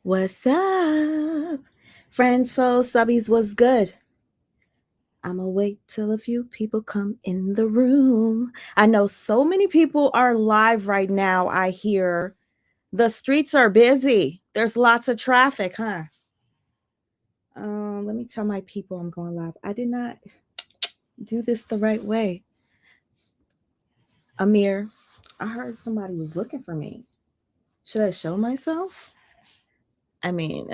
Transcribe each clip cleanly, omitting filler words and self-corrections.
What's up? Friends, foes, subbies, what's good? I'ma wait till a few people come in the room. I know so many people are live right now. I hear the streets are busy. There's lots of traffic, huh? Let me tell my people I'm going live. I did not do this the right way. Amir, I heard somebody was looking for me. Should I show myself? I mean,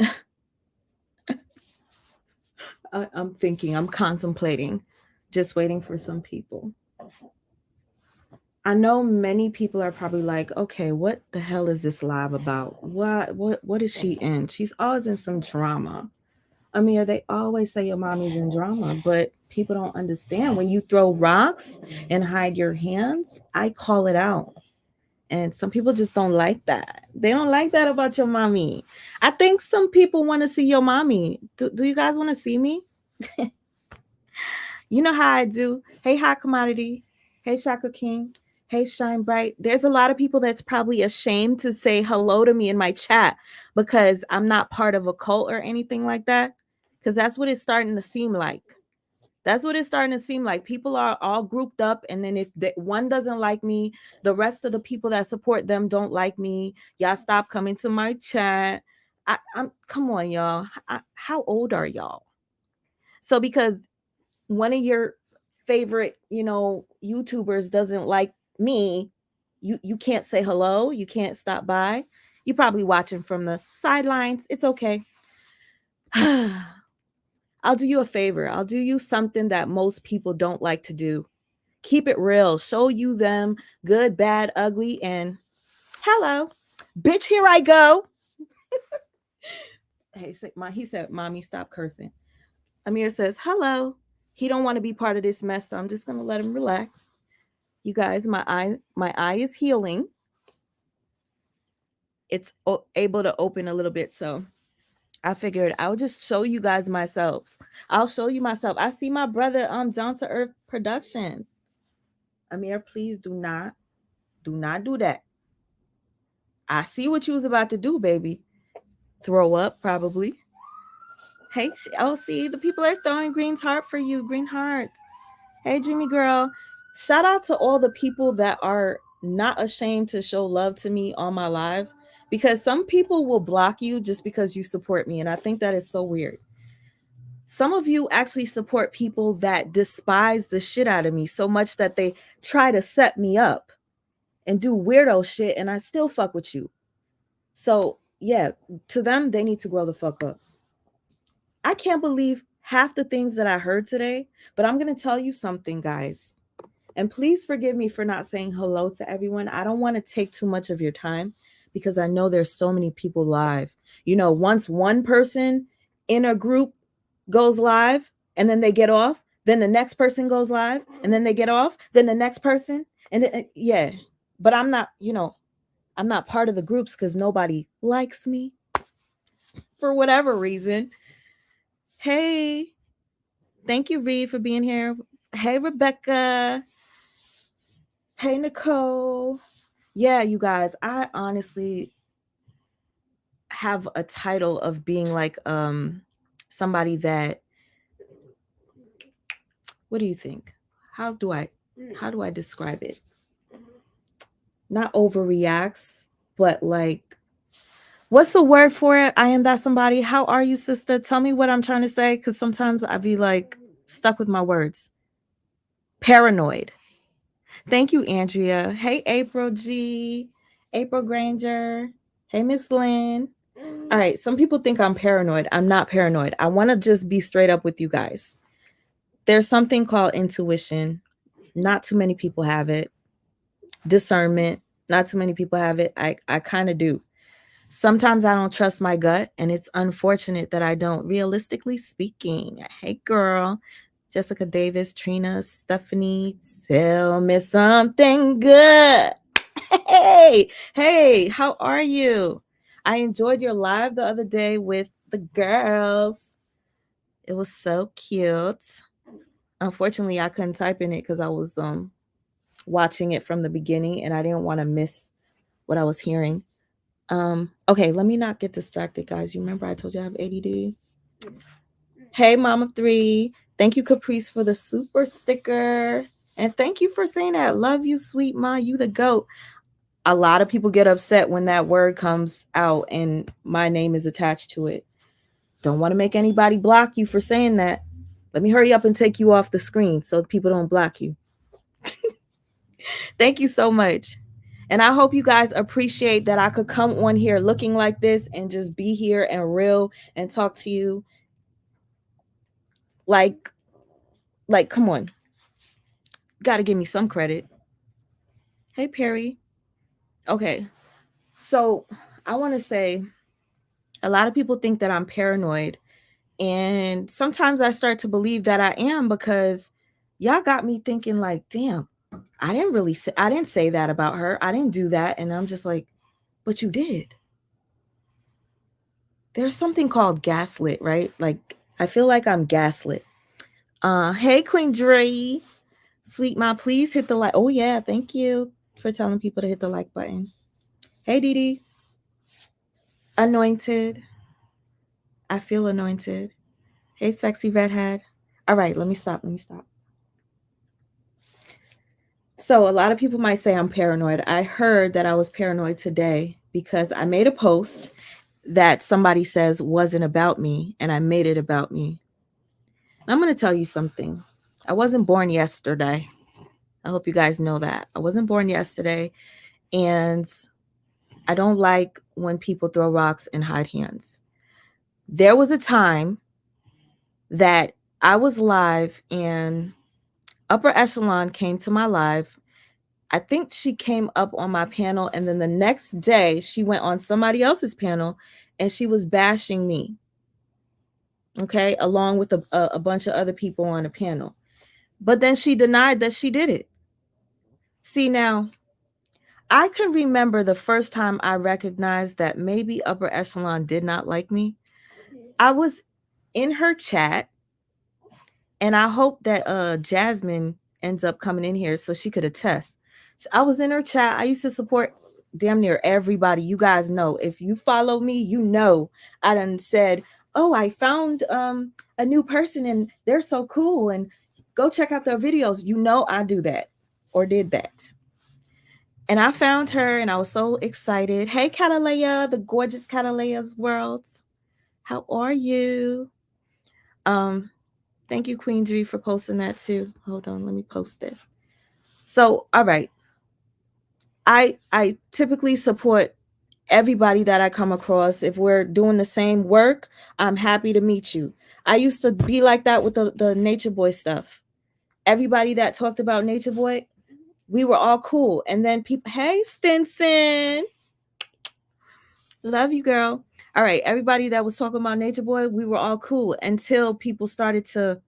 I'm thinking, I'm contemplating, just waiting for some people. I know many people are probably like, okay, what the hell is this live about? What is she in? She's always in some drama. I mean, they always say your mommy's in drama, but people don't understand. When you throw rocks and hide your hands, I call it out. And some people just don't like that. They don't like that about your mommy. I think some people want to see your mommy. Do you guys want to see me? You know how I do. Hey, Hot Commodity. Hey, Shaka King. Hey, Shine Bright. There's a lot of people that's probably ashamed to say hello to me in my chat because I'm not part of a cult or anything like that. Because that's what it's starting to seem like. That's what it's starting to seem like. People are all grouped up, and then if one doesn't like me, the rest of the people that support them don't like me. Y'all stop coming to my chat. I'm come on, y'all. How old are y'all? So because one of your favorite, YouTubers doesn't like me, you can't say hello, you can't stop by. You're probably watching from the sidelines. It's okay. I'll do you a favor. I'll do you something that most people don't like to do. Keep it real. Show you them good, bad, ugly, and hello. Bitch, here I go. He said, "Mommy, stop cursing." Amir says, "Hello." He don't want to be part of this mess, so I'm just gonna let him relax. You guys, my eye is healing. It's able to open a little bit, so I figured I'll just show you guys myself. I'll show you myself. I see my brother Down to Earth Production. Amir, please do not do that. I see what you was about to do, baby. Throw up probably. Hey, oh, see, the people are throwing green heart for you. Green heart. Hey, dreamy girl. Shout out to all the people that are not ashamed to show love to me on my live, because some people will block you just because you support me. And I think that is so weird. Some of you actually support people that despise the shit out of me so much that they try to set me up and do weirdo shit, and I still fuck with you. So, yeah, to them, they need to grow the fuck up. I can't believe half the things that I heard today, but I'm going to tell you something, guys. And please forgive me for not saying hello to everyone. I don't want to take too much of your time because I know there's so many people live. Once one person in a group goes live and then they get off, then the next person goes live and then they get off, then the next person. And yeah, but I'm not part of the groups because nobody likes me for whatever reason. Hey, thank you, Reed, for being here. Hey, Rebecca. Hey, Nicole. Yeah, you guys, I honestly have a title of being like somebody that, what do you think? How do I describe it? Not overreacts, but like, what's the word for it? I am that somebody. How are you, sister? Tell me what I'm trying to say, because sometimes I be like stuck with my words. Paranoid. Thank you, Andrea. Hey, April G. April Granger. Hey, Miss Lynn. All right, some people think I'm paranoid. I'm not paranoid. I want to just be straight up with you guys. There's something called intuition. Not too many people have it. Discernment. Not too many people have it. I kind of do. Sometimes I don't trust my gut, and it's unfortunate that I don't, realistically speaking. Hey, girl. Jessica Davis, Trina, Stephanie, tell me something good. Hey, how are you? I enjoyed your live the other day with the girls. It was so cute. Unfortunately, I couldn't type in it because I was watching it from the beginning and I didn't want to miss what I was hearing. Okay, let me not get distracted, guys. You remember I told you I have ADD? Hey, Mama Three. Thank you, Caprice, for the super sticker. And thank you for saying that. Love you, sweet ma. You the goat. A lot of people get upset when that word comes out and my name is attached to it. Don't want to make anybody block you for saying that. Let me hurry up and take you off the screen so people don't block you. Thank you so much. And I hope you guys appreciate that I could come on here looking like this and just be here and real and talk to you. Like, come on. Got to give me some credit. Hey, Perry. Okay. So I want to say a lot of people think that I'm paranoid. And sometimes I start to believe that I am because y'all got me thinking, like, damn, I didn't say that about her. I didn't do that. And I'm just like, but you did. There's something called gaslit, right? Like, I feel like I'm gaslit. Hey, Queen Dre. Sweet Ma, please hit the like. Oh, yeah. Thank you for telling people to hit the like button. Hey, Dee. Anointed. I feel anointed. Hey, sexy redhead. All right, let me stop. So, a lot of people might say I'm paranoid. I heard that I was paranoid today because I made a post that somebody says wasn't about me, and I made it about me. And I'm going to tell you something. I wasn't born yesterday. I hope you guys know that. I wasn't born yesterday, and I don't like when people throw rocks and hide hands. There was a time that I was live and Upper Echelon came to my live. I think she came up on my panel, and then the next day she went on somebody else's panel and she was bashing me. Okay, along with a bunch of other people on the panel. But then she denied that she did it. See, now, I can remember the first time I recognized that maybe Upper Echelon did not like me. I was in her chat, and I hope that Jasmine ends up coming in here so she could attest. I was in her chat. I used to support damn near everybody. You guys know. If you follow me, you know I done said, oh, I found a new person and they're so cool, and go check out their videos. You know I do that or did that. And I found her and I was so excited. Hey, Catalea, the gorgeous Catalea's world. How are you? Thank you, Queen G, for posting that too. Hold on, let me post this. So, all right. I typically support everybody that I come across. If we're doing the same work, I'm happy to meet you. I used to be like that with the Nature Boy stuff. Everybody that talked about Nature Boy, we were all cool. And then people, hey, Stinson. Love you, girl. All right, everybody that was talking about Nature Boy, we were all cool until people started to,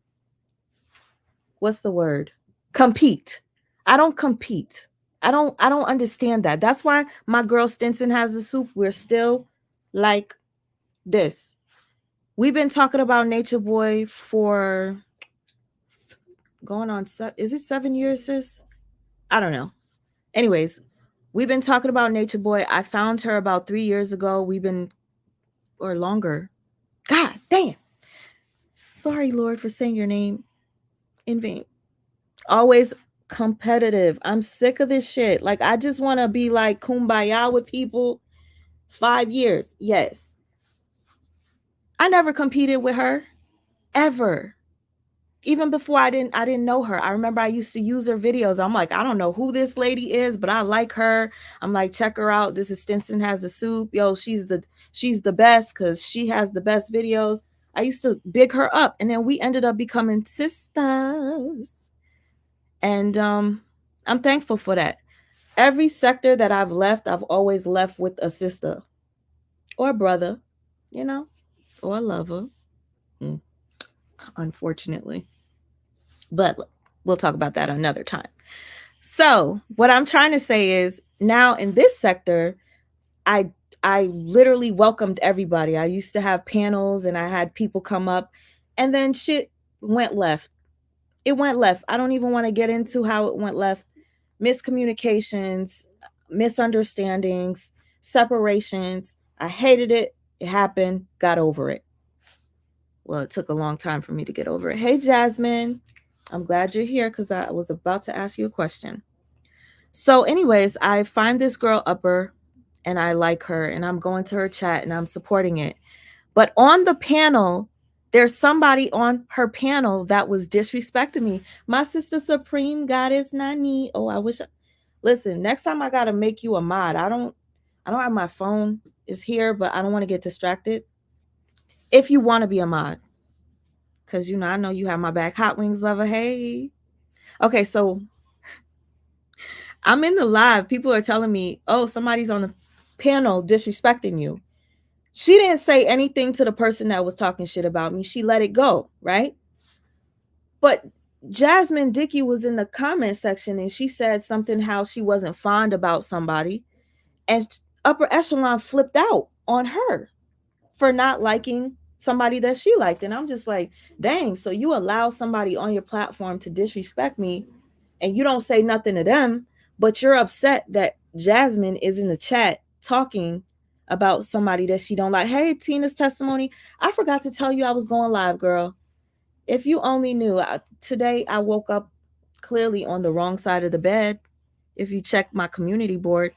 what's the word? Compete. I don't compete. I don't understand that. That's why my girl Stinson has the soup. We're still like this. We've been talking about Nature Boy for going on, is it 7 years, sis? I don't know. Anyways, we've been talking about Nature Boy. I found her about 3 years ago. We've been, or longer. God damn. Sorry, Lord, for saying your name in vain. Always competitive. I'm sick of this shit. Like, I just want to be like kumbaya with people. 5 years. Yes. I never competed with her ever. Even before I didn't know her. I remember I used to use her videos. I'm like, I don't know who this lady is, but I like her. I'm like, check her out. This is Stinson Has the Soup. Yo, she's the best because she has the best videos. I used to big her up, and then we ended up becoming sisters. And I'm thankful for that. Every sector that I've left, I've always left with a sister or a brother, you know, or a lover. Unfortunately. But we'll talk about that another time. So, what I'm trying to say is now in this sector, I I literally welcomed everybody. I used to have panels and I had people come up, and then shit went left. It went left. I don't even want to get into how it went left. Miscommunications, misunderstandings. separations. I hated it. It happened. Got over it. Well, it took a long time for me to get over it. Hey, Jasmine. I'm glad you're here because I was about to ask you a question. So, anyways, I find this girl Upper and I like her and I'm going to her chat and I'm supporting it. But on the panel, there's somebody on her panel that was disrespecting me. My sister Supreme Goddess Nani. Oh, I wish. Listen, next time I gotta make you a mod. I don't have my phone is here, but I don't want to get distracted. If you want to be a mod, because I know you have my back. Hot Wings lover. Hey. Okay, so I'm in the live. People are telling me, oh, somebody's on the panel disrespecting you. She didn't say anything to the person that was talking shit about me. She let it go, right? But Jasmine Dickey was in the comment section and she said something how she wasn't fond about somebody. And Upper Echelon flipped out on her for not liking somebody that she liked. And I'm just like, dang, so you allow somebody on your platform to disrespect me and you don't say nothing to them, but you're upset that Jasmine is in the chat talking about somebody that she don't like. Hey, Tina's testimony. I forgot to tell you I was going live, girl. If you only knew, today I woke up clearly on the wrong side of the bed. If you check my community board,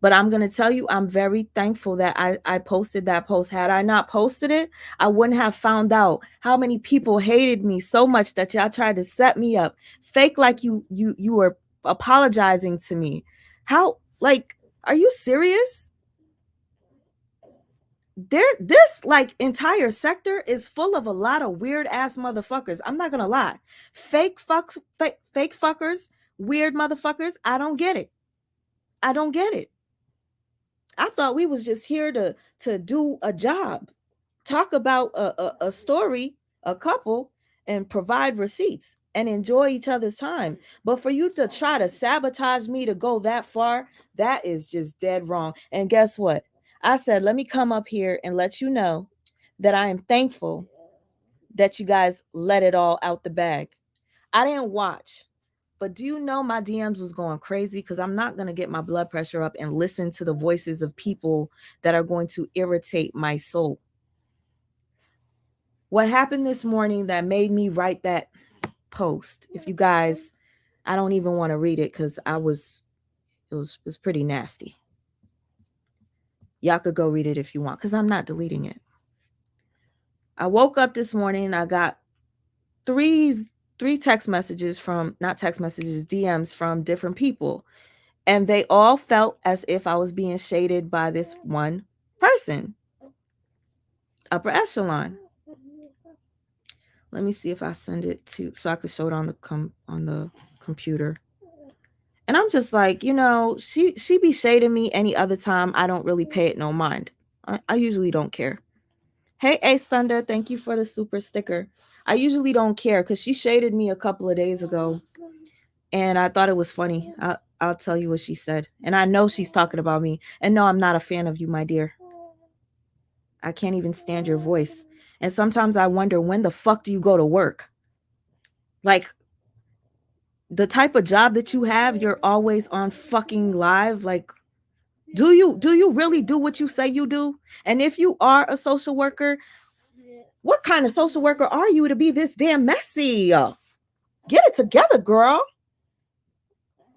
but I'm going to tell you, I'm very thankful that I posted that post. Had I not posted it, I wouldn't have found out how many people hated me so much that y'all tried to set me up, fake like you were apologizing to me. How, like, are you serious? This like entire sector is full of a lot of weird ass motherfuckers. I'm not gonna lie. Fake fuckers, weird motherfuckers. I don't get it. I don't get it. I thought we was just here to do a job, talk about a story, a couple, and provide receipts and enjoy each other's time. But for you to try to sabotage me to go that far, that is just dead wrong. And guess what? I said, let me come up here and let you know that I am thankful that you guys let it all out the bag. I didn't watch. But do you know my DMs was going crazy because I'm not going to get my blood pressure up and listen to the voices of people that are going to irritate my soul. What happened this morning that made me write that post? If you guys, I don't even want to read it because it was pretty nasty. Y'all could go read it if you want because I'm not deleting it. I woke up this morning and I got three text messages from, not text messages, DMs from different people. And they all felt as if I was being shaded by this one person, Upper Echelon. Let me see if I send it to so I could show it on the computer. And I'm just like, she be shading me any other time. I don't really pay it no mind. I usually don't care. Hey, Ace Thunder, thank you for the super sticker. I usually don't care because she shaded me a couple of days ago, and I thought it was funny. I'll tell you what she said. And I know she's talking about me. And no, I'm not a fan of you, my dear. I can't even stand your voice. And sometimes I wonder, when the fuck do you go to work? Like, the type of job that you have, you're always on fucking live. Like, do you really do what you say you do? And if you are a social worker, what kind of social worker are you to be this damn messy? Get it together, girl.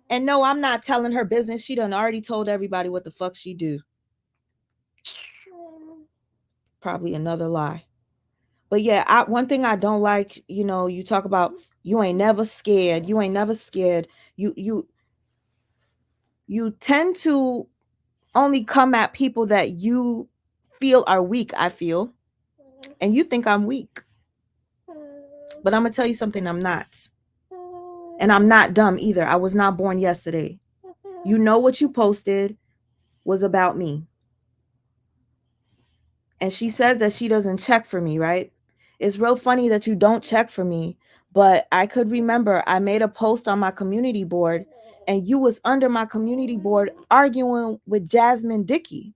And no, I'm not telling her business. She done already told everybody what the fuck she do. Probably another lie. But yeah, one thing I don't like, you talk about you ain't never scared. You ain't never scared. You tend to only come at people that you feel are weak, I feel. And you think I'm weak. But I'm going to tell you something, I'm not. And I'm not dumb either. I was not born yesterday. You know what you posted was about me. And she says that she doesn't check for me, right? It's real funny that you don't check for me, but I could remember I made a post on my community board and you was under my community board arguing with Jasmine Dickey.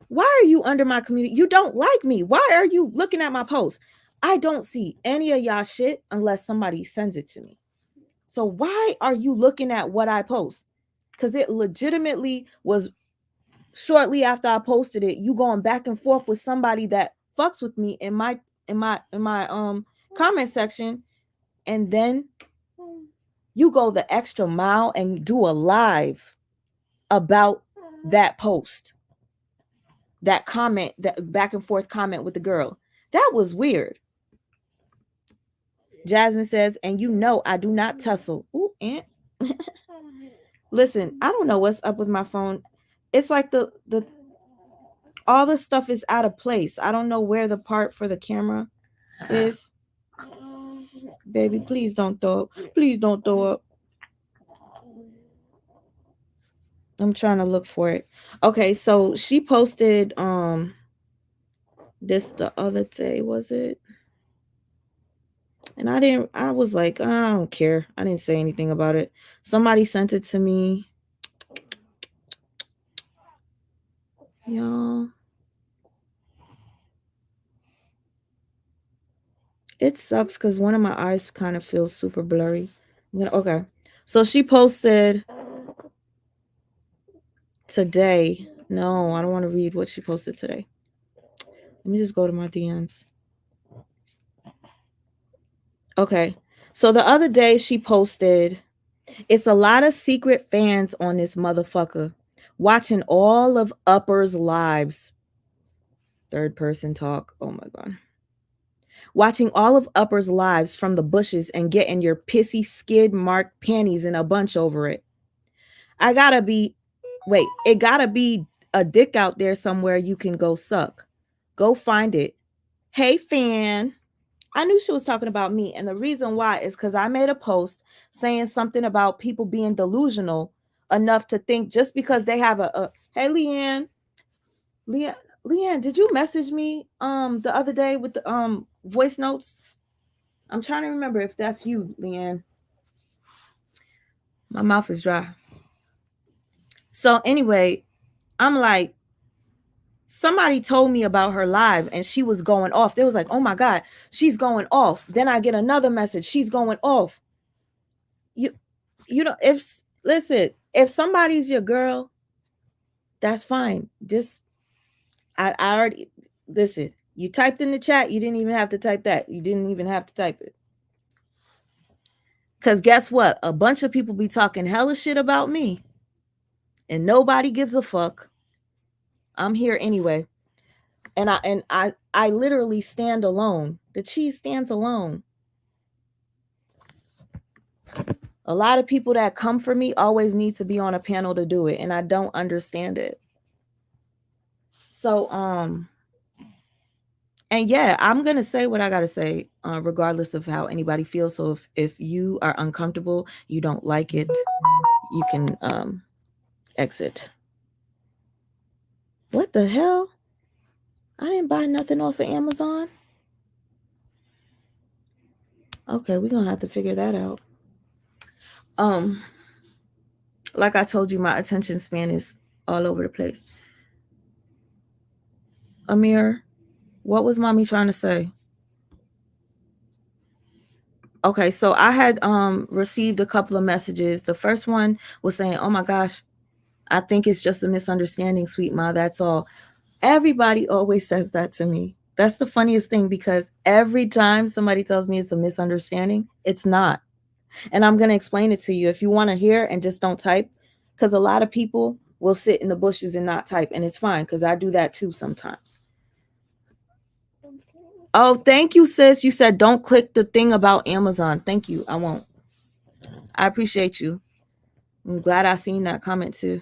Why are you under my community? You don't like me. Why are you looking at my post? I don't see any of y'all shit unless somebody sends it to me. So why are you looking at what I post? Because it legitimately was shortly after I posted it, you going back and forth with somebody that fucks with me in my comment section, and then you go the extra mile and do a live about that post, that comment, that back and forth comment with the girl. That was weird. Jasmine says, and you know I do not tussle. Ooh, Aunt. Listen, I don't know what's up with my phone. It's like the all the stuff is out of place. I don't know where the part for the camera is. Baby, please don't throw up. Please don't throw up. I'm trying to look for it. Okay, so she posted this the other day, was it? And I was like, I don't care. I didn't say anything about it. Somebody sent it to me. Y'all. It sucks because one of my eyes kind of feels super blurry. Okay. So she posted today. No, I don't want to read what she posted today. Let me just go to my DMs. Okay. So the other day she posted, it's a lot of secret fans on this motherfucker watching all of Upper's lives. Third person talk. Oh my God. Watching all of Upper's lives from the bushes and getting your pissy skid marked panties in a bunch over it. It gotta be a dick out there somewhere you can go suck. Go find it. Hey, fan. I knew she was talking about me. And the reason why is because I made a post saying something about people being delusional enough to think just because they have a hey, Leanne. Leanne, did you message me the other day with the voice notes? I'm trying to remember if that's you, Leanne. My mouth is dry. So anyway, I'm like, somebody told me about her live and she was going off. They was like, oh my God, she's going off. Then I get another message, she's going off. You know, if somebody's your girl, that's fine. Just I already listen. You typed in the chat, you didn't even have to type that. You didn't even have to type it. Because guess what? A bunch of people be talking hella shit about me. And nobody gives a fuck. I'm here anyway. And I literally stand alone. The cheese stands alone. A lot of people that come for me always need to be on a panel to do it, and I don't understand it. So and yeah, I'm gonna say what I gotta say, regardless of how anybody feels. So if you are uncomfortable, you don't like it, you can exit. What the hell? I didn't buy nothing off of Amazon. Okay, we're gonna have to figure that out. Like I told you, my attention span is all over the place. Amir, what was mommy trying to say? Okay, so I had received a couple of messages. The first one was saying, oh my gosh, I think it's just a misunderstanding, sweet ma. That's all. Everybody always says that to me. That's the funniest thing, because every time somebody tells me it's a misunderstanding, it's not. And I'm going to explain it to you if you want to hear and just don't type, because a lot of people will sit in the bushes and not type, and it's fine because I do that too sometimes. Oh, thank you, sis. You said don't click the thing about Amazon. Thank you. I won't. I appreciate you. I'm glad I seen that comment too.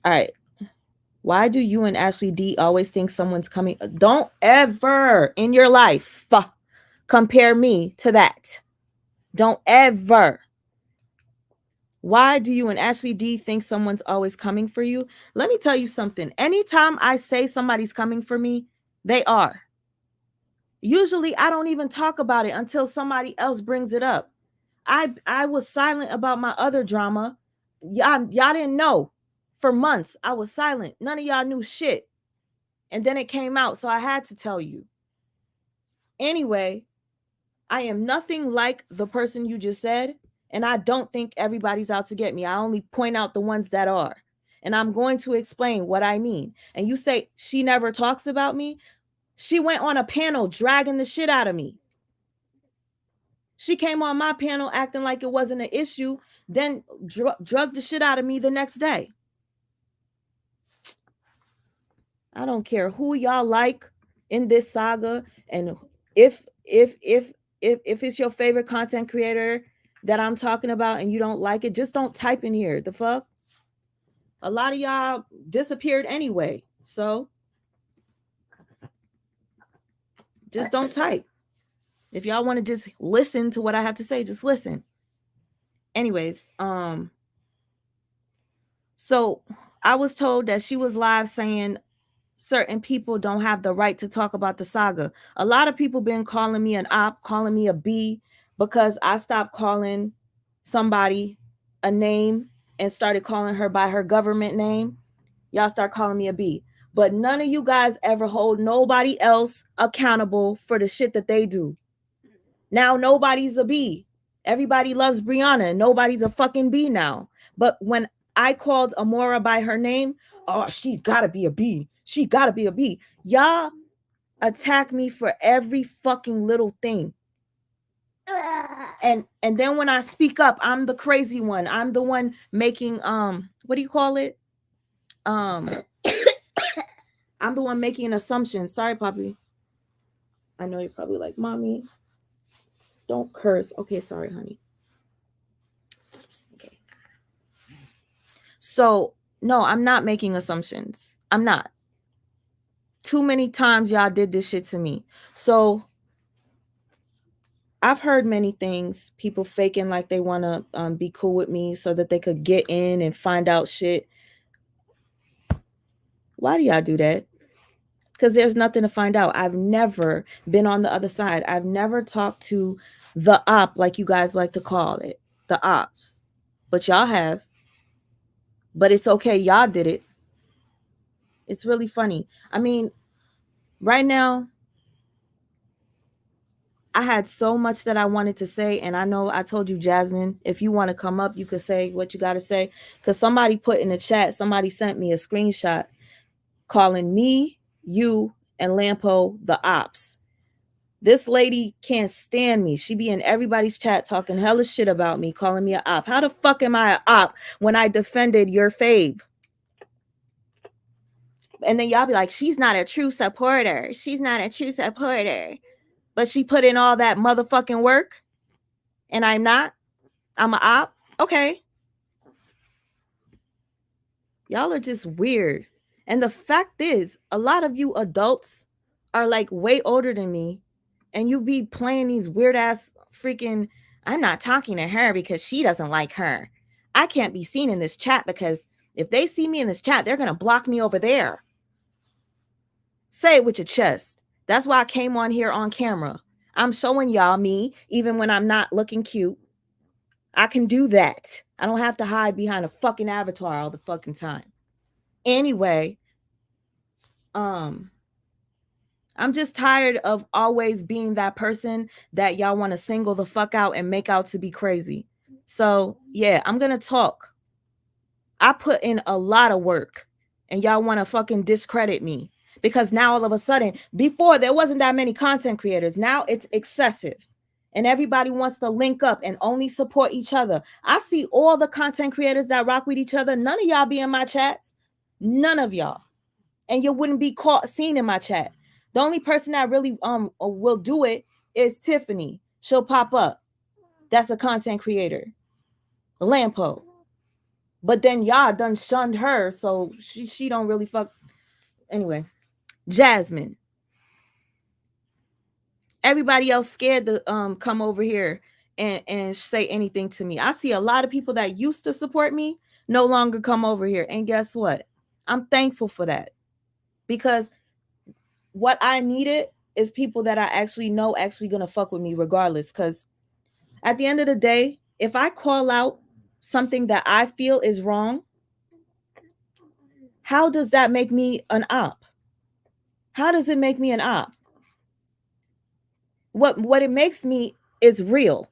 All right. Why do you and Ashley D always think someone's coming? Don't ever in your life compare me to that. Don't ever. Why do you and Ashley D think someone's always coming for you? Let me tell you something. Anytime I say somebody's coming for me, they are. Usually I don't even talk about it until somebody else brings it up. I was silent about my other drama. Y'all didn't know. For months, I was silent. None of y'all knew shit. And then it came out, so I had to tell you. Anyway, I am nothing like the person you just said, And I don't think everybody's out to get me. I only point out the ones that are. And I'm going to explain what I mean. And you say she never talks about me. She went on a panel dragging the shit out of me. She came on my panel acting like it wasn't an issue, then drugged the shit out of me the next day. I don't care who y'all like in this saga, and if it's your favorite content creator that I'm talking about and you don't like it, just don't type in here. The fuck? A lot of y'all disappeared anyway. So just don't type. If y'all want to just listen to what I have to say, just listen. Anyways, so I was told that she was live saying certain people don't have the right to talk about the saga. A lot of people been calling me an op, calling me a B, because I stopped calling somebody a name and started calling her by her government name. Y'all start calling me a B. But none of you guys ever hold nobody else accountable for the shit that they do. Now nobody's a B. Everybody loves Brianna and nobody's a fucking B now. But when I called Amora by her name, oh, she gotta be a B. She gotta be a B. Y'all attack me for every fucking little thing. And then when I speak up, I'm the crazy one. I'm the one making what do you call it? I'm the one making an assumption. Sorry, Poppy. I know you're probably like, mommy, don't curse. Okay, sorry, honey. Okay. So, no, I'm not making assumptions. I'm not. Too many times y'all did this shit to me. So, I've heard many things. People faking like they want to be cool with me so that they could get in and find out shit. Why do y'all do that? Because there's nothing to find out. I've never been on the other side. I've never talked to the op, like you guys like to call it, the ops. But y'all have. But it's okay. Y'all did it. It's really funny. I mean, right now, I had so much that I wanted to say. And I know I told you, Jasmine, if you want to come up, you could say what you got to say. Because somebody put in the chat, somebody sent me a screenshot calling me, you, and Lampo the ops. This lady can't stand me. She be in everybody's chat talking hella shit about me, calling me an op. How the fuck am I an op when I defended your fave? And then y'all be like, she's not a true supporter. She's not a true supporter. But she put in all that motherfucking work. And I'm not. I'm an op. Okay. Y'all are just weird. And the fact is, a lot of you adults are like way older than me. And you be playing these weird ass freaking, I'm not talking to her because she doesn't like her. I can't be seen in this chat because if they see me in this chat, they're going to block me over there. Say it with your chest. That's why I came on here on camera. I'm showing y'all me even when I'm not looking cute. I can do that. I don't have to hide behind a fucking avatar all the fucking time. Anyway, I'm just tired of always being that person that y'all want to single the fuck out and make out to be crazy. So, yeah, I'm going to talk. I put in a lot of work and y'all want to fucking discredit me because now all of a sudden, before there wasn't that many content creators. Now it's excessive and everybody wants to link up and only support each other. I see all the content creators that rock with each other. None of y'all be in my chats. None of y'all. And you wouldn't be seen in my chat. The only person that really will do it is Tiffany. She'll pop up. That's a content creator. Lampo. But then y'all done shunned her, so she don't really fuck. Anyway, Jasmine. Everybody else scared to come over here and say anything to me. I see a lot of people that used to support me no longer come over here. And guess what? I'm thankful for that. Because what I needed is people that I actually know actually gonna fuck with me regardless. Because at the end of the day, if I call out something that I feel is wrong, how does that make me an op? How does it make me an op? What it makes me is real.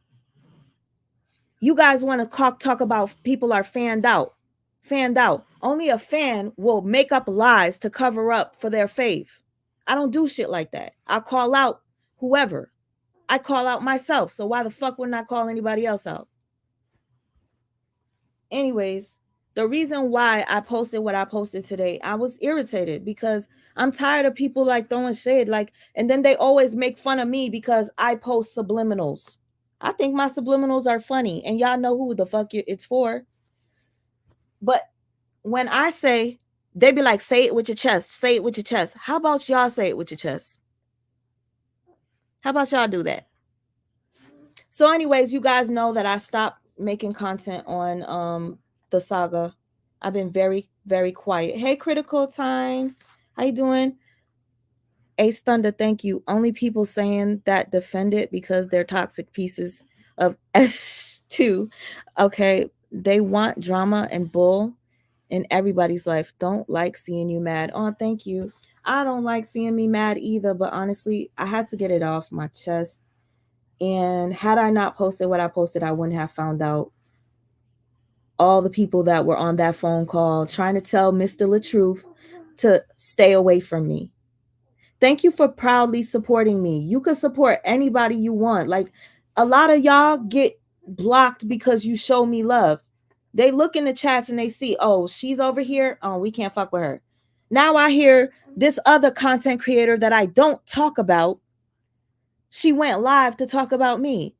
You guys want to talk about people are fanned out. Fanned out. Only a fan will make up lies to cover up for their fave. I don't do shit like that. I call out whoever. I call out myself. So why the fuck wouldn't I call anybody else out? Anyways, the reason why I posted what I posted today, I was irritated because I'm tired of people like throwing shade, like, and then they always make fun of me because I post subliminals. I think my subliminals are funny, and y'all know who the fuck it's for. But when I say, they be like, say it with your chest, say it with your chest. How about y'all say it with your chest? How about y'all do that? So, anyways, you guys know that I stopped making content on the saga. I've been very, very quiet. Hey, Critical Time. How you doing? Ace Thunder, thank you. Only people saying that defend it because they're toxic pieces of S2. Okay. They want drama and bull in everybody's life. Don't like seeing you mad. Oh, thank you. I don't like seeing me mad either, but honestly, I had to get it off my chest. And had I not posted what I posted, I wouldn't have found out all the people that were on that phone call trying to tell Mr. LaTruth to stay away from me. Thank you for proudly supporting me. You can support anybody you want. Like, a lot of y'all get blocked because you show me love. They look in the chats and they see, oh, she's over here. Oh, we can't fuck with her. Now I hear this other content creator that I don't talk about. She went live to talk about me.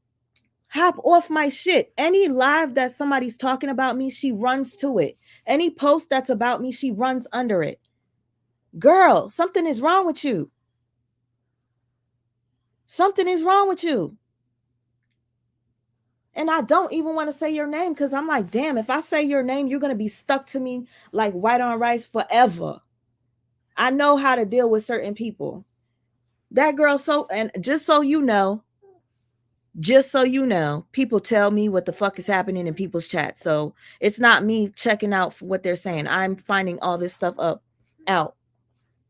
Hop off my shit. Any live that somebody's talking about me, she runs to it. Any post that's about me, she runs under it. Girl, something is wrong with you. Something is wrong with you. And I don't even want to say your name because I'm like, damn, if I say your name, you're going to be stuck to me like white on rice forever. I know how to deal with certain people. That girl, and just so you know, people tell me what the fuck is happening in people's chats. So it's not me checking out for what they're saying. I'm finding all this stuff out.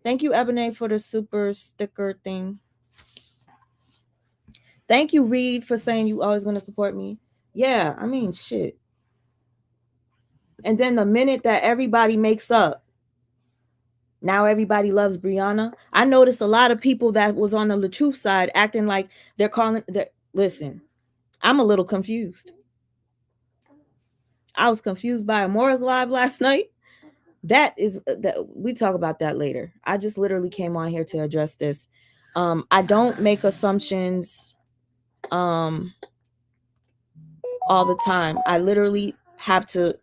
Thank you, Ebony, for the super sticker thing. Thank you, Reed, for saying you always going to support me. Yeah, I mean, shit. And then the minute that everybody makes up, now everybody loves Brianna. I noticed a lot of people that was on the LaTruth side acting like they're calling. Listen, I'm a little confused. I was confused by Amora's live last night. That we talk about that later. I just literally came on here to address this. I don't make assumptions all the time. I literally have to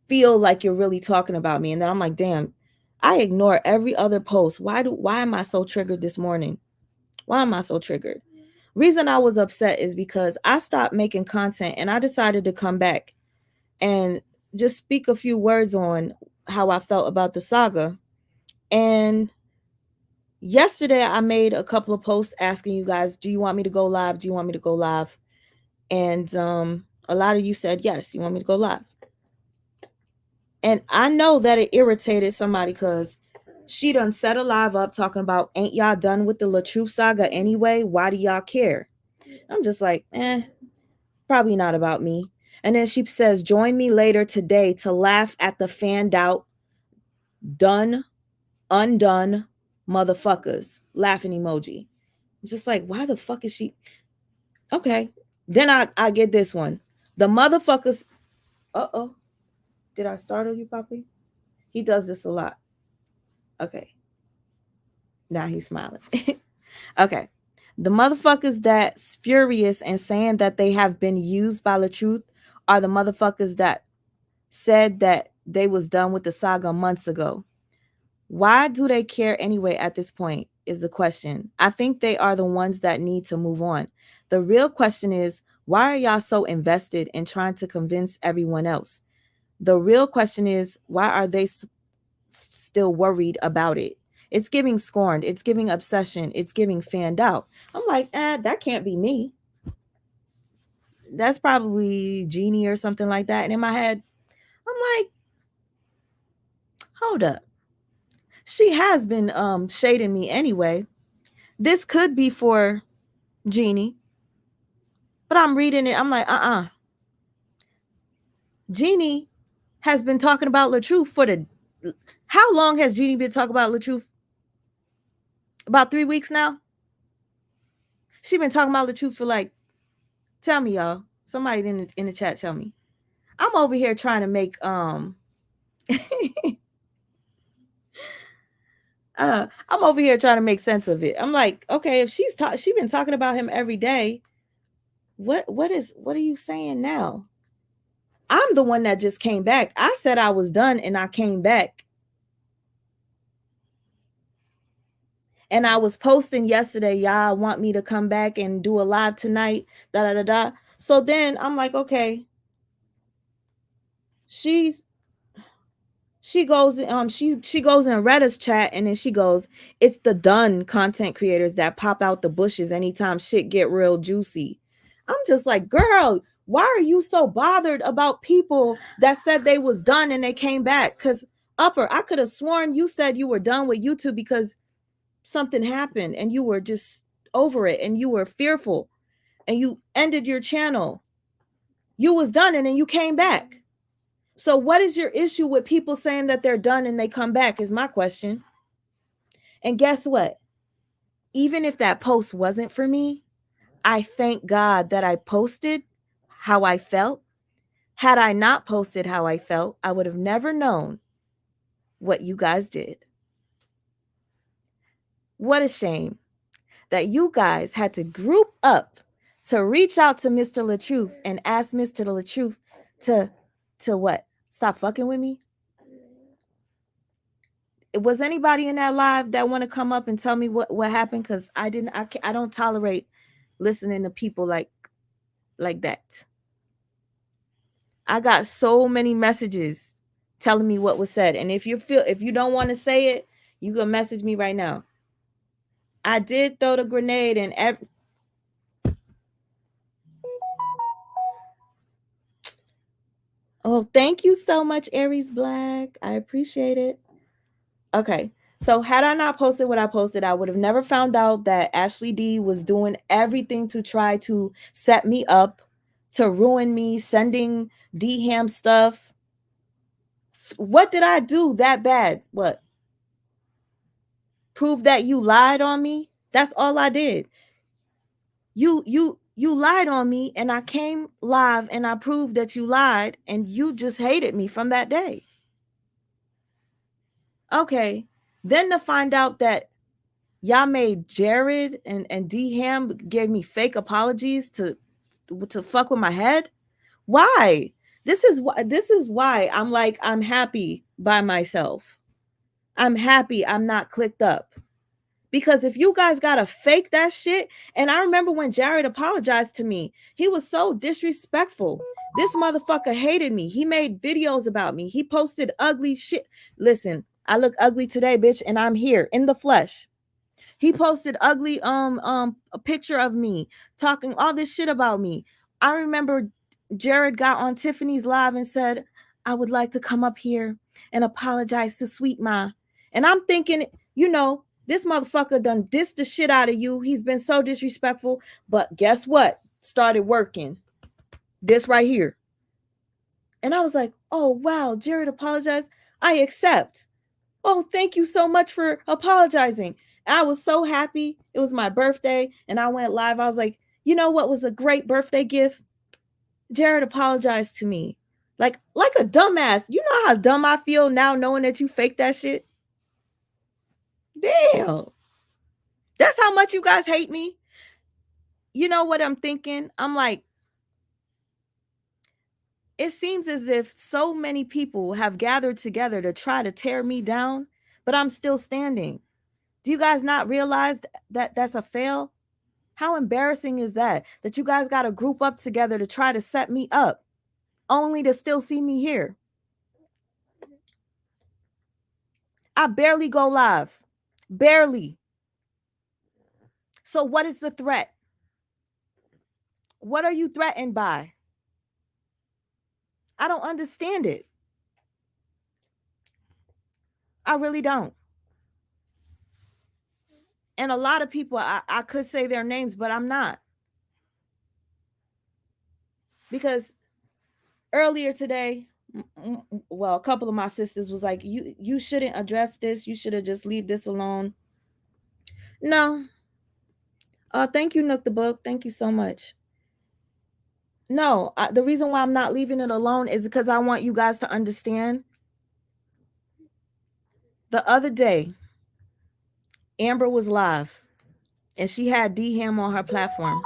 feel like you're really talking about me, and then I'm like, damn, I ignore every other post. Why am I so triggered this morning? Why am I so triggered? Reason I was upset is because I stopped making content and I decided to come back and just speak a few words on how I felt about the saga. And yesterday I made a couple of posts asking you guys, do you want me to go live? Do you want me to go live? And a lot of you said yes, you want me to go live. And I know that it irritated somebody because she done set a live up talking about, ain't y'all done with the LaTruth saga anyway? Why do y'all care? I'm just like, probably not about me. And then she says, join me later today to laugh at the fanned out, undone motherfuckers. Laughing emoji. I'm just like, why the fuck is she? Okay. Then I get this one. The motherfuckers. Uh-oh. Did I startle you, Poppy? He does this a lot. Okay. Now he's smiling. Okay. The motherfuckers that's furious and saying that they have been used by LaTruth are the motherfuckers that said that they was done with the saga months ago. Why do they care anyway at this point is the question. I think they are the ones that need to move on. The real question is, why are y'all so invested in trying to convince everyone else? The real question is, why are they still worried about it? It's giving scorned. It's giving obsession. It's giving fanned out. I'm like, that can't be me. That's probably Jeannie or something like that. And in my head, I'm like, hold up. She has been shading me anyway. This could be for Jeannie. But I'm reading it. I'm like, Jeannie has been talking about LaTruth for the. How long has Jeannie been talking about LaTruth? About 3 weeks now. She been talking about LaTruth for like. Tell me, y'all. Somebody in the chat, tell me. I'm over here trying to make I'm over here trying to make sense of it. I'm like, okay, if she been talking about him every day, what are you saying now? I'm the one that just came back. I said I was done and I came back. And I was posting yesterday, y'all want me to come back and do a live tonight, da da da da. So then I'm like, okay. She goes she goes in Reddit's chat and then she goes, it's the done content creators that pop out the bushes anytime shit get real juicy. I'm just like, girl, why are you so bothered about people that said they was done and they came back? Because Upper, I could have sworn you said you were done with YouTube because something happened and you were just over it and you were fearful and you ended your channel. You was done and then you came back. So what is your issue with people saying that they're done and they come back is my question. And guess what? Even if that post wasn't for me, I thank God that I posted how I felt. Had I not posted how I felt, I would have never known what you guys did. What a shame that you guys had to group up to reach out to Mr. LaTruth and ask Mr. LaTruth to what? Stop fucking with me? Was anybody in that live that want to come up and tell me what happened? Because I don't tolerate listening to people like that. I got so many messages telling me what was said, and if you don't want to say it, you can message me right now. I did throw the grenade and oh, thank you so much, Aries Black. I appreciate it. Okay. So had I not posted what I posted, I would have never found out that Ashley D was doing everything to try to set me up, to ruin me, sending D Ham stuff. What did I do that bad? What? Prove that you lied on me? That's all I did. You lied on me and I came live and I proved that you lied and you just hated me from that day. Okay. Then to find out that y'all made Jared and D Ham gave me fake apologies to fuck with my head. Why? This is why I'm like, I'm happy by myself. I'm happy I'm not clicked up. Because if you guys gotta fake that shit, and I remember when Jared apologized to me, he was so disrespectful. This motherfucker hated me. He made videos about me. He posted ugly shit. Listen, I look ugly today, bitch, and I'm here in the flesh. He posted ugly a picture of me talking all this shit about me. I remember Jared got on Tiffany's live and said, I would like to come up here and apologize to Sweet Ma. And I'm thinking, this motherfucker done dissed the shit out of you. He's been so disrespectful. But guess what? Started working. This right here. And I was like, oh, wow, Jared apologized. I accept. Oh, thank you so much for apologizing. I was so happy. It was my birthday and I went live. I was like, you know what was a great birthday gift? Jared apologized to me. Like a dumbass. You know how dumb I feel now knowing that you faked that shit? Damn. That's how much you guys hate me. You know what I'm thinking? I'm like, it seems as if so many people have gathered together to try to tear me down, but I'm still standing. Do you guys not realize that that's a fail? How embarrassing is that? That you guys got to group up together to try to set me up, only to still see me here. I barely go live. Barely. So what is the threat? What are you threatened by? I don't understand it. I really don't. And a lot of people, I could say their names, but I'm not. Because Earlier today, well, a couple of my sisters was like, you shouldn't address this. You should have just leave this alone. No. Thank you, Nook the Book. Thank you so much. No, the reason why I'm not leaving it alone is because I want you guys to understand. The other day, Amber was live and she had D Ham on her platform,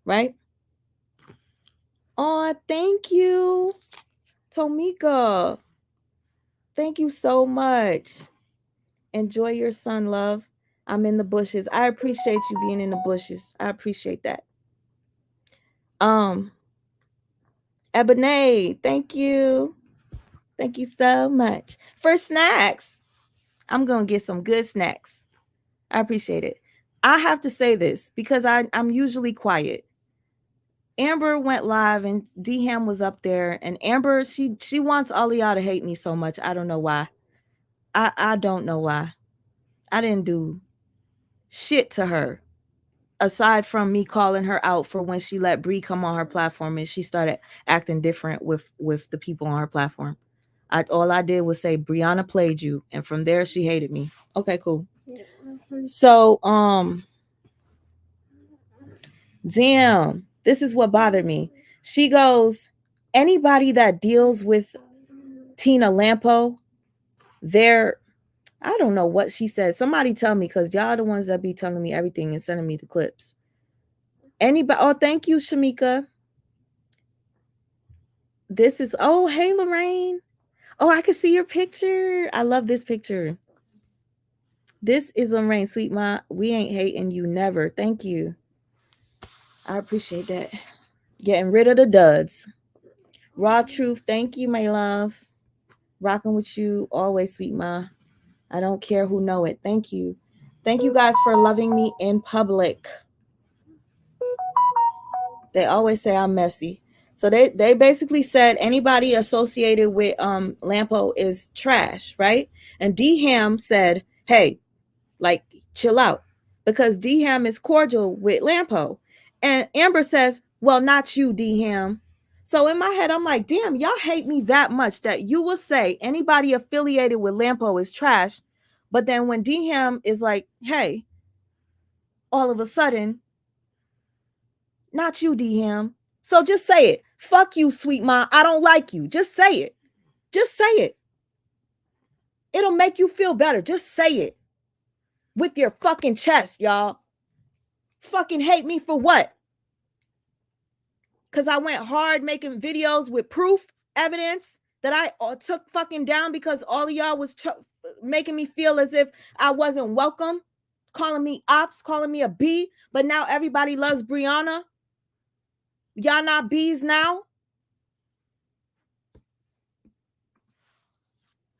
right? Oh, thank you, Tomika. Thank you so much. Enjoy your sun, love. I'm in the bushes. I appreciate you being in the bushes. I appreciate that. Ebony, thank you. Thank you so much. For snacks, I'm going to get some good snacks. I appreciate it. I have to say this because I'm usually quiet. Amber went live and D Ham was up there, and Amber, she wants all of y'all to hate me so much. I don't know why. I don't know why. I didn't do shit to her aside from me calling her out for when she let Bree come on her platform and she started acting different with the people on her platform. All I did was say Brianna played you, and from there she hated me. Okay, cool. So damn, this is what bothered me. She goes, anybody that deals with Tina Lampo, they're, I don't know what she said. Somebody tell me, because y'all the ones that be telling me everything and sending me the clips. Anybody? Oh, thank you, Shamika. This is, oh, hey, Lorraine. Oh, I can see your picture. I love this picture. This is Lorraine, sweet ma. We ain't hating you never. Thank you. I appreciate that. Getting rid of the duds. Raw truth. Thank you, my love. Rocking with you always, sweet ma. I don't care who know it. Thank you. Thank you guys for loving me in public. They always say I'm messy. So they basically said anybody associated with Lampo is trash, right? And D Ham said, hey, like, chill out. Because D Ham is cordial with Lampo. And Amber says, well, not you, D Ham. So in my head, I'm like, damn, y'all hate me that much that you will say anybody affiliated with Lampo is trash. But then when D Ham is like, hey, all of a sudden, not you, D Ham. So just say it. Fuck you, sweet ma. I don't like you. Just say it. Just say it. It'll make you feel better. Just say it. With your fucking chest, y'all. Fucking hate me for what? Because I went hard making videos with proof, evidence that I took fucking down because all of y'all was making me feel as if I wasn't welcome, calling me ops, calling me a B. But now everybody loves Brianna. Y'all not B's now?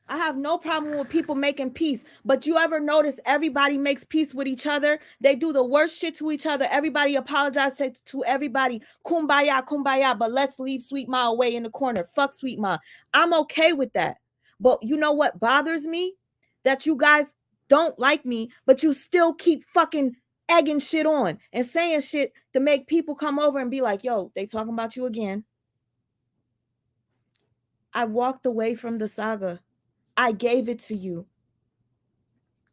I have no problem with people making peace, but you ever notice everybody makes peace with each other? They do the worst shit to each other. Everybody apologizes to everybody. Kumbaya, kumbaya, but let's leave Sweet Ma away in the corner. Fuck Sweet Ma. I'm okay with that. But you know what bothers me? That you guys don't like me, but you still keep fucking egging shit on and saying shit to make people come over and be like, yo, they talking about you again. I walked away from the saga. I gave it to you.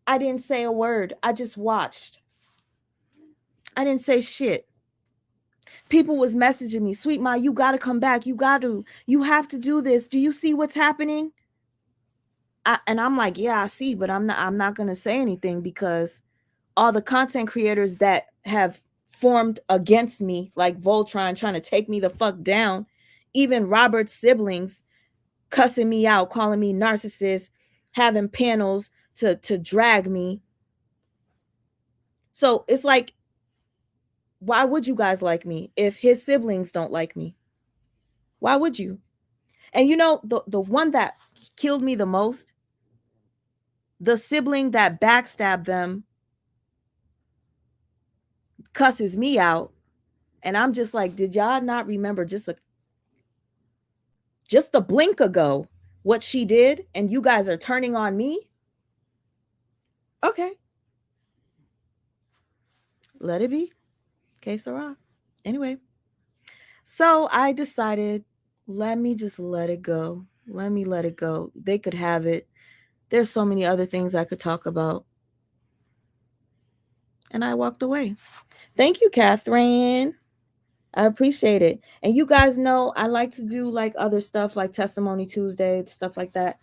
I didn't say a word. I just watched. I didn't say shit. People was messaging me, sweet ma, you got to come back. You have to do this. Do you see what's happening? And I'm like, yeah, I see, but I'm not going to say anything because all the content creators that have formed against me, like Voltron trying to take me the fuck down, even Robert's siblings cussing me out, calling me narcissist, having panels to drag me. So it's like, why would you guys like me if his siblings don't like me? Why would you? And you know, the one that killed me the most, the sibling that backstabbed them cusses me out. And I'm just like, did y'all not remember just a blink ago what she did? And you guys are turning on me? Okay. Let it be. Okay, Sarah. Anyway. So I decided Let me just let it go. Let me let it go. They could have it. There's so many other things I could talk about. And I walked away. Thank you, Catherine. I appreciate it. And you guys know I like to do like other stuff like Testimony Tuesday, stuff like that.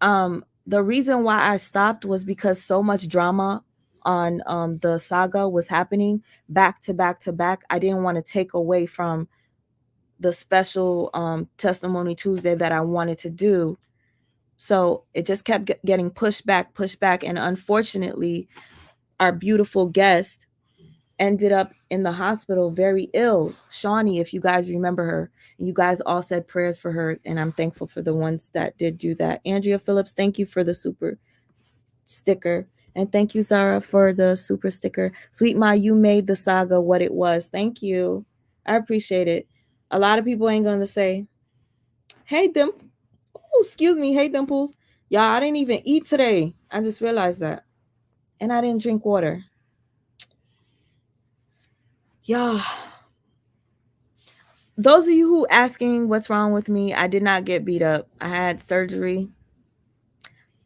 The reason why I stopped was because so much drama on the saga was happening back to back to back. I didn't want to take away from the special Testimony Tuesday that I wanted to do. So it just kept getting pushed back, and unfortunately, our beautiful guest ended up in the hospital very ill. Shawnee, if you guys remember her, you guys all said prayers for her, and I'm thankful for the ones that did do that. Andrea Phillips, thank you for the super sticker. And thank you, Zara, for the super sticker. Sweet Ma, you made the saga what it was. Thank you. I appreciate it. A lot of people ain't going to say, hey, excuse me. Hey, Dimples. Y'all, I didn't even eat today. I just realized that. And I didn't drink water. Y'all, those of you who asking what's wrong with me, I did not get beat up. I had surgery.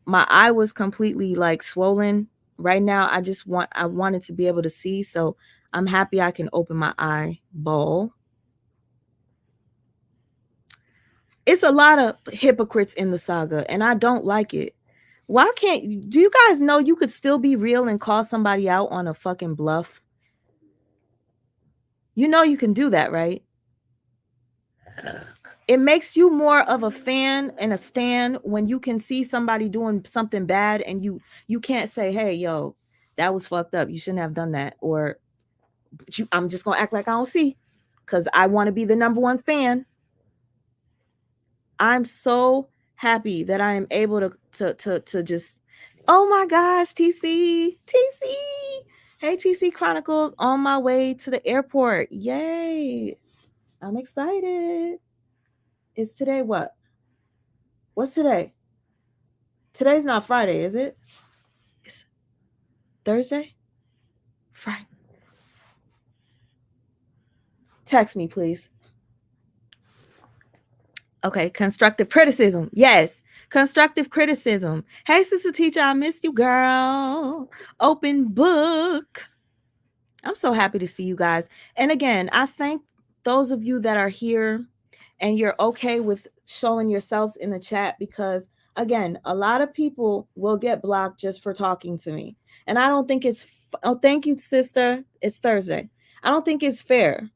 My eye was completely like swollen. Right now, I wanted to be able to see, so I'm happy I can open my eyeball. It's a lot of hypocrites in the saga, and I don't like it. Why can't do you guys know you could still be real and call somebody out on a fucking bluff? You know you can do that, right? It makes you more of a fan and a stan when you can see somebody doing something bad and you can't say, hey, yo, that was fucked up, you shouldn't have done that, or I'm just gonna act like I don't see because I want to be the number one fan. I'm so happy that I am able to just, oh my gosh, TC. Hey, TC Chronicles, on my way to the airport. Yay. I'm excited. Is today what? What's today? Today's not Friday, is it? It's Thursday? Friday. Text me, please. Okay, constructive criticism. Yes, constructive criticism. Hey, sister teacher, I missed you, girl. Open book. I'm so happy to see you guys. And again, I thank those of you that are here and you're okay with showing yourselves in the chat because, again, a lot of people will get blocked just for talking to me. And I don't think it's, oh, thank you, sister. It's Thursday. I don't think it's fair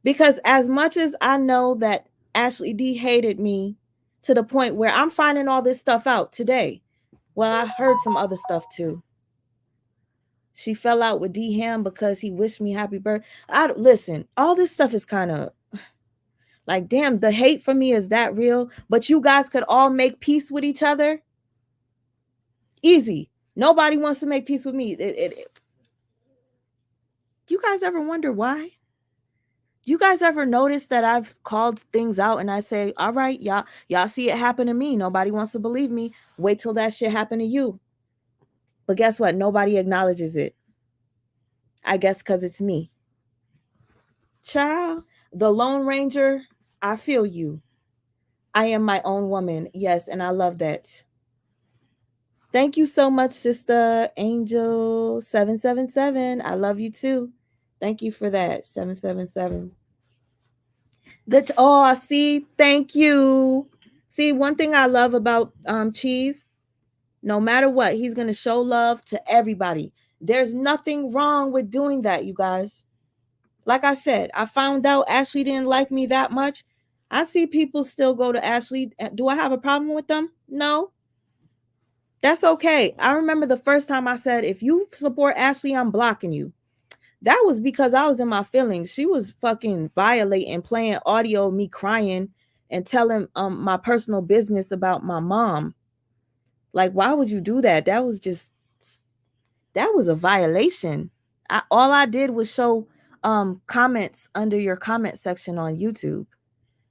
because as much as I know that Ashley D hated me to the point where I'm finding all this stuff out today. Well, I heard some other stuff too. She fell out with D Ham because he wished me happy birthday. Listen, all this stuff is kind of like, damn, the hate for me is that real? But you guys could all make peace with each other? Easy. Nobody wants to make peace with me. You guys ever wonder why? You guys ever notice that I've called things out and I say, all right, y'all see it happen to me. Nobody wants to believe me. Wait till that shit happen to you. But guess what? Nobody acknowledges it. I guess because it's me. Child, the Lone Ranger, I feel you. I am my own woman. Yes, and I love that. Thank you so much, Sister Angel 777. I love you too. Thank you for that. 777. See, thank you. See, one thing I love about Cheese, no matter what, he's gonna show love to everybody. There's nothing wrong with doing that, you guys. Like I said, I found out Ashley didn't like me that much. I see people still go to Ashley. Do I have a problem with them? No. That's okay. I remember the first time I said, if you support Ashley, I'm blocking you. That was because I was in my feelings. She was fucking violating, playing audio of me crying and telling my personal business about my mom. Like, why would you do that? That was a violation. All I did was show comments under your comment section on YouTube.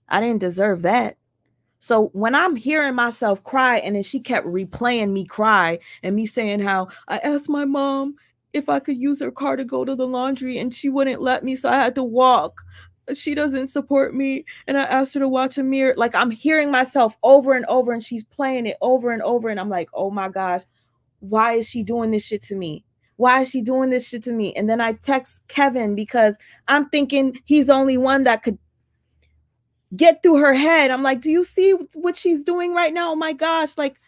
I didn't deserve that. So when I'm hearing myself cry and then she kept replaying me cry and me saying how I asked my mom if I could use her car to go to the laundry and she wouldn't let me, so I had to walk. she doesn't support me, and I asked her to watch Amir. Like, I'm hearing myself over and over, and she's playing it over and over, and I'm like, oh my gosh, why is she doing this shit to me? Why is she doing this shit to me? And then I text Kevin because I'm thinking he's the only one that could get through her head. I'm like, do you see what she's doing right now? Oh my gosh. Like,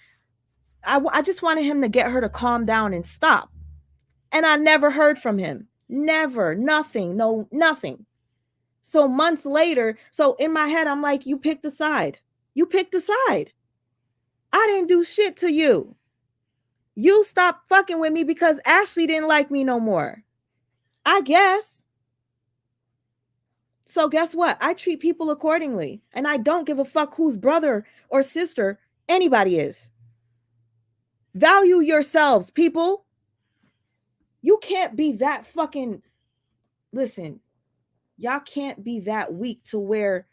I just wanted him to get her to calm down and stop. And I never heard from him. Never. Nothing. No, nothing. So months later, so in my head, I'm like, you picked a side. You picked a side. I didn't do shit to you. You stopped fucking with me because Ashley didn't like me no more. I guess. So guess what? I treat people accordingly. And I don't give a fuck whose brother or sister anybody is. Value yourselves, people. You can't be that fucking. Listen, y'all can't be that weak to where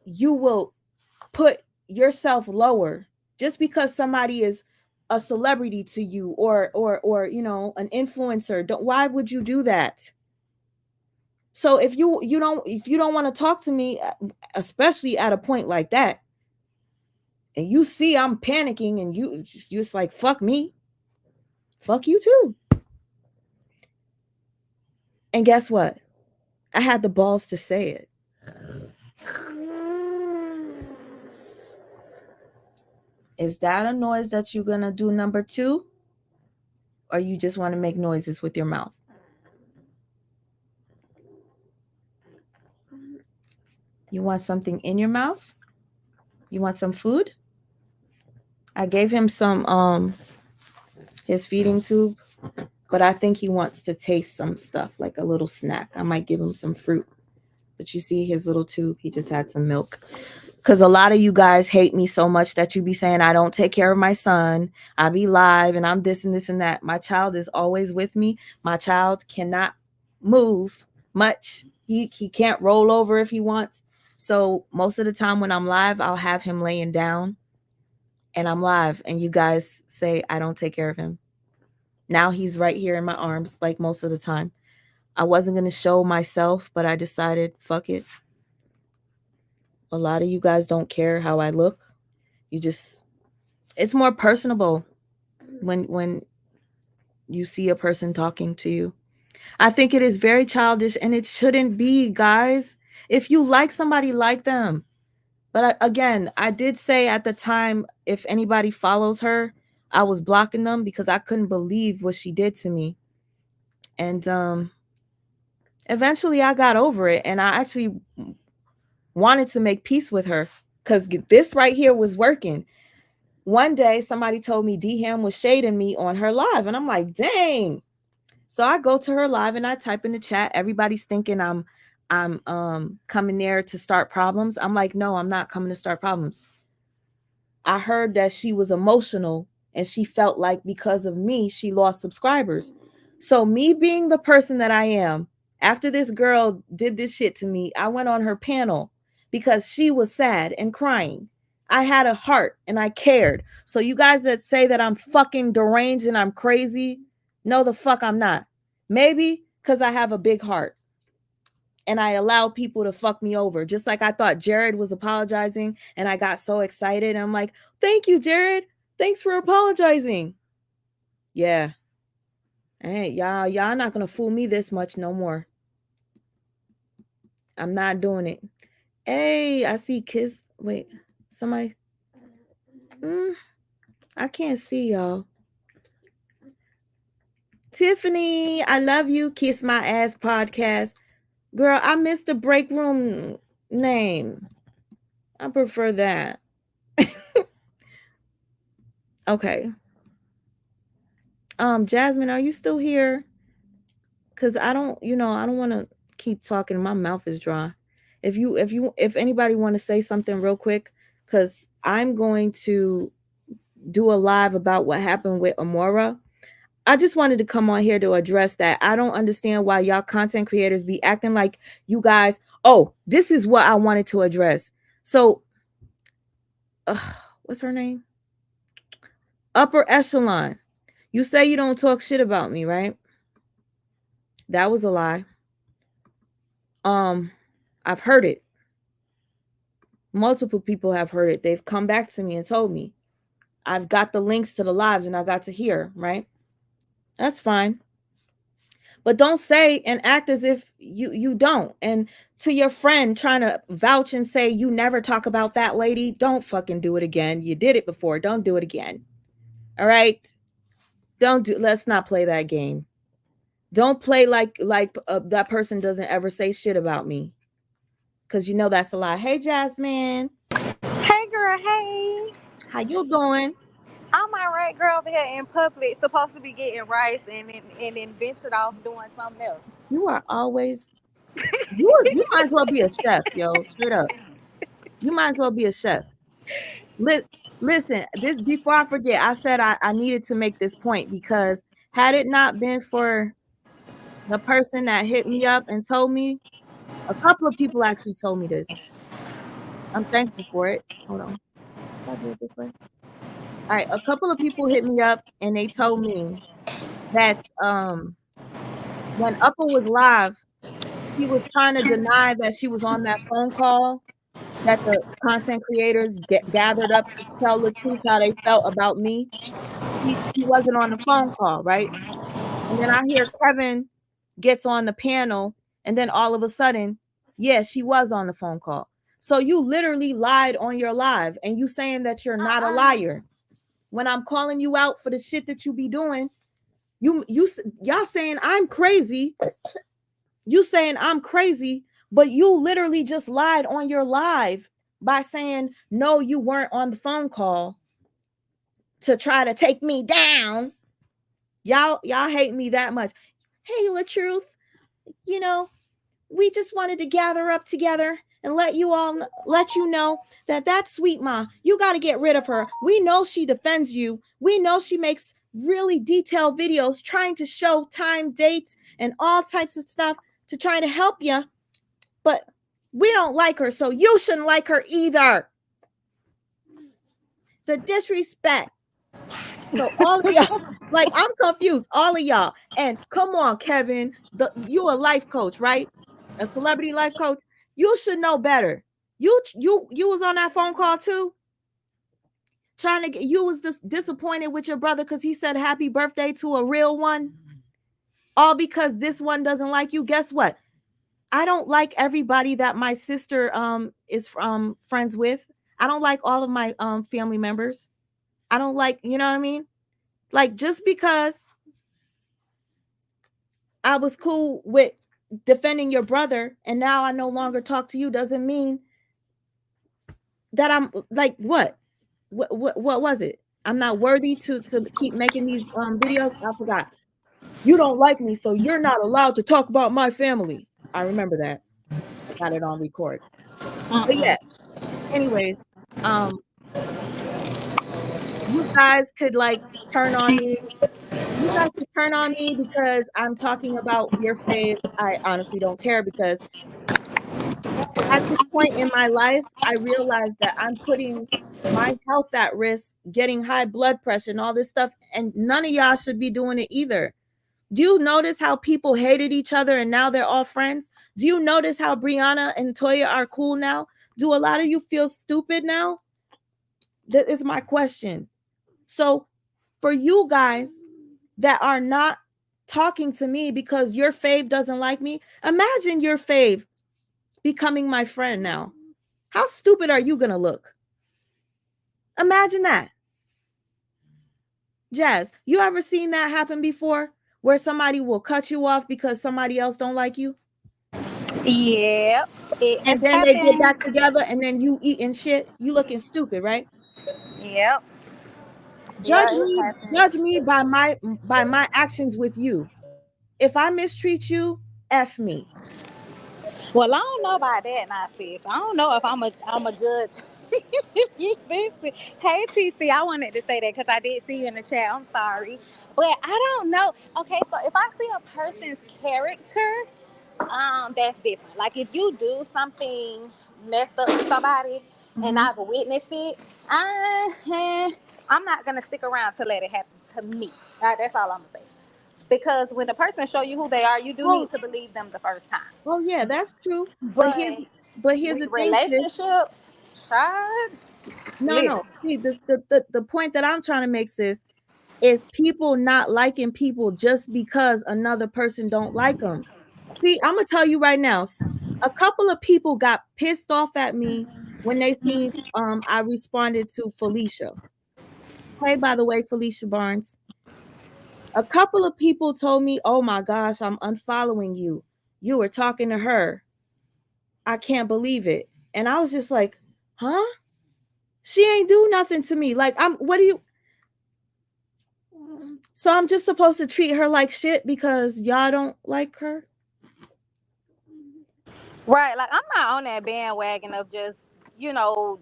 you will put yourself lower just because somebody is a celebrity to you or you know, an influencer. Don't, why would you do that? So if you don't want to talk to me, especially at a point like that, and you see I'm panicking and you just like, fuck me, fuck you too. And guess what? I had the balls to say it. Is that a noise that you're gonna do number 2? Or you just want to make noises with your mouth? You want something in your mouth? You want some food? I gave him some his feeding tube, but I think he wants to taste some stuff, like a little snack. I might give him some fruit. But you see his little tube, he just had some milk. Because a lot of you guys hate me so much that you be saying I don't take care of my son. I be live and I'm this and this and that. My child is always with me. My child cannot move much. He can't roll over if he wants. So most of the time when I'm live, I'll have him laying down and I'm live. And you guys say I don't take care of him. Now he's right here in my arms like most of the time. I wasn't going to show myself, but I decided, fuck it. A lot of you guys don't care how I look. You just, it's more personable when you see a person talking to you. I think it is very childish and it shouldn't be, guys. If you like somebody, like them. But again, I did say at the time, if anybody follows her, I was blocking them because I couldn't believe what she did to me. And eventually I got over it and I actually wanted to make peace with her because this right here was working. One day somebody told me D-Ham was shading me on her live and I'm like, dang. So I go to her live and I type in the chat. Everybody's thinking I'm coming there to start problems. I'm like, no, I'm not coming to start problems. I heard that she was emotional and she felt like because of me, she lost subscribers. So me being the person that I am, after this girl did this shit to me, I went on her panel because she was sad and crying. I had a heart and I cared. So you guys that say that I'm fucking deranged and I'm crazy, no, the fuck I'm not. Maybe because I have a big heart and I allow people to fuck me over. Just like I thought Jared was apologizing and I got so excited. I'm like, thank you, Jared. Thanks for apologizing. Yeah. Hey, y'all not gonna fool me this much no more. I'm not doing it. Hey, I see kiss. Wait, somebody. I can't see y'all. Tiffany, I love you. Kiss My Ass podcast. Girl, I missed the break room name. I prefer that. Okay. Jasmine, are you still here? Cause I don't want to keep talking. My mouth is dry. If anybody want to say something real quick, cause I'm going to do a live about what happened with Amora. I just wanted to come on here to address that. I don't understand why y'all content creators be acting like you guys. Oh, this is what I wanted to address. So, what's her name? Upper Echelon. You say you don't talk shit about me, right? That was a lie. I've heard it. Multiple people have heard it. They've come back to me and told me. I've got the links to the lives and I got to hear, right? That's fine. But don't say and act as if you don't. And to your friend trying to vouch and say you never talk about that lady, don't fucking do it again. You did it before. Don't do it again. All right? Let's not play that game. Don't play like that person doesn't ever say shit about me. Cuz you know that's a lie. Hey Jasmine. Hey girl, hey. How you doing? I'm alright, girl, over here in public, supposed to be getting rice and then ventured off doing something else. You are always you might as well be a chef, yo, straight up. You might as well be a chef. Listen, this before I forget, I said I needed to make this point because had it not been for the person that hit me up and told me, a couple of people actually told me this. I'm thankful for it. Hold on. Should I do it this way? All right, a couple of people hit me up and they told me that when Upper was live, he was trying to deny that she was on that phone call that the content creators gathered up to tell the truth how they felt about me. She wasn't on the phone call, right? And then I hear Kevin gets on the panel, and then all of a sudden, yeah, she was on the phone call. So you literally lied on your live, and you saying that you're not a liar. When I'm calling you out for the shit that you be doing, y'all saying I'm crazy. You saying I'm crazy, but you literally just lied on your live by saying no, you weren't on the phone call to try to take me down. Y'all hate me that much. Hey, LaTruth, you know, we just wanted to gather up together and let you know that sweet ma, you got to get rid of her. We know she defends you. We know she makes really detailed videos trying to show time, dates, and all types of stuff to try to help you. But we don't like her, so you shouldn't like her either. The disrespect. So all of y'all, like I'm confused, all of y'all. And come on, Kevin, you a life coach, right? A celebrity life coach. You should know better. You was on that phone call too. You was just disappointed with your brother because he said happy birthday to a real one. All because this one doesn't like you. Guess what? I don't like everybody that my sister is friends with. I don't like all of my family members. I don't like, you know what I mean? Like just because I was cool with defending your brother and now I no longer talk to you doesn't mean that I'm like what was it? I'm not worthy to keep making these videos. I forgot. You don't like me, so you're not allowed to talk about my family. I remember that. I got it on record. But yeah. Anyways, you guys could like turn on me. You guys could turn on me because I'm talking about your fave. I honestly don't care because at this point in my life, I realized that I'm putting my health at risk, getting high blood pressure and all this stuff, and none of y'all should be doing it either. Do you notice how people hated each other and now they're all friends? Do you notice how Brianna and Toya are cool now? Do a lot of you feel stupid now? That is my question. So for you guys that are not talking to me because your fave doesn't like me, imagine your fave becoming my friend now. How stupid are you going to look? Imagine that. Jazz, you ever seen that happen before where somebody will cut you off because somebody else don't like you? Yeah. And then they get back together and then you eating shit. You looking stupid, right? Yep. Judge me by my actions with you. If I mistreat you, F me. Well, I don't know about that, now, sis. I don't know if I'm a judge. Hey, TC, I wanted to say that because I did see you in the chat. I'm sorry, but I don't know. Okay, so if I see a person's character, that's different. Like if you do something messed up to somebody, and I've witnessed it, I'm not gonna stick around to let it happen to me. That's all I'm gonna say. Because when the person show you who they are, you do need to believe them the first time. Oh yeah, that's true. But But But here's with the thing, sis. relationships, child. No. Listen. See, the point that I'm trying to make, sis, is people not liking people just because another person don't like them. See, I'm gonna tell you right now, a couple of people got pissed off at me when they seen I responded to Felicia. Hey, by the way, Felicia Barnes. A couple of people told me, "Oh my gosh, I'm unfollowing you. You were talking to her. I can't believe it." And I was just like, "Huh? She ain't do nothing to me. Like, what do you so I'm just supposed to treat her like shit because y'all don't like her?" Right, like I'm not on that bandwagon of just, you don't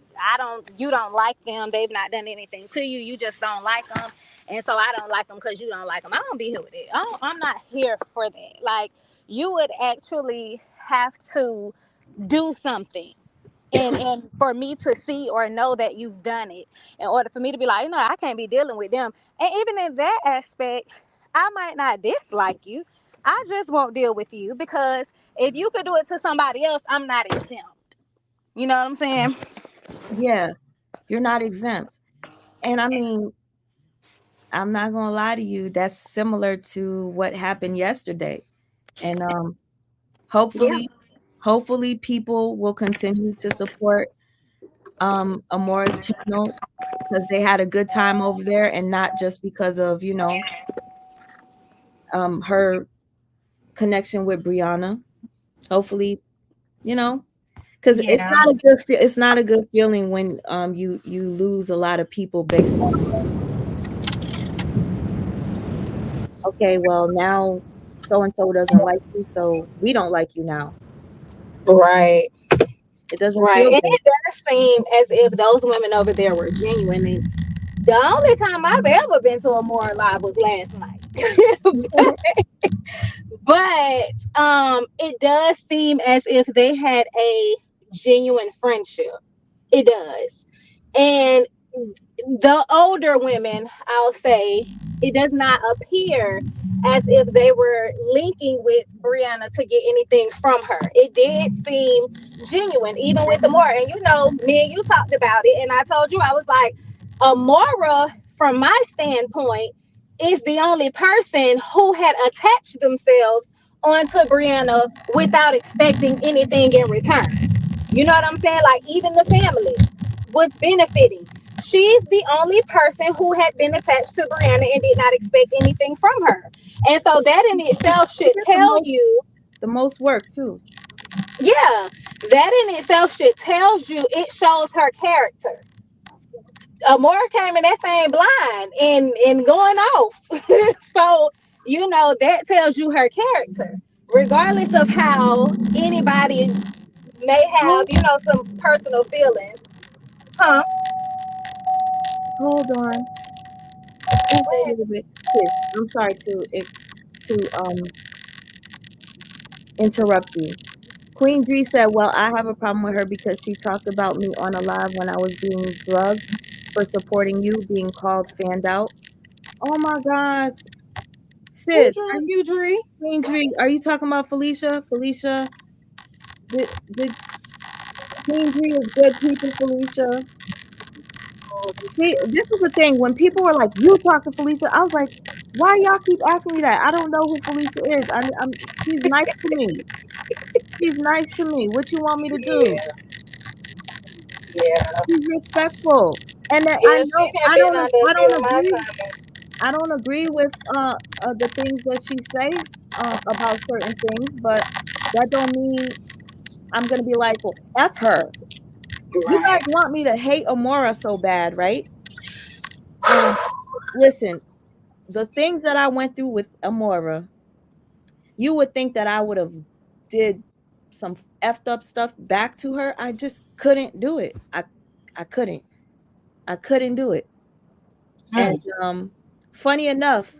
like them, they've not done anything to you, you just don't like them, and so I don't like them because you don't like them. I don't be here with it. I'm not here for that. Like, you would actually have to do something, and for me to see or know that you've done it, in order for me to be like, I can't be dealing with them. And even in that aspect, I might not dislike you, I just won't deal with you, because if you could do it to somebody else, I'm not exempt. You know what I'm saying? Yeah, you're not exempt. And I mean, I'm not gonna lie to you, that's similar to what happened yesterday. And Yeah. hopefully people will continue to support Amora's channel because they had a good time over there and not just because of, her connection with Brianna. Hopefully, you know, because Yeah. it's not a good feeling when you lose a lot of people based off of, okay, well, now so and so doesn't like you, so we don't like you now. Right. It doesn't Right. feel And good. it does seem as if those women over there were genuine. And the only time I've ever been to a more live was last night. But it does seem as if they had a genuine friendship. It does. And the older women, I'll say, it does not appear as if they were linking with Brianna to get anything from her. It did seem genuine, even with Amora. And me and you talked about it, and I told you, I was like, Amora, from my standpoint, is the only person who had attached themselves onto Brianna without expecting anything in return. You know what I'm saying? Like, even the family was benefiting. She's the only person who had been attached to Brianna and did not expect anything from her. And so that in itself She should did tell you, the most work too. yeah, that in itself should tells you, it shows her character. Amora came in that thing blind and going off. So, that tells you her character. Regardless of how anybody may have, some personal feelings. Huh? Hold on. Hold on a little bit. Sis, I'm sorry to interrupt you. Queen Dree said, "Well, I have a problem with her because she talked about me on a live when I was being drugged for supporting you, being called fanned out." Oh my gosh. Who Sis, drunk you, Dree? Queen Dree, are you talking about Felicia? Felicia, did Queen Dree is good people, Felicia. See, this is the thing. When people were like, "You talk to Felicia," I was like, "Why y'all keep asking me that? I don't know who Felicia is. She's nice to me. She's nice to me. What you want me to do? Yeah, yeah. She's respectful." And then Yeah, she had been under a I bit don't of my agree. time. I don't agree with the things that she says about certain things, but that don't mean I'm gonna be like, "Well, f her." You Right. guys want me to hate Amora so bad, right? Listen, the things that I went through with Amora, you would think that I would have did some effed up stuff back to her. I just couldn't do it. I couldn't. I couldn't do it. And Mm. funny enough,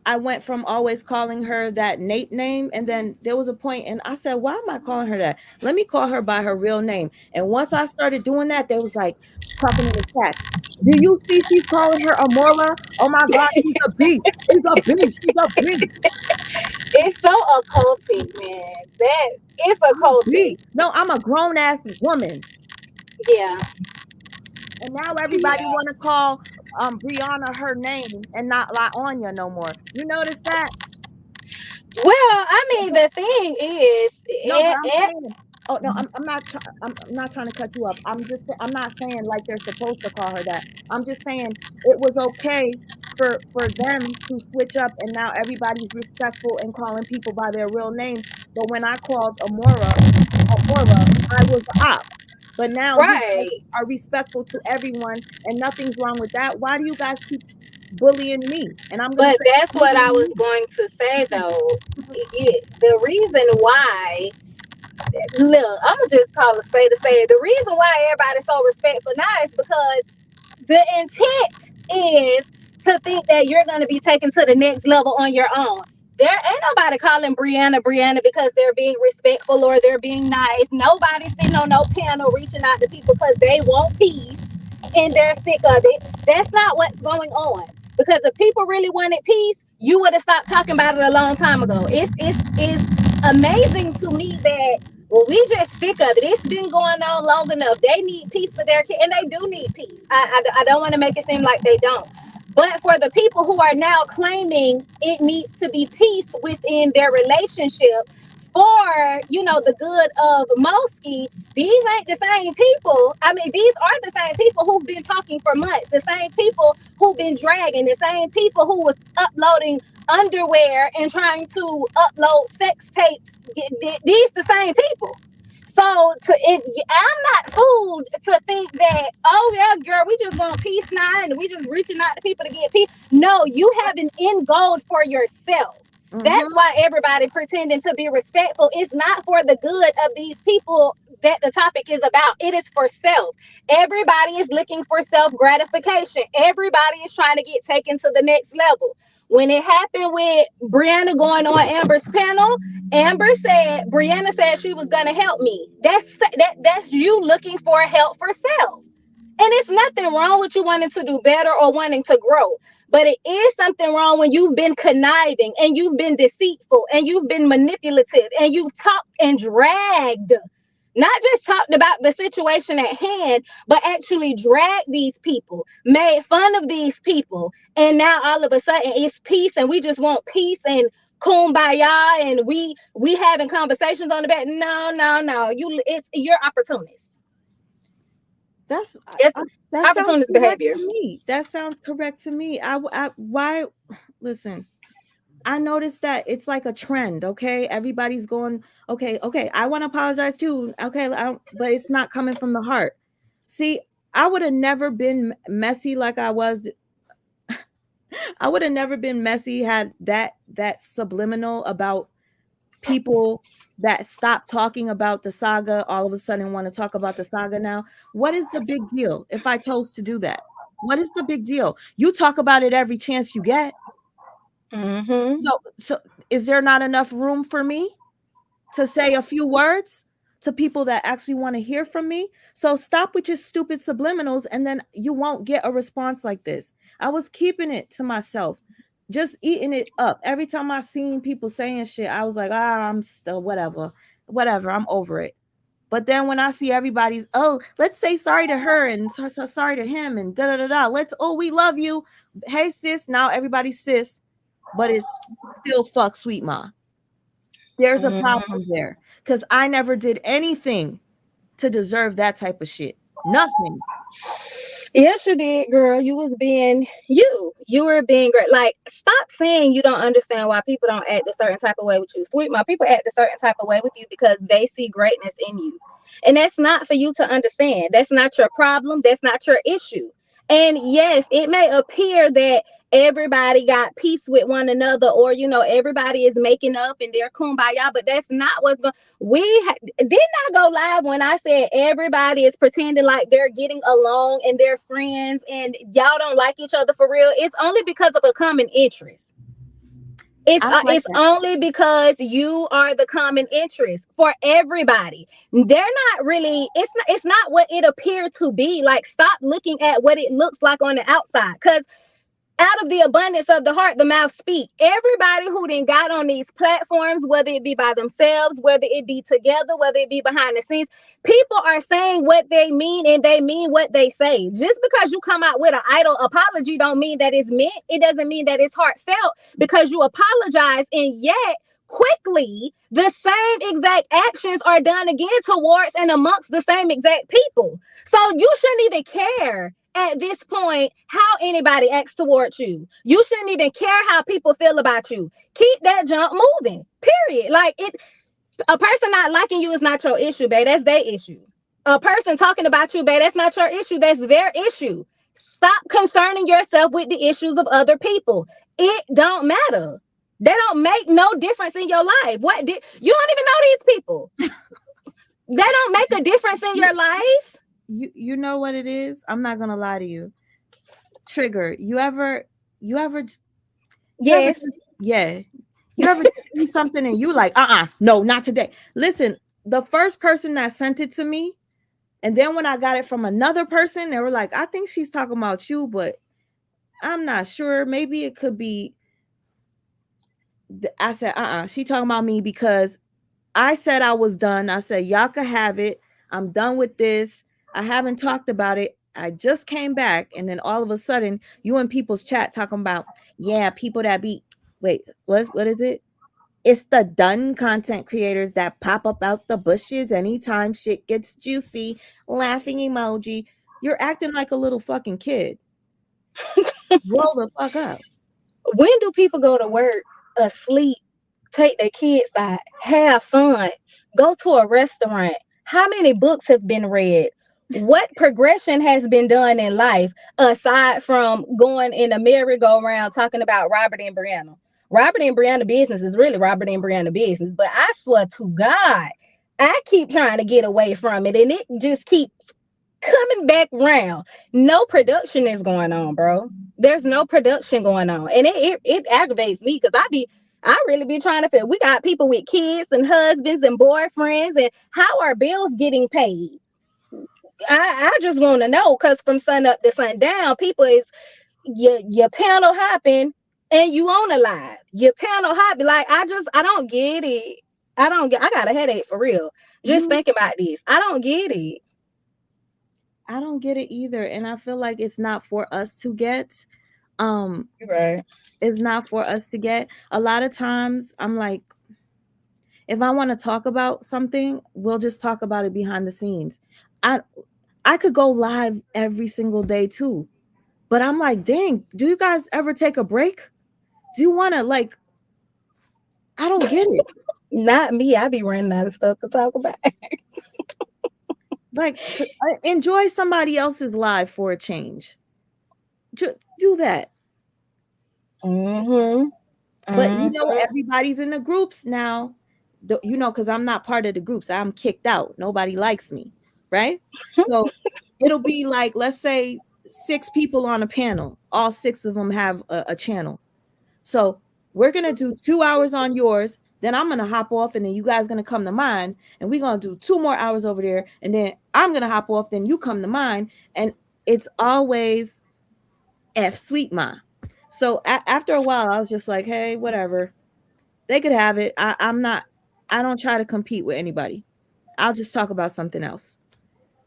I went from always calling her that Nate name, and then there was a point, and I said, "Why am I calling her that? Let me call her by her real name." And once I started doing that, they was like talking in the chat. Do you see she's calling her Amora? Oh my God, she's a beast. She's a beast. She's a beast. it's so occultic, man. That it's occultic. No, I'm a grown ass woman. Yeah. And now everybody want to call Brianna her name and not LaOnya no more. You notice that? Well, I mean, the thing is, No, but I'm saying, oh no, I'm not trying to cut you up. I'm not saying like they're supposed to call her that. I'm just saying it was okay for them to switch up, and now everybody's respectful and calling people by their real names. But when I called Amora, I was op. But now you guys are respectful to everyone, and nothing's wrong with that. Why do you guys keep bullying me? And I'm gonna. But that's what I was going to say, though. The reason why, look, I'm gonna just call a spade a spade. The reason why everybody's so respectful now is because the intent is to think that you're gonna be taken to the next level on your own. There ain't nobody calling Brianna because they're being respectful or they're being nice. Nobody's sitting on no panel reaching out to people because they want peace and they're sick of it. That's not what's going on. Because if people really wanted peace, you would have stopped talking about it a long time ago. It's amazing to me that, well, we just sick of it. It's been going on long enough. They need peace for their kids, and they do need peace. I don't want to make it seem like they don't. But for the people who are now claiming it needs to be peace within their relationship for, the good of Moski, these ain't the same people. I mean, these are the same people who've been talking for months, the same people who've been dragging, the same people who was uploading underwear and trying to upload sex tapes. These the same people. So I'm not fooled to think that, oh yeah, girl, we just want peace now and we just reaching out to people to get peace. No, you have an end goal for yourself. Mm-hmm. That's why everybody pretending to be respectful. It's not for the good of these people that the topic is about. It is for self. Everybody is looking for self-gratification. Everybody is trying to get taken to the next level. When it happened with Brianna going on Amber's panel, Brianna said she was going to help me. That's you looking for help for self. And it's nothing wrong with you wanting to do better or wanting to grow. But it is something wrong when you've been conniving and you've been deceitful and you've been manipulative and you've talked and dragged. Not just talked about the situation at hand, but actually dragged these people, made fun of these people. And now all of a sudden it's peace and we just want peace and kumbaya and we having conversations on the bed. No. You're opportunist. That's opportunist behavior. That sounds correct to me. Why? Listen, I noticed that it's like a trend. Okay, everybody's going. Okay. I want to apologize too. Okay, but it's not coming from the heart. See, I would have never been messy like I was. I would have never been messy had that subliminal about people that stop talking about the saga all of a sudden want to talk about the saga now. What is the big deal if I chose to do that? What is the big deal? You talk about it every chance you get. Mm-hmm. So is there not enough room for me to say a few words to people that actually want to hear from me? So stop with your stupid subliminals and then you won't get a response like this. I was keeping it to myself, just eating it up. Every time I seen people saying shit, I was like, I'm still whatever, I'm over it. But then when I see everybody's, let's say sorry to her and so sorry to him and we love you. Hey sis, now everybody's sis, but it's still fuck sweet ma. There's a problem there because I never did anything to deserve that type of shit. Nothing. Yes, you did, girl. You was being you. You were being great. Like, stop saying you don't understand why people don't act a certain type of way with you. Sweet ma, people act a certain type of way with you because they see greatness in you. And that's not for you to understand. That's not your problem. That's not your issue. And yes, it may appear that everybody got peace with one another or, everybody is making up and they're kumbaya, but that's not what's going on. Didn't I go live when I said everybody is pretending like they're getting along and they're friends and y'all don't like each other for real? It's only because of a common interest. It's only because you are the common interest for everybody. They're not really, it's not what it appeared to be. Like, stop looking at what it looks like on the outside. Because out of the abundance of the heart, the mouth speak. Everybody who then got on these platforms, whether it be by themselves, whether it be together, whether it be behind the scenes, people are saying what they mean and they mean what they say. Just because you come out with an idle apology don't mean that it's meant. It doesn't mean that it's heartfelt because you apologize and yet quickly the same exact actions are done again towards and amongst the same exact people. So you shouldn't even care at this point how anybody acts towards you. You shouldn't even care how people feel about you. Keep that junk moving. Period. Like a person not liking you is not your issue, babe. That's their issue. A person talking about you, babe, that's not your issue. That's their issue. Stop concerning yourself with the issues of other people. It don't matter. They don't make no difference in your life. What did you don't even know these people? They don't make a difference in your life. You know what it is? I'm not gonna lie to you. Trigger. You ever Yes. You ever see something and you like, no, not today. Listen, the first person that sent it to me, and then when I got it from another person, they were like, I think she's talking about you, but I'm not sure. Maybe it could be. I said, she talking about me because I said I was done. I said, y'all can have it. I'm done with this. I haven't talked about it. I just came back. And then all of a sudden, you in people's chat talking about, yeah, people that be, wait, what is it? It's the done content creators that pop up out the bushes anytime shit gets juicy, laughing emoji. You're acting like a little fucking kid. Roll the fuck up. When do people go to work asleep, take their kids out, have fun, go to a restaurant? How many books have been read? What progression has been done in life aside from going in a merry-go-round talking about Robert and Brianna? Robert and Brianna business is really Robert and Brianna business, but I swear to God, I keep trying to get away from it and it just keeps coming back round. No production is going on, bro. There's no production going on, and it aggravates me because I really be trying to feel. We got people with kids and husbands and boyfriends, and how are bills getting paid? I just want to know because from sun up to sundown, people is your panel hopping and you on a live. Your panel hopping like I don't get it. I got a headache for real. Just thinking about this. I don't get it. I don't get it either. And I feel like it's not for us to get. Right. It's not for us to get. A lot of times I'm like, if I want to talk about something, we'll just talk about it behind the scenes. I could go live every single day too. But I'm like, dang, do you guys ever take a break? Do you want to like, I don't get it. Not me. I be running out of stuff to talk about. Like, enjoy somebody else's life for a change. Do that. Mm-hmm. But you know, everybody's in the groups now. You know, because I'm not part of the groups. I'm kicked out. Nobody likes me, right? So it'll be like, let's say 6 people on a panel. All 6 of them have a channel. So we're gonna do 2 hours on yours. Then I'm gonna hop off, and then you guys gonna come to mine, and we're gonna do 2 more hours over there, and then I'm gonna hop off. Then you come to mine, and it's always F Sweet Ma. So after a while, I was just like, hey, whatever. They could have it. I don't try to compete with anybody. I'll just talk about something else.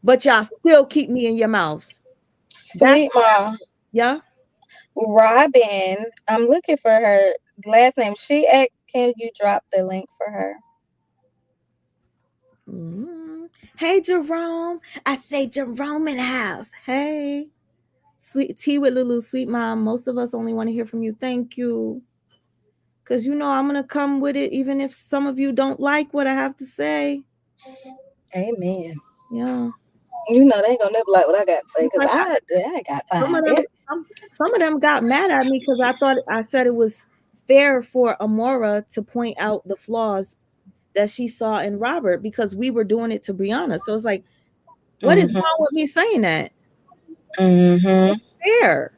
But y'all still keep me in your mouths. Sweet Ma. Yeah. Robin. I'm looking for her last name. She asked, can you drop the link for her? Hey, Jerome. I say Jerome in the house. Hey. Sweet tea with Lulu, Sweet Mom. Most of us only want to hear from you. Thank you. Because you know I'm going to come with it even if some of you don't like what I have to say. Amen. Yeah. You know they ain't going to never like what I got to say because I ain't got time. Some of them got mad at me because I thought I said it was fair for Amora to point out the flaws that she saw in Robert because we were doing it to Brianna. So it's like, what is wrong with me saying that? It's fair.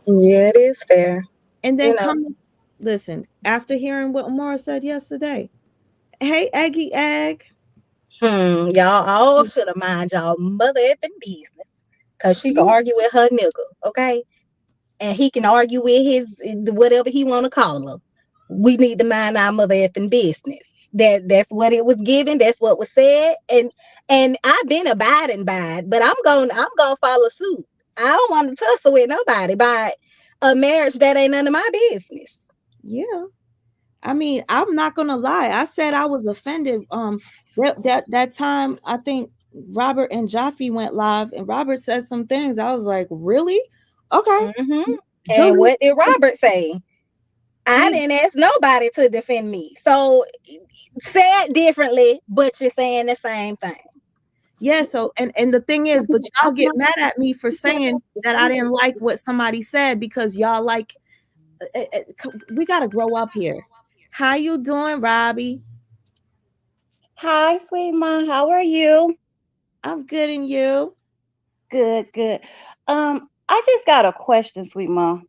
Yeah, it is fair. And then listen, after hearing what Amora said yesterday, hey, Eggy Egg. Y'all all should have mind y'all mother effing business. Because she can argue with her nigga, okay? and he can argue with his whatever he want to call her. We need to mind our mother effing business. That's what it was given. That's what was said, and I've been abiding by it. But I'm gonna follow suit. I don't want to tussle with nobody by a marriage that ain't none of my business. Yeah. I mean, I'm not gonna lie. I said I was offended. That time I think Robert and Jaffe went live, and Robert said some things. I was like, really? Okay. Mm-hmm. And Delete. what did Robert say? I He didn't ask nobody to defend me. So said differently, but you're saying the same thing. Yeah, so and the thing is, but y'all get mad at me for saying that I didn't like what somebody said because y'all like we gotta grow up here. How you doing, Robbie? Hi, sweet ma. How are you? I'm good, and you? Good, good. I just got a question, sweet ma.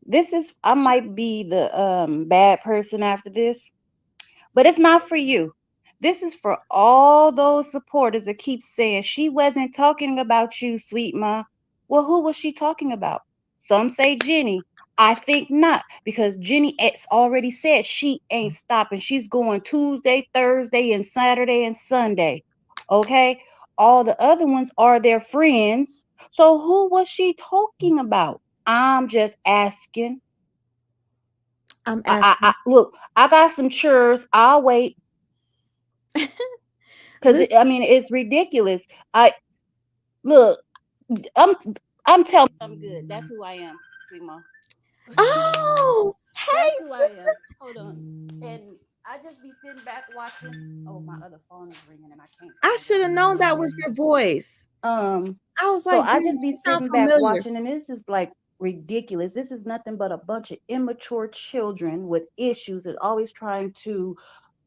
I might be the bad person after this, but it's not for you. This is for all those supporters that keep saying she wasn't talking about you, sweet ma. Well, who was she talking about? Some say Jenny. I think not, because Jenny X already said she ain't stopping. She's going Tuesday, Thursday, and Saturday and Sunday. Okay? All the other ones are their friends. So who was she talking about? I'm just asking. I'm I asking. look, I got some chores. I'll wait. Because Listen. I mean, it's ridiculous. I look, I'm I'm telling you I'm good. That's who I am, sweet mom. Oh, hey, That's who I am. Hold on. And I just be sitting back watching. Oh, my other phone is ringing and I can't I stand should have known that was your voice. it. I was So like, I damn, just be she sound sitting back familiar. watching, and this is like ridiculous. This is nothing but a bunch of immature children with issues and always trying to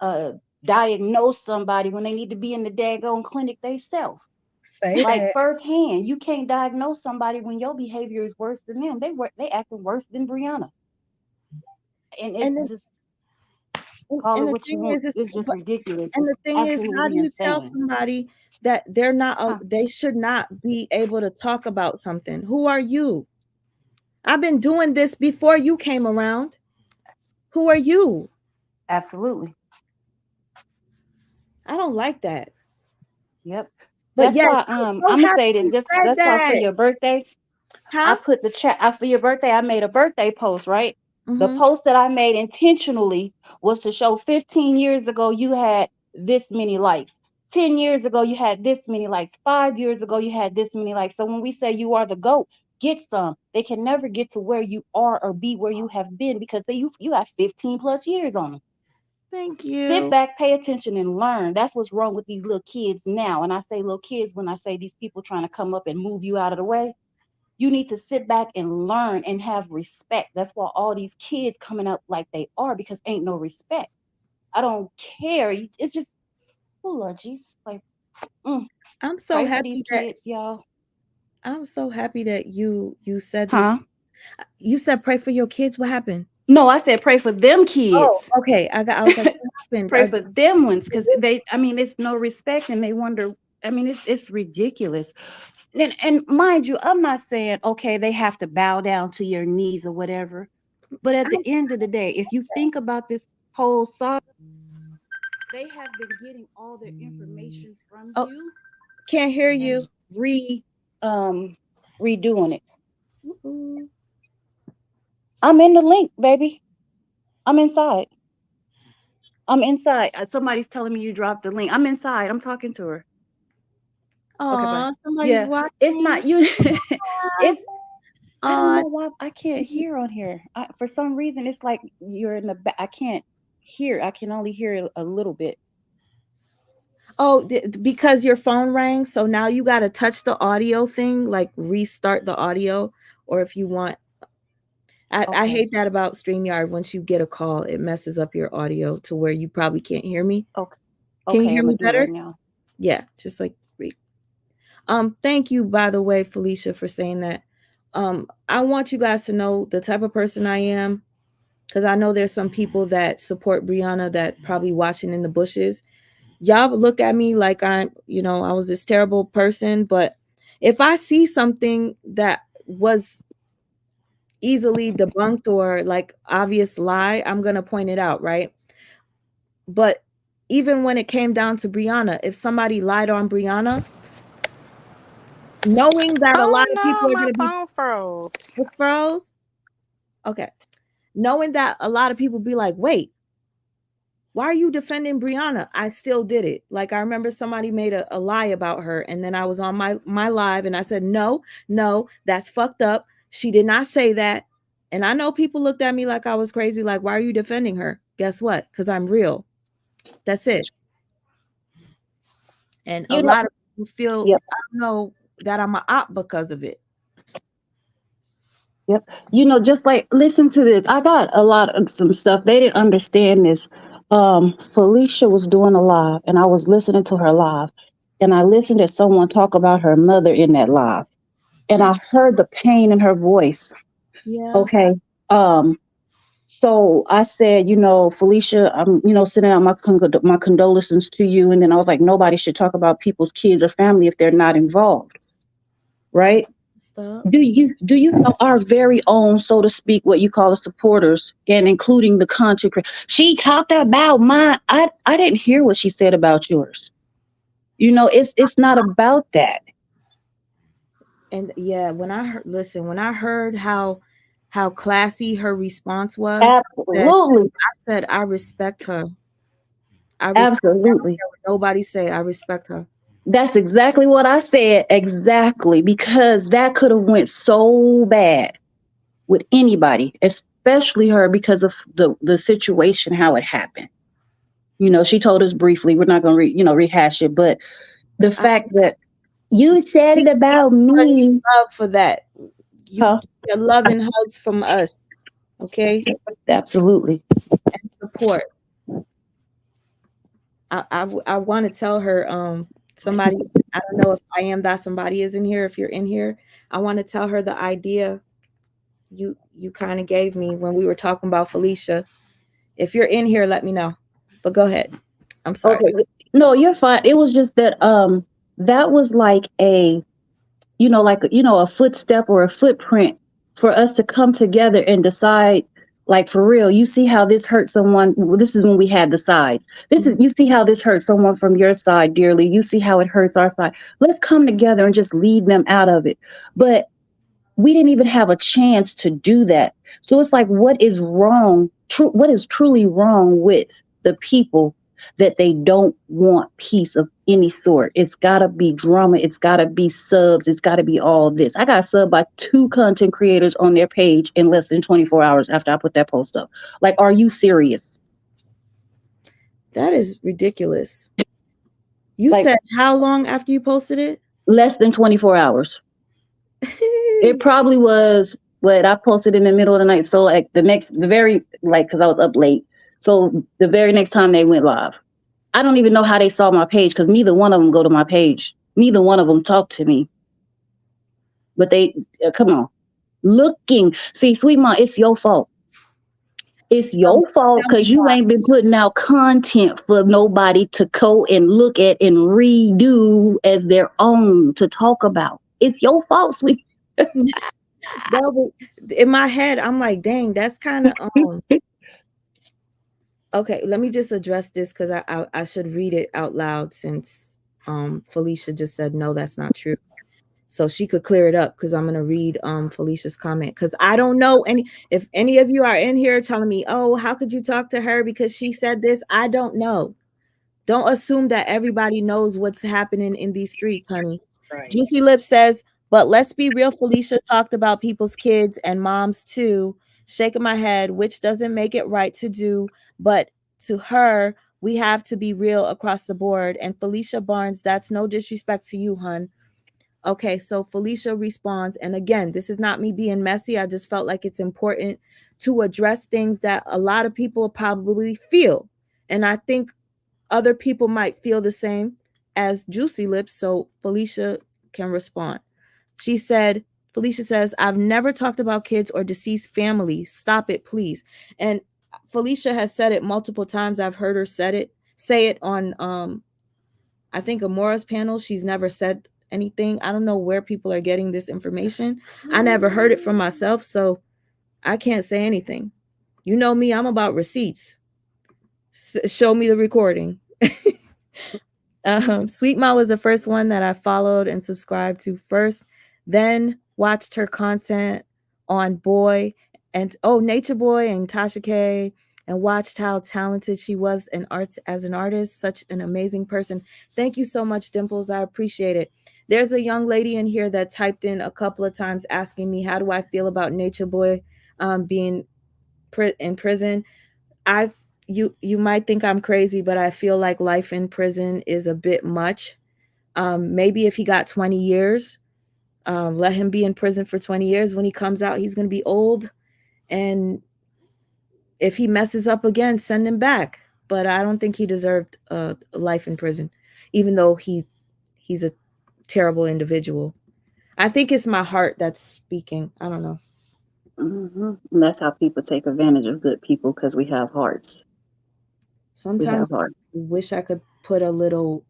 uh diagnose somebody when they need to be in the daggone clinic themselves. Say Like that. firsthand, you can't diagnose somebody when your behavior is worse than them. They acting worse than Brianna, and it's And then, just call and it the what you thing want. is, It's just ridiculous. and It's the thing is, how do absolutely you tell insane. somebody that they're not, Huh. they should not be able to talk about something? Who are you? I've been doing this before you came around. Who are you? Absolutely. I don't like that. Yep. But That's yes, why I'm so I'm gonna happy say you this. Just said that's why for that. your birthday, I Huh? put the chat for your birthday. I made a birthday post, right? The Mm-hmm. post that I made intentionally was to show 15 years ago you had this many likes. 10 years ago you had this many likes. 5 years ago you had this many likes. So when we say you are the GOAT, get some. They can never get to where you are or be where you have been because you have 15 plus years on them. Thank Sit you. back, pay attention, and learn. That's what's wrong with these little kids now. And I say little kids when I say these people trying to come up and move you out of the way. You need to sit back and learn and have respect. That's why all these kids coming up like they are because ain't no respect. I don't care. It's just, oh Lord Jesus, like mm, I'm so pray for these happy that kids, y'all. you said these. Huh? You said pray for your kids. What happened? No, I said pray for them kids. Oh, okay. I was like, what happened? Pray for them ones because I mean, it's no respect and they wonder. I mean, it's ridiculous. And mind you, I'm not saying okay they have to bow down to your knees or whatever. But at the I end of the day, if you think about this whole saga, they have been getting all their information from oh, you can't hear and you. um redoing it. Mm-mm. I'm in the link, baby. I'm inside. I'm inside. Somebody's telling me you dropped the link. I'm inside. I'm talking to her. Okay, bye. Aw, somebody's Yeah, it's watching. not you. It's I don't Aw. know why I can't hear on here. For some reason, it's like you're in the back. I can't hear. I can only hear a little bit. Oh, because your phone rang, so now you got to touch the audio thing, like restart the audio, or if you want. I Okay. hate that about StreamYard. Once you get a call, it messes up your audio to where you probably can't hear me. Okay. Can you Okay. hear I'm me gonna do it better? right now. Yeah, just like thank you, by the way, Felicia, for saying that. I want you guys to know the type of person I am, because I know there's some people that support Brianna that probably watching in the bushes. Y'all look at me like I was this terrible person, but if I see something that was easily debunked or like obvious lie, I'm going to point it out, right? But even when it came down to Brianna, if somebody lied on Brianna, knowing that a lot Oh of people no, are my going to be phone froze. it froze. Okay. Knowing that a lot of people be like, wait, why are you defending Brianna? I still did it. Like I remember somebody made a lie about her, and then I was on my live and I said, no, that's fucked up. She did not say that. And I know people looked at me like I was crazy, like, why are you defending her? Guess what? Because I'm real. That's it. And a You know, lot of people feel, yep, I don't know, that I'm a op because of it. yep. You know, just like listen to this. I got a lot of some stuff. They didn't understand this. Felicia was doing a live, and I was listening to her live, and I listened to someone talk about her mother in that live, and Yeah. I heard the pain in her voice. Yeah. Okay. So I said, Felicia, I'm, sending out my condolences to you. And then I was like, nobody should talk about people's kids or family if they're not involved, That's right? stuff. Do you know our very own, so to speak, what you call the supporters, and including the content creator? She talked about mine. I didn't hear what she said about yours. It's not about that. And yeah, when I heard, listen, when I heard how classy her response was, Absolutely, I said, I respect her. I respect absolutely. what nobody say. I respect her. That's exactly what I said. Exactly, because that could have went so bad with anybody, especially her, because of the situation, how it happened. She told us briefly. We're not going to rehash it, but the I fact that you said we it about send you me, love for that. You huh? get your love and hugs from us, okay, Absolutely. and support. I want to tell her somebody, I don't know if I am that somebody is in here, if you're in here, I want to tell her the idea you kind of gave me when we were talking about Felicia. If you're in here, let me know. But go ahead. I'm sorry. Okay. No, you're fine. It was just that that was like a footstep or a footprint for us to come together and decide, like, for real. You see how this hurt someone. Well, this is when we had the sides. You see how this hurts someone from your side dearly. You see how it hurts our side. Let's come together and just lead them out of it. But we didn't even have a chance to do that. So it's like, what is wrong? What is truly wrong with the people that they don't want peace of any sort? It's got to be drama. It's got to be subs. It's got to be all this. I got subbed by 2 content creators on their page in less than 24 hours after I put that post up. Like, are you serious? That is ridiculous. You Like, said how long after you posted it? less than 24 hours. It probably was what I posted in the middle of the night. So like because I was up late. So the very next time they went live, I don't even know how they saw my page because neither one of them go to my page. Neither one of them talk to me. But they, come on, looking. See, sweet mom, it's your fault. It's your fault Tell me because you ain't been putting out content for nobody to go and look at and redo as their own to talk about. It's your fault, sweet. in my head, I'm like, dang, that's kind of okay. Let me just address this because I should read it out loud since Felicia just said no, that's not true. So she could clear it up because I'm gonna read Felicia's comment because I don't know if any of you are in here telling me, oh, how could you talk to her because she said this? I don't know. Don't assume that everybody knows what's happening in these streets, honey. Right. Juicy Lips says, but let's be real. Felicia talked about people's kids and moms too. Shaking my head, which doesn't make it right to do, but to her, we have to be real across the board. And Felicia Barnes, that's no disrespect to you, hun. Okay, so Felicia responds, and again, this is not me being messy. I just felt like it's important to address things that a lot of people probably feel. And I think other people might feel the same as Juicy Lips, so Felicia can respond. Felicia says, I've never talked about kids or deceased family. Stop it, please. And Felicia has said it multiple times. I've heard her say it on I think Amora's panel. She's never said anything. I don't know where people are getting this information. I never heard it from myself. So I can't say anything. You know me, I'm about receipts. Show me the recording. Sweet Ma was the first one that I followed and subscribed to first, then watched her content on Boy and Nature Boy and Tasha K, and watched how talented she was in arts as an artist. Such an amazing person. Thank you so much, Dimples. I appreciate it. There's a young lady in here that typed in a couple of times asking me, how do I feel about Nature Boy being in prison? You might think I'm crazy, but I feel like life in prison is a bit much. Maybe if he got 20 years, let him be in prison for 20 years. When he comes out, he's going to be old. And if he messes up again, send him back. But I don't think he deserved life in prison, even though he's a terrible individual. I think it's my heart that's speaking. I don't know. And that's how people take advantage of good people, because we have hearts. Sometimes I wish I could put a little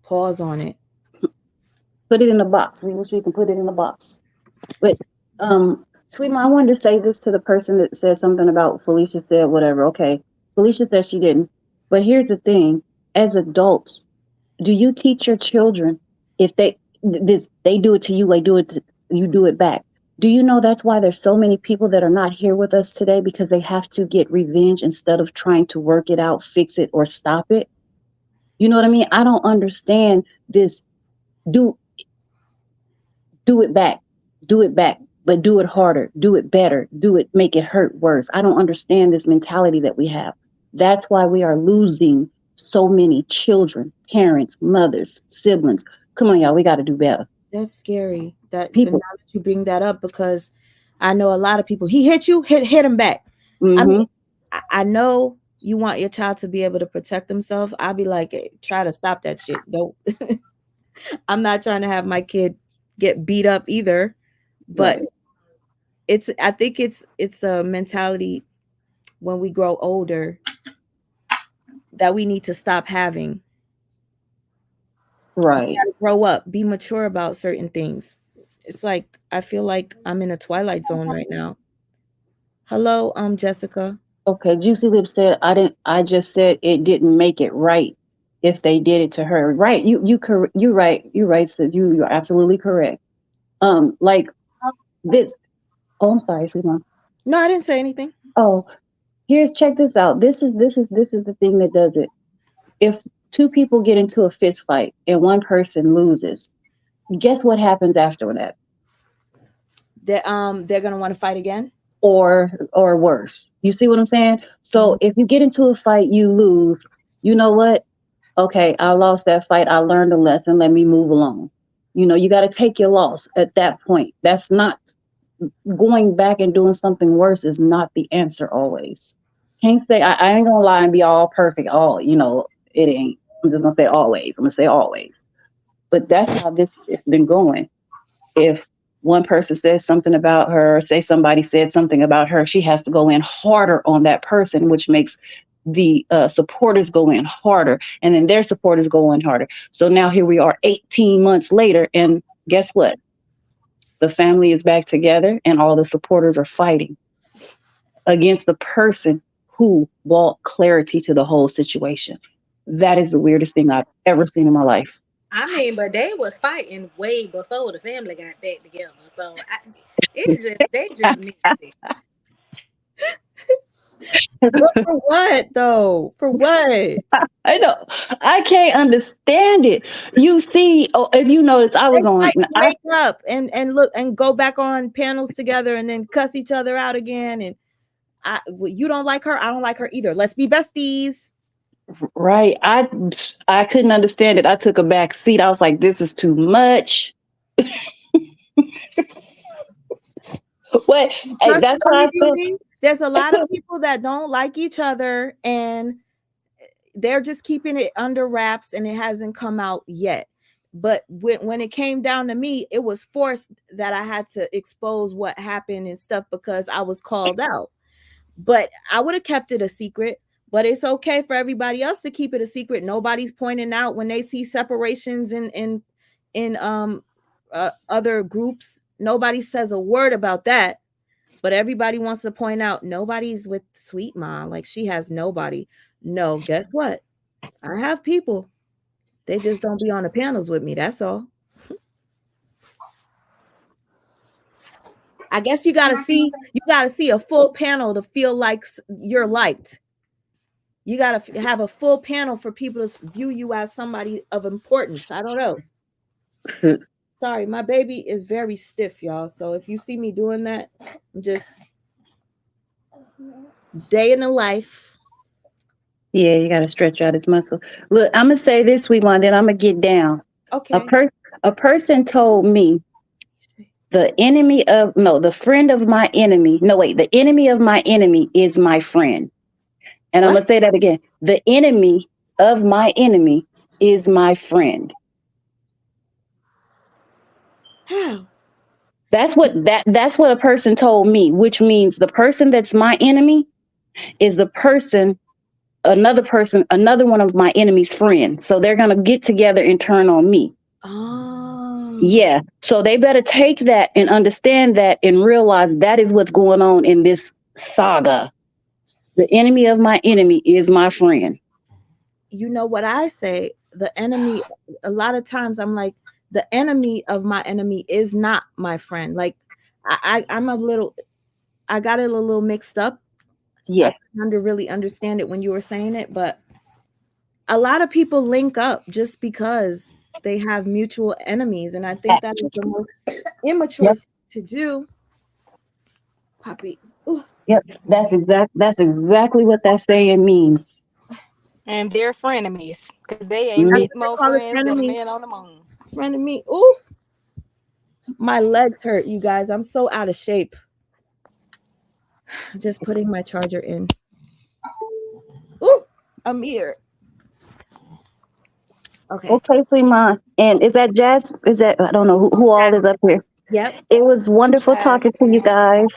pause on it. Put it in a box. We wish we could put it in a box. But Sweet Ma, I wanted to say this to the person that said something about Felicia said whatever. Okay, Felicia said she didn't. But here's the thing: as adults, do you teach your children if they do it to you, you do it back? Do you know that's why there's so many people that are not here with us today, because they have to get revenge instead of trying to work it out, fix it, or stop it? You know what I mean? I don't understand this. Do it back. Do it back. But do it harder, do it better, make it hurt worse. I don't understand this mentality that we have. That's why we are losing so many children, parents, mothers, siblings. Come on, y'all, we got to do better. That's scary. That people, now that you bring that up, because I know a lot of people. He hit you, hit him back. I mean, I know you want your child to be able to protect themselves. I'll be like, hey, try to stop that shit. Don't. I'm not trying to have my kid get beat up either. But I think it's a mentality when we grow older that we need to stop having. Right. We gotta grow up, be mature about certain things. It's like I feel like I'm in a twilight zone right now. Hello, Jessica. Okay, Juicy Lips said I just said it didn't make it right if they did it to her. Right. You're right, sis. You're absolutely correct. Like this. Oh, I'm sorry, Sweet Mom. No, I didn't say anything. Oh, check this out. This is the thing that does it. If two people get into a fist fight and one person loses, guess what happens after that? They're gonna want to fight again, or worse. You see what I'm saying? So if you get into a fight, you lose. You know what? Okay, I lost that fight. I learned a lesson. Let me move along. You know, you got to take your loss at that point. That's not going back and doing something worse is not the answer always. Can't say I ain't gonna lie and be all perfect. It ain't. I'm just gonna say always. I'm gonna say always. But that's how this has been going. If one person says something about her, say somebody said something about her, she has to go in harder on that person, which makes the supporters go in harder, and then their supporters go in harder. So now here we are 18 months later, and guess what? The family is back together and all the supporters are fighting against the person who brought clarity to the whole situation. That is the weirdest thing I've ever seen in my life. I mean, but they was fighting way before the family got back together. So they just missed it. For what though? For what? I know. I can't understand it. You see, if you notice, I was on. Wake up and look and go back on panels together and then cuss each other out again. And you don't like her, I don't like her either. Let's be besties. Right. I couldn't understand it. I took a back seat. I was like, this is too much. What? That's why there's a lot of people that don't like each other and they're just keeping it under wraps and it hasn't come out yet. But when it came down to me, it was forced that I had to expose what happened and stuff because I was called out. But I would have kept it a secret. But it's okay for everybody else to keep it a secret. Nobody's pointing out when they see separations in other groups. Nobody says a word about that. But everybody wants to point out nobody's with Sweet Ma. Like she has nobody. No, guess what? I have people. They just don't be on the panels with me. That's all. I guess you gotta see a full panel to feel like you're liked. You gotta have a full panel for people to view you as somebody of importance. I don't know. Sorry, my baby is very stiff, y'all. So if you see me doing that, I'm just day in the life. Yeah, you gotta stretch out his muscle. Look, I'm gonna say this, sweet one, then I'm gonna get down. Okay. A person told me the friend of my enemy. No, wait, the enemy of my enemy is my friend. And I'm gonna say that again. The enemy of my enemy is my friend. How? That's what a person told me, which means the person that's my enemy is another one of my enemy's friends. So they're gonna get together and turn on me. Oh. Yeah. So they better take that and understand that and realize that is what's going on in this saga. The enemy of my enemy is my friend. You know what I say? The enemy, a lot of times I'm like, the enemy of my enemy is not my friend. Like I got it a little mixed up. Yes. I couldn't really understand it when you were saying it, but a lot of people link up just because they have mutual enemies, and I think that is the most immature thing to do. Poppy. Ooh. Yep. That's exactly what that saying means. And they're frenemies because they ain't met more friends than a man on the moon. Frenemy. Ooh. My legs hurt, you guys. I'm so out of shape. Just putting my charger in. Ooh, I'm here. Okay, Freeman. And is that Jazz? Is that, I don't know who all is up here. Yep. It was wonderful talking to you guys.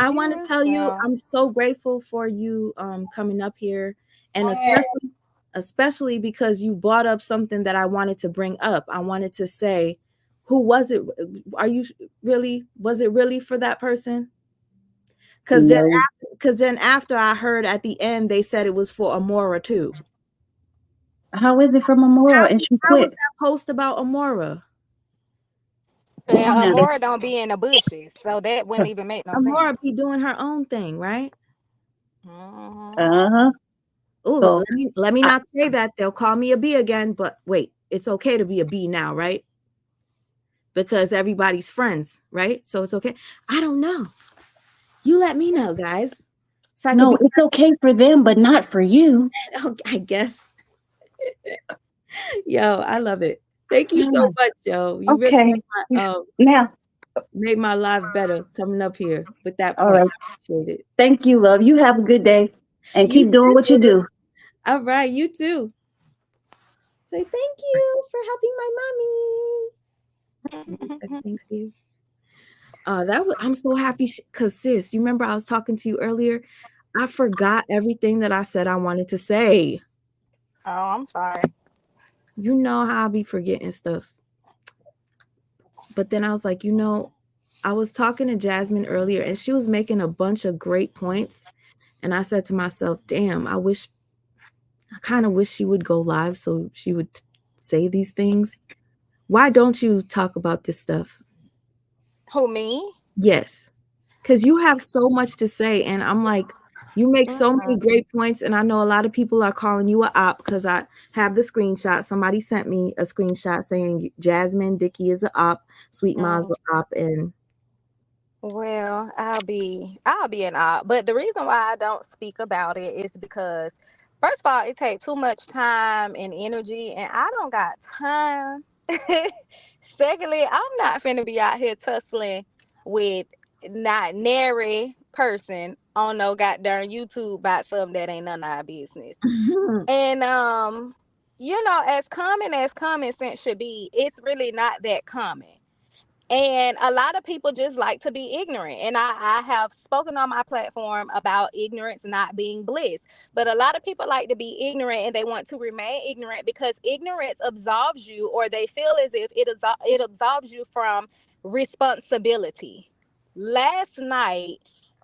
I want to tell you, I'm so grateful for you coming up here, and especially because you brought up something that I wanted to bring up. I wanted to say, who was it? Was it really for that person? Because then after I heard at the end, they said it was for Amora too. How is it from Amora? And she quit. How was that post about Amora? Yeah, Amora don't be in the bushes, so that wouldn't even make no sense. Amora be doing her own thing, right? Uh-huh. Oh, so, let me not say that. They'll call me a B again, but wait, it's okay to be a B now, right? Because everybody's friends, right? So it's okay. I don't know. You let me know, guys. So no, it's okay for them, but not for you. I guess. Yo, I love it. Thank you so much, yo. You really made my life better coming up here with that point. All right. I appreciate it. Thank you, love. You have a good day and keep doing what you do. All right, you too. Say thank you for helping my mommy. Thank you. I'm so happy because sis, you remember I was talking to you earlier? I forgot everything that I said I wanted to say. Oh, I'm sorry. You know how I be forgetting stuff. But then I was like, I was talking to Jasmine earlier and she was making a bunch of great points. And I said to myself, damn, I kind of wish she would go live so she would say these things. Why don't you talk about this stuff? Who, me? Yes. Because you have so much to say. And I'm like, you make so many great points. And I know a lot of people are calling you a op because I have the screenshot. Somebody sent me a screenshot saying Jasmine Dickey is a op, Sweet Ma's a op, and well, I'll be an op. But the reason why I don't speak about it is because first of all, it takes too much time and energy, and I don't got time. Secondly, I'm not finna be out here tussling with not nary person on no goddamn YouTube about something that ain't none of our business. And as common sense should be, it's really not that common. And a lot of people just like to be ignorant. And I have spoken on my platform about ignorance not being bliss. But a lot of people like to be ignorant and they want to remain ignorant because ignorance absolves you, or they feel as if it absolves you from responsibility. Last night,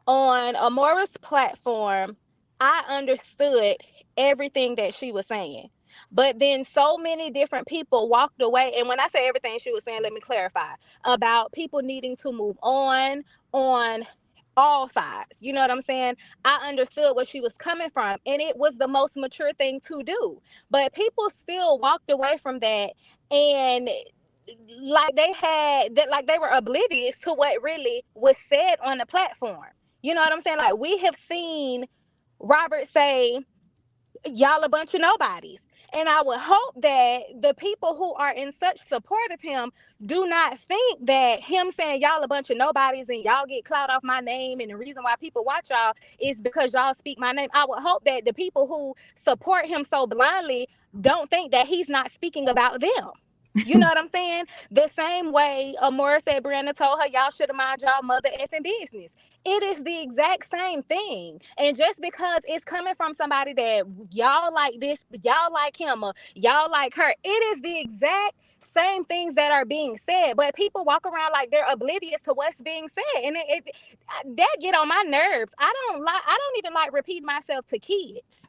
on Amora's platform, I understood everything that she was saying. But then so many different people walked away. And when I say everything she was saying, let me clarify about people needing to move on all sides. You know what I'm saying? I understood where she was coming from, and it was the most mature thing to do. But people still walked away from that, and like they had that, like they were oblivious to what really was said on the platform. You know what I'm saying? Like, we have seen Robert say, y'all a bunch of nobodies. And I would hope that the people who are in such support of him do not think that him saying y'all a bunch of nobodies and y'all get clout off my name, and the reason why people watch y'all is because y'all speak my name. I would hope that the people who support him so blindly don't think that he's not speaking about them. You know what I'm saying? The same way Amora said Brianna told her y'all should have mind y'all mother effing business. It is the exact same thing. And just because it's coming from somebody that y'all like this, y'all like him, or y'all like her, it is the exact same things that are being said. But people walk around like they're oblivious to what's being said. And that get on my nerves. I don't even like repeat myself to kids.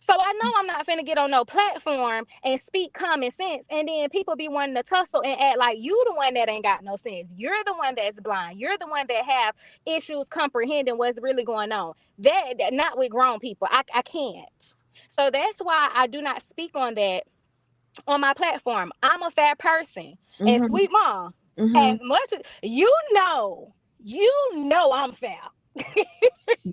So I know I'm not finna get on no platform and speak common sense, and then people be wanting to tussle and act like you the one that ain't got no sense. You're the one that's blind. You're the one that have issues comprehending what's really going on. That not with grown people. I can't. So that's why I do not speak on that on my platform. I'm a fair person. And Mm-hmm. sweet mom, Mm-hmm. as much as you know I'm fair.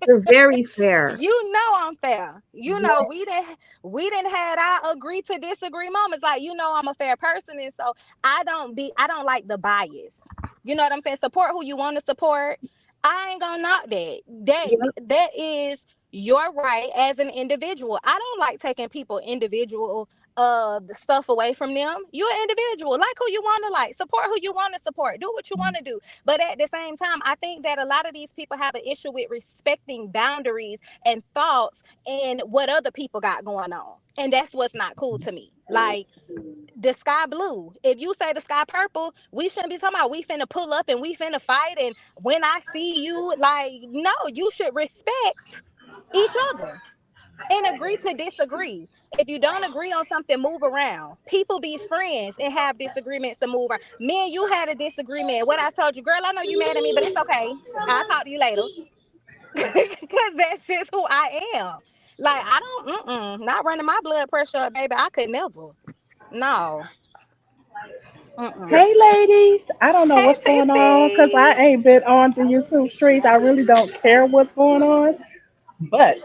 You're very fair. You know I'm fair. You Yeah. know we didn't had our agree to disagree moments. Like, you know, I'm a fair person, and so I don't like the bias. You know what I'm saying? Support who you want to support. I ain't gonna knock that. Yep. That is your right as an individual. I don't like taking people individual the stuff away from them. You're an individual. Like who you want to like. Support who you want to support. Do what you want to do. But at the same time, I think that a lot of these people have an issue with respecting boundaries and thoughts and what other people got going on. And that's what's not cool to me. Like, the sky blue. If you say the sky purple, we shouldn't be talking about we finna pull up and we finna fight. And when I see you, like, no, you should respect each other and agree to disagree. If you don't agree on something, move around. People be friends and have disagreements to move around. Me and you had a disagreement. What I told you, girl, I know you mad at me, but it's okay. I'll talk to you later. Because that's just who I am. Like, I don't, not running my blood pressure up, baby. I could never. No. Mm-mm. Hey ladies, I don't know Hey, what's going on because I sissy. ain't been on the YouTube streets. I really don't care what's going on, but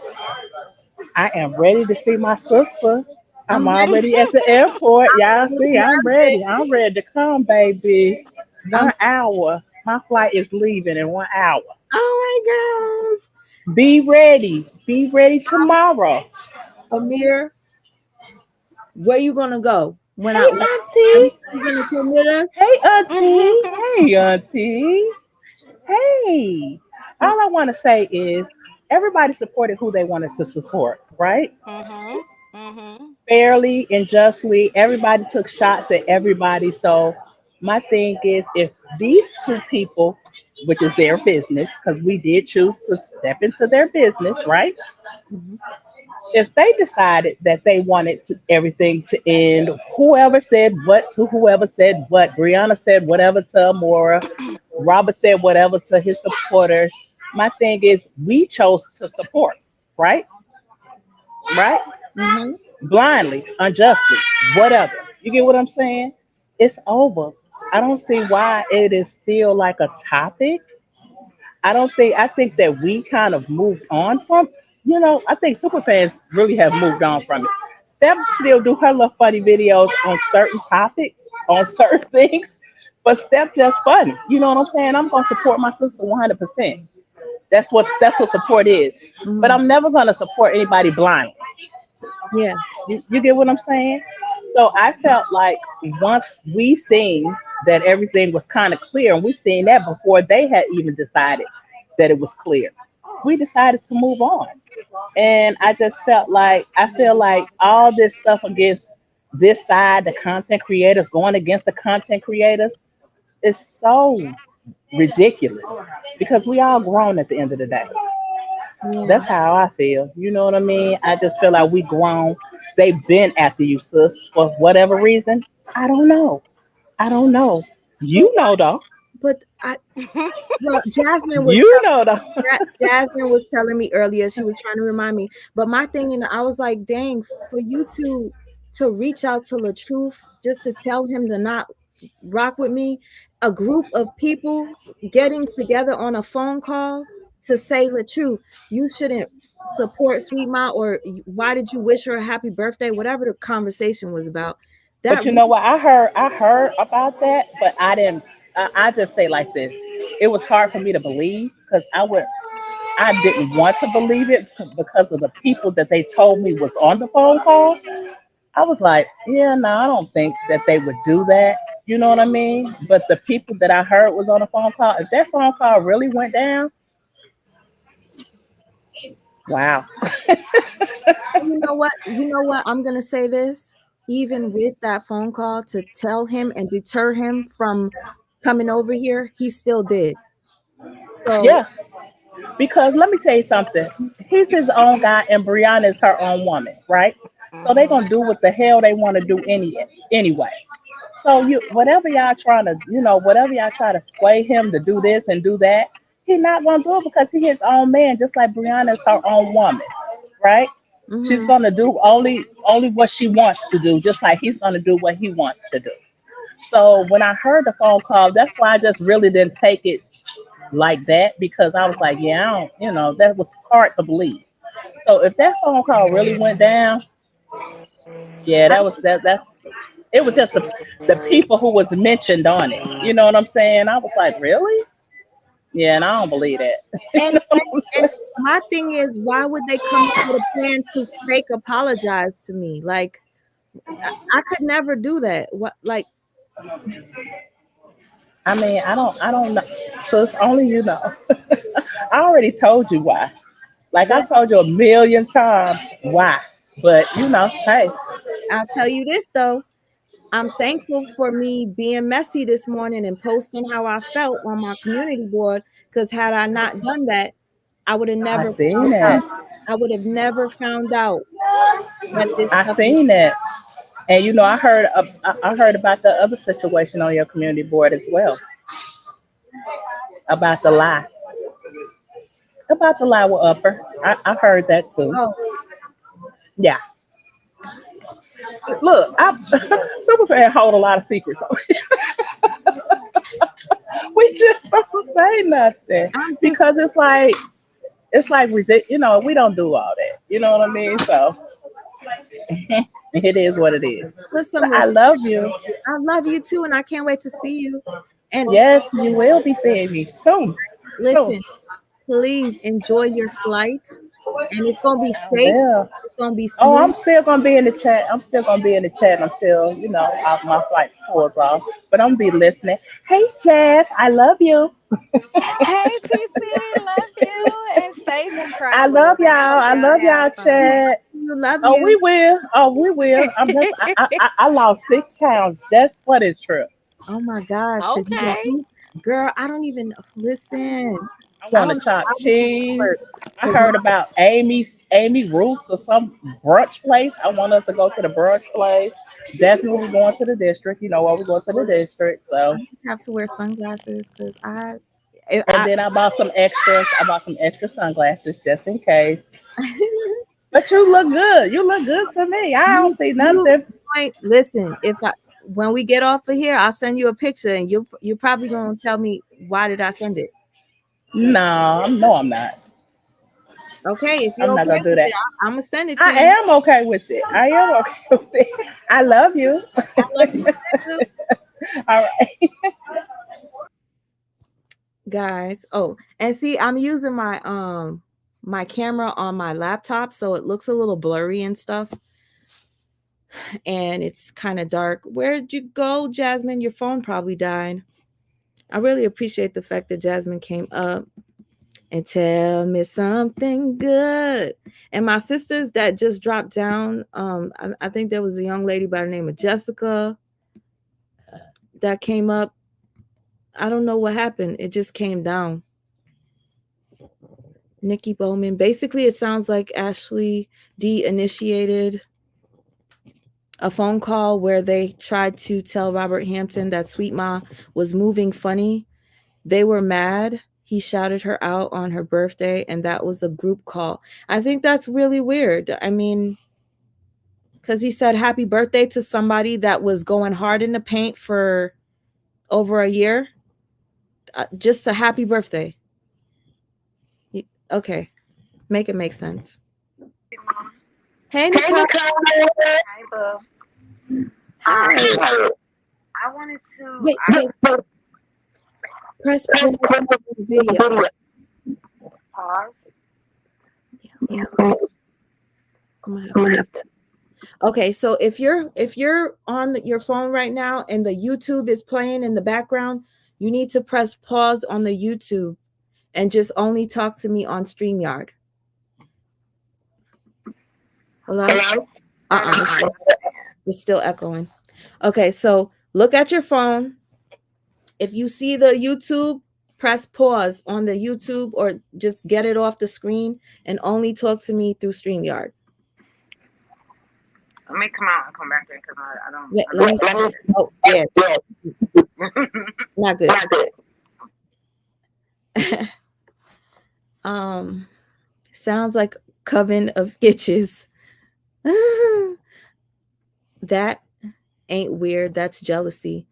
I am ready to see my sister. I'm I'm ready. already at the airport. Y'all I'm see, ready. I'm ready. I'm ready to come, baby. I'm, 1 hour. My flight is leaving in 1 hour. oh my gosh. Be ready. Be ready tomorrow. Amir, where you gonna go? Hey, Are Auntie. you gonna come with us? Hey, Auntie. Hey, Auntie. Hey, all I want to say is everybody supported who they wanted to support, right? Mhm. Mhm. Fairly and justly, everybody took shots at everybody. So, my thing is if these two people, which is their business, because we did choose to step into their business, right? Mhm. If they decided that they wanted everything to end, whoever said what to whoever said what, Brianna said whatever to Amora, Robert said whatever to his supporters. My thing is, we chose to support, right? Right? Mhm. Blindly, unjustly, whatever. You get what I'm saying? It's over. I don't see why it is still like a topic. I think that we kind of moved on from, I think superfans really have moved on from it. Steph still do her little funny videos on certain topics, on certain things, but Steph just funny. You know what I'm saying? I'm gonna support my sister 100%. That's what support is. But Mhm. I'm never gonna support anybody blind. Yeah. You get what I'm saying? So I felt like once we seen that everything was kind of clear, and we seen that before they had even decided that it was clear, we decided to move on. And I feel like all this stuff against this side, the content creators going against the content creators, is so. ridiculous because we all grown at the end of the day. Yeah. That's how I feel. You know what I mean? I just feel like we grown. They've been after you, sis, for whatever reason. I don't know. I don't know. But You know though. but I well, You know though. Jasmine was telling me earlier, she was trying to remind me. But my thing, and I was like, dang, for you to reach out to LaTruth just to tell him to not rock with me, a group of people getting together on a phone call to say LaTruth, you shouldn't support Sweet Ma, or why did you wish her a happy birthday? Whatever the conversation was about. That But you know what? I heard about that, but I didn't. I just say like this. It was hard for me to believe because I didn't want to believe it because of the people that they told me was on the phone call. I was like, yeah, no, I don't think that they would do that. You know what I mean? But the people that I heard was on the phone call, if that phone call really went down, wow. You know what? I'm gonna say this. Even with that phone call to tell him and deter him from coming over here, he still did. So, Yeah, because let me tell you something. He's his own guy, and Brianna is her own woman, right? So they're gonna do what the hell they want to do anyway. So you whatever y'all trying to, whatever y'all try to sway him to do this and do that, he's not gonna do it because he's his own man, just like Brianna is her own woman, right? She's mhm. gonna do only what she wants to do, just like he's gonna do what he wants to do. So when I heard the phone call, that's why I just really didn't take it like that because I was like, yeah, I don't, that was hard to believe. So if that phone call really went down, yeah, I, that's it was just the people who was mentioned on it. You know what I'm saying? I was like, really? Yeah, and I don't believe that. and my thing is, why would they come up with a plan to fake apologize to me? Like, I could never do that. What, like, I mean, I don't know. So it's only I already told you why. Like I well, told you a million times why. But hey, I'll tell you this though. I'm thankful for me being messy this morning and posting how I felt on my community board. Because had I not done that, I would have I never seen found that. out. I would have never found out that this I stuff was. seen that. And I heard about the other situation on your community board as well about the lie. About the lie with Upper. I heard that too. Oh, Yeah. Look, someone said hold a lot of secrets. We just don't say nothing I'm just because it's like we don't do all that. You know what I mean? So it is what it is. put But some I respect. love you. I love you too, and I can't wait to see you. And Yes, you will be seeing me soon. Soon. listen, please enjoy your flight, and it's gonna be I safe. will. It's gonna be Oh, smooth. I'm still gonna be in the chat. I'm still gonna be in the chat until my flight pulls off. But I'm gonna be listening. Hey, Jazz, I love you. Hey, TC, love you and safe I love travels. And I y'all. hope I y'all love have y'all, fun. chat. You love Oh, we you. will. Oh, we will. I lost 6 pounds. That's what is true. Oh my gosh, because you Okay. don't eat, girl. I don't even listen. I I want don't to know chop how this is gonna cheese. work. I Because heard about Amy Roots or some brunch place. I want us to go to the brunch place. Definitely going to the district. You know why we're going to the district. I So, have to wear sunglasses because and then I bought some extras. I bought some extra sunglasses just in case. But you look good. You look good to me. I don't see you nothing. might listen. If I When we get off of here, I'll send you a picture, and you're probably gonna tell me why did I send it. No, no, I'm not. Okay, if you're I'm not okay gonna do with that. it, I'm gonna send it to I you. am okay with it. I am okay with it. I love you. I love you too, All right. guys. Oh, and see, I'm using my camera on my laptop, so it looks a little blurry and stuff, and it's kind of dark. Where'd you go, Jasmine? Your phone probably died. I really appreciate the fact that Jasmine came up and tell me something good. And my sisters that just dropped down, I think there was a young lady by the name of Jessica that came up. I don't know what happened. It just came down. Nikki Bowman. Basically, it sounds like Ashley D initiated a phone call where they tried to tell Robert Hampton that Sweet Ma was moving funny. They were mad. He shouted her out on her birthday, and that was a group call. I think that's really weird. I mean, because he said happy birthday to somebody that was going hard in the paint for over a year. Just a happy birthday. Okay. Make it make sense. Hey, Nicole. Hi, Boo. Hi. I wanted to. Wait. Press pause on the video. Pause. Yeah. I'm gonna have to. Okay, so if you're on your phone right now and the YouTube is playing in the background, you need to press pause on the YouTube and just only talk to me on StreamYard. Hello? It's still echoing. Okay, so look at your phone. If you see the YouTube, press pause on the YouTube or just get it off the screen and only talk to me through StreamYard. Let me come out and come back in because I don't. Yeah, let me see. Oh, yeah. Not good. Sounds like coven of itches. That ain't weird. That's jealousy.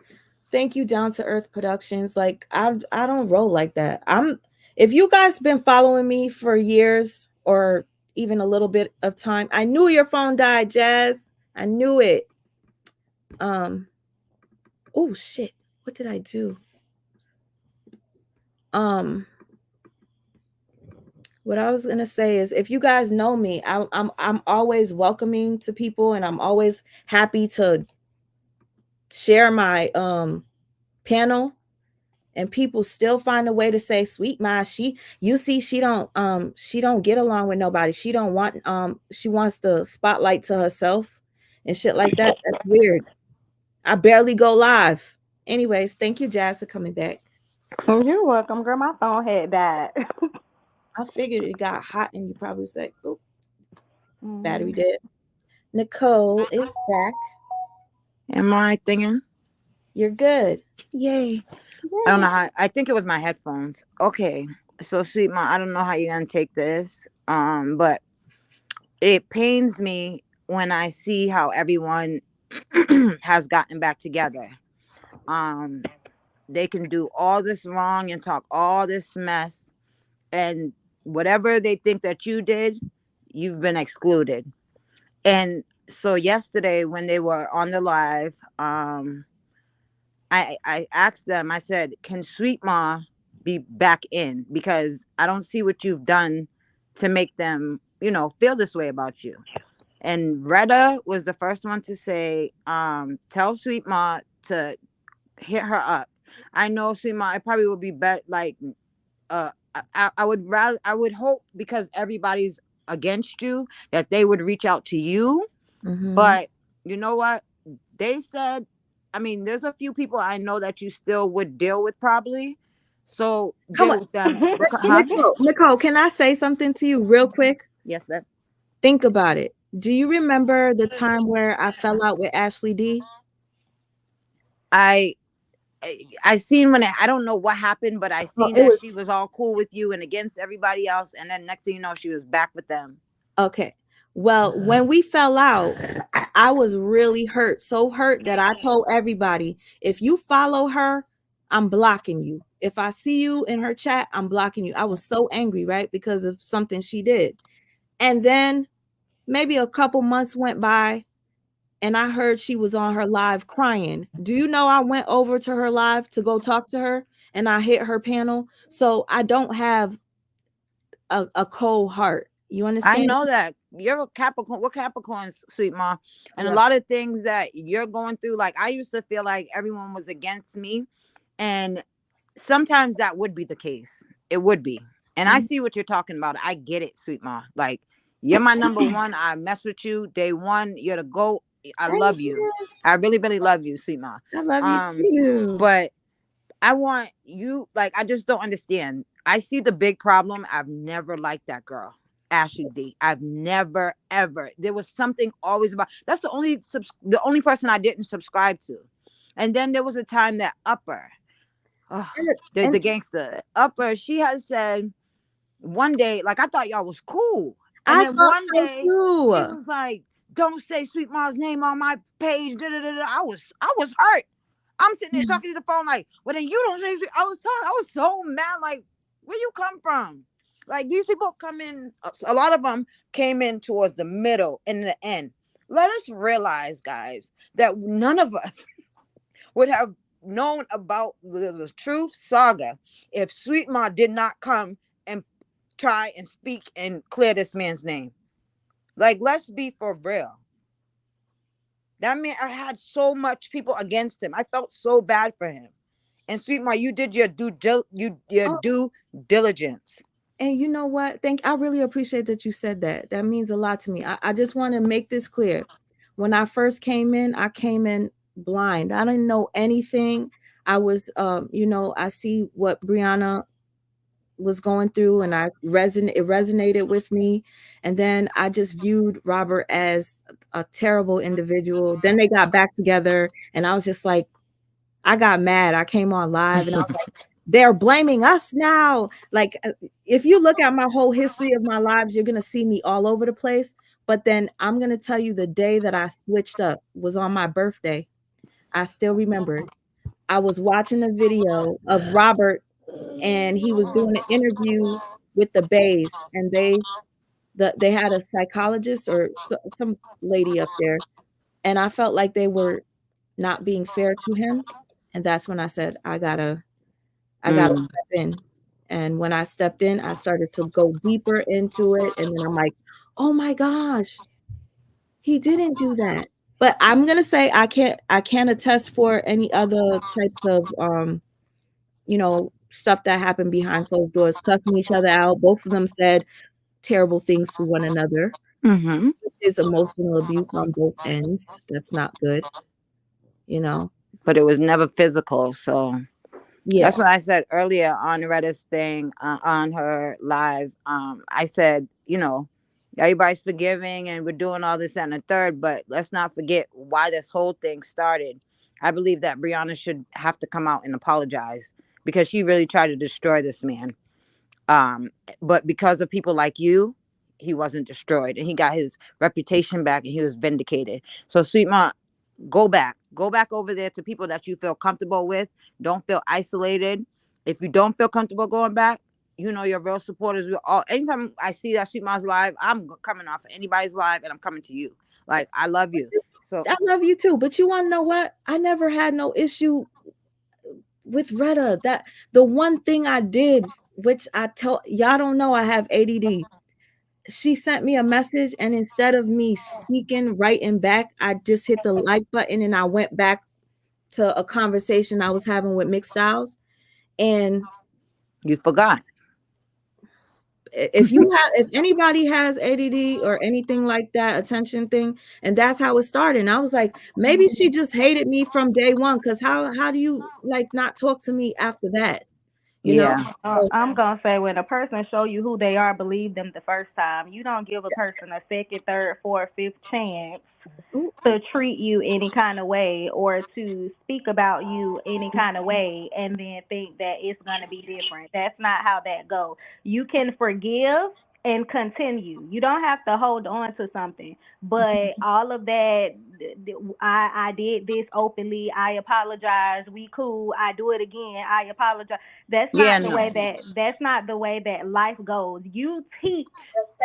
Thank you, Down to Earth Productions. Like I don't roll like that. If you guys been following me for years or even a little bit of time, I knew your phone died, Jazz. I knew it. Oh shit. What did I do? What I was gonna say is, if you guys know me, I'm always welcoming to people, and I'm always happy to share my panel. And people still find a way to say, "Sweet Ma, she don't get along with nobody. She don't want she wants the spotlight to herself and shit like that." That's weird. I barely go live. Anyways, thank you, Jazz, for coming back. You're welcome, girl. My phone had died. I figured it got hot and you probably said, "Oh, battery dead." Nicole is back. Am I thinking? You're good. Yay. I don't know how. I think it was my headphones. Okay. So, Sweet Ma, I don't know how you're going to take this. But it pains me when I see how everyone has gotten back together. They can do all this wrong and talk all this mess, and whatever they think that you did, you've been excluded. And so yesterday when they were on the live, I asked them, I said, can Sweet Ma be back in? Because I don't see what you've done to make them, feel this way about you. And Retta was the first one to say, tell Sweet Ma to hit her up. I know Sweet Ma, it probably would be better. Like, I would hope, because everybody's against you, that they would reach out to you. Mm-hmm. But you know what? They said, there's a few people I know that you still would deal with probably. So deal with them. Nicole, can I say something to you real quick? Yes, babe. Think about it. Do you remember the time where I fell out with Ashley D? I seen when I don't know what happened, but I seen that she was all cool with you and against everybody else, and then next thing you know, she was back with them. Okay. Well, when we fell out, I was really hurt. So hurt that I told everybody, if you follow her, I'm blocking you. If I see you in her chat, I'm blocking you. I was so angry, right? Because of something she did. And then maybe a couple months went by and I heard she was on her live crying. Do you know I went over to her live to go talk to her and I hit her panel? So I don't have a cold heart. You understand? I know that. You're a Capricorn. We're Capricorns, Sweet Ma. And a lot of things that you're going through, like I used to feel like everyone was against me. And sometimes that would be the case. It would be. And I see what you're talking about. I get it, Sweet Ma. Like, you're my number one. I mess with you day one. You're the GOAT. I love you. I really, really love you, Sweet Ma. I love you too. But I want you, like, I just don't understand. I see the big problem. I've never liked that girl, Ashley D. I've never ever. There was something always about. That's the only person I didn't subscribe to. And then there was a time that Upper, oh, And the gangster Upper, she has said one day, like, I thought y'all was cool, and I then thought one so day she too. was like, "Don't say Sweet Ma's name on my page." Da, da, da, da. I was hurt. I'm sitting there talking to the phone like, well, then you don't say. I was so mad. Like, where you come from? Like, these people come in. A lot of them came in towards the middle and the end. Let us realize, guys, that none of us would have known about the Truth Saga if Sweet Ma did not come and try and speak and clear this man's name. Like, let's be for real. That man, I had so much people against him. I felt so bad for him. And Sweet Ma, you did your Oh, due diligence. and you know what? I really appreciate that you said that. That means a lot to me. I just want to make this clear. When I first came in, I came in blind. I didn't know anything. I was I see what Brianna was going through, and it resonated with me. And then I just viewed Robert as a terrible individual. Then they got back together, and I was just like, I got mad. I came on live and I was like, they're blaming us now. Like, if you look at my whole history of my lives, you're going to see me all over the place. But then I'm going to tell you, the day that I switched up was on my birthday. I still remember it. I was watching a video of Robert, and he was doing an interview with the Bays, and they had a psychologist or some lady up there, and I felt like they were not being fair to him. And that's when I said, I gotta Mm. step in. And when I stepped in, I started to go deeper into it. And then I'm like, oh my gosh, he didn't do that. But I'm gonna say I can't attest for any other types of stuff that happened behind closed doors, cussing each other out. Both of them said terrible things to one another, Mm-hmm. which is emotional abuse on both ends. That's not good, you know. But it was never physical. So Yeah. that's what I said earlier on Reddit's thing, on her live. I said, everybody's forgiving and we're doing all this and the third, but let's not forget why this whole thing started. I believe that Brianna should have to come out and apologize because she really tried to destroy this man. But because of people like you, he wasn't destroyed and he got his reputation back and he was vindicated. So, Sweet Ma, go back over there to people that you feel comfortable with. Don't feel isolated. If you don't feel comfortable going back, your real supporters. Anytime I see that Sweet Ma's live, I'm coming off of anybody's live and I'm coming to you. Like, I love you. So I love you too, but you want to know what? I never had no issue with Retta. That the one thing I did, which I tell y'all, don't know I have ADD. She sent me a message, and instead of me speaking, writing back, I just hit the like button and I went back to a conversation I was having with Mixed Styles. And you forgot. if anybody has ADD or anything like that, attention thing, and that's how it started. And I was like, maybe she just hated me from day one, because how do you like not talk to me after that? Yeah. So, I'm gonna say, when a person show you who they are, believe them the first time. You don't give a person a second, third, fourth, fifth chance ooh, to treat you any kind of way or to speak about you any kind of way and then think that it's going to be different. That's not how that goes. You can forgive and continue. You don't have to hold on to something. But all of that, I did this openly. I apologize. We cool. I do it again. I apologize. That's Yeah, not the no. way that life goes. You teach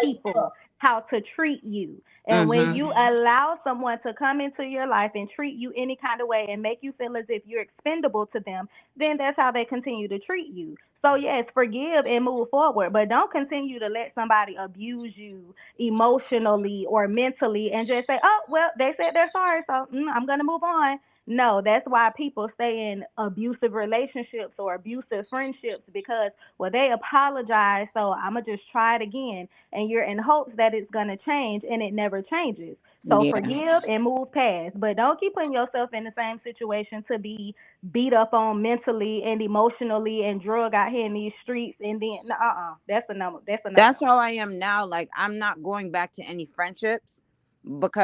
people how to treat you. And when Mm-hmm. you allow someone to come into your life and treat you any kind of way and make you feel as if you're expendable to them, then that's how they continue to treat you. So yes, forgive and move forward, but don't continue to let somebody abuse you emotionally or mentally and just say, "Oh, well, they said they're sorry, so I'm gonna move on." No, that's why people stay in abusive relationships or abusive friendships because, well, they apologize, so I'm going to just try it again. And you're in hopes that it's going to change, and it never changes. So Yeah. forgive and move past. But don't keep putting yourself in the same situation to be beat up on mentally and emotionally and drug out here in these streets. And then, that's a no. That's a no. That's how I am now. Like, I'm not going back to any friendships but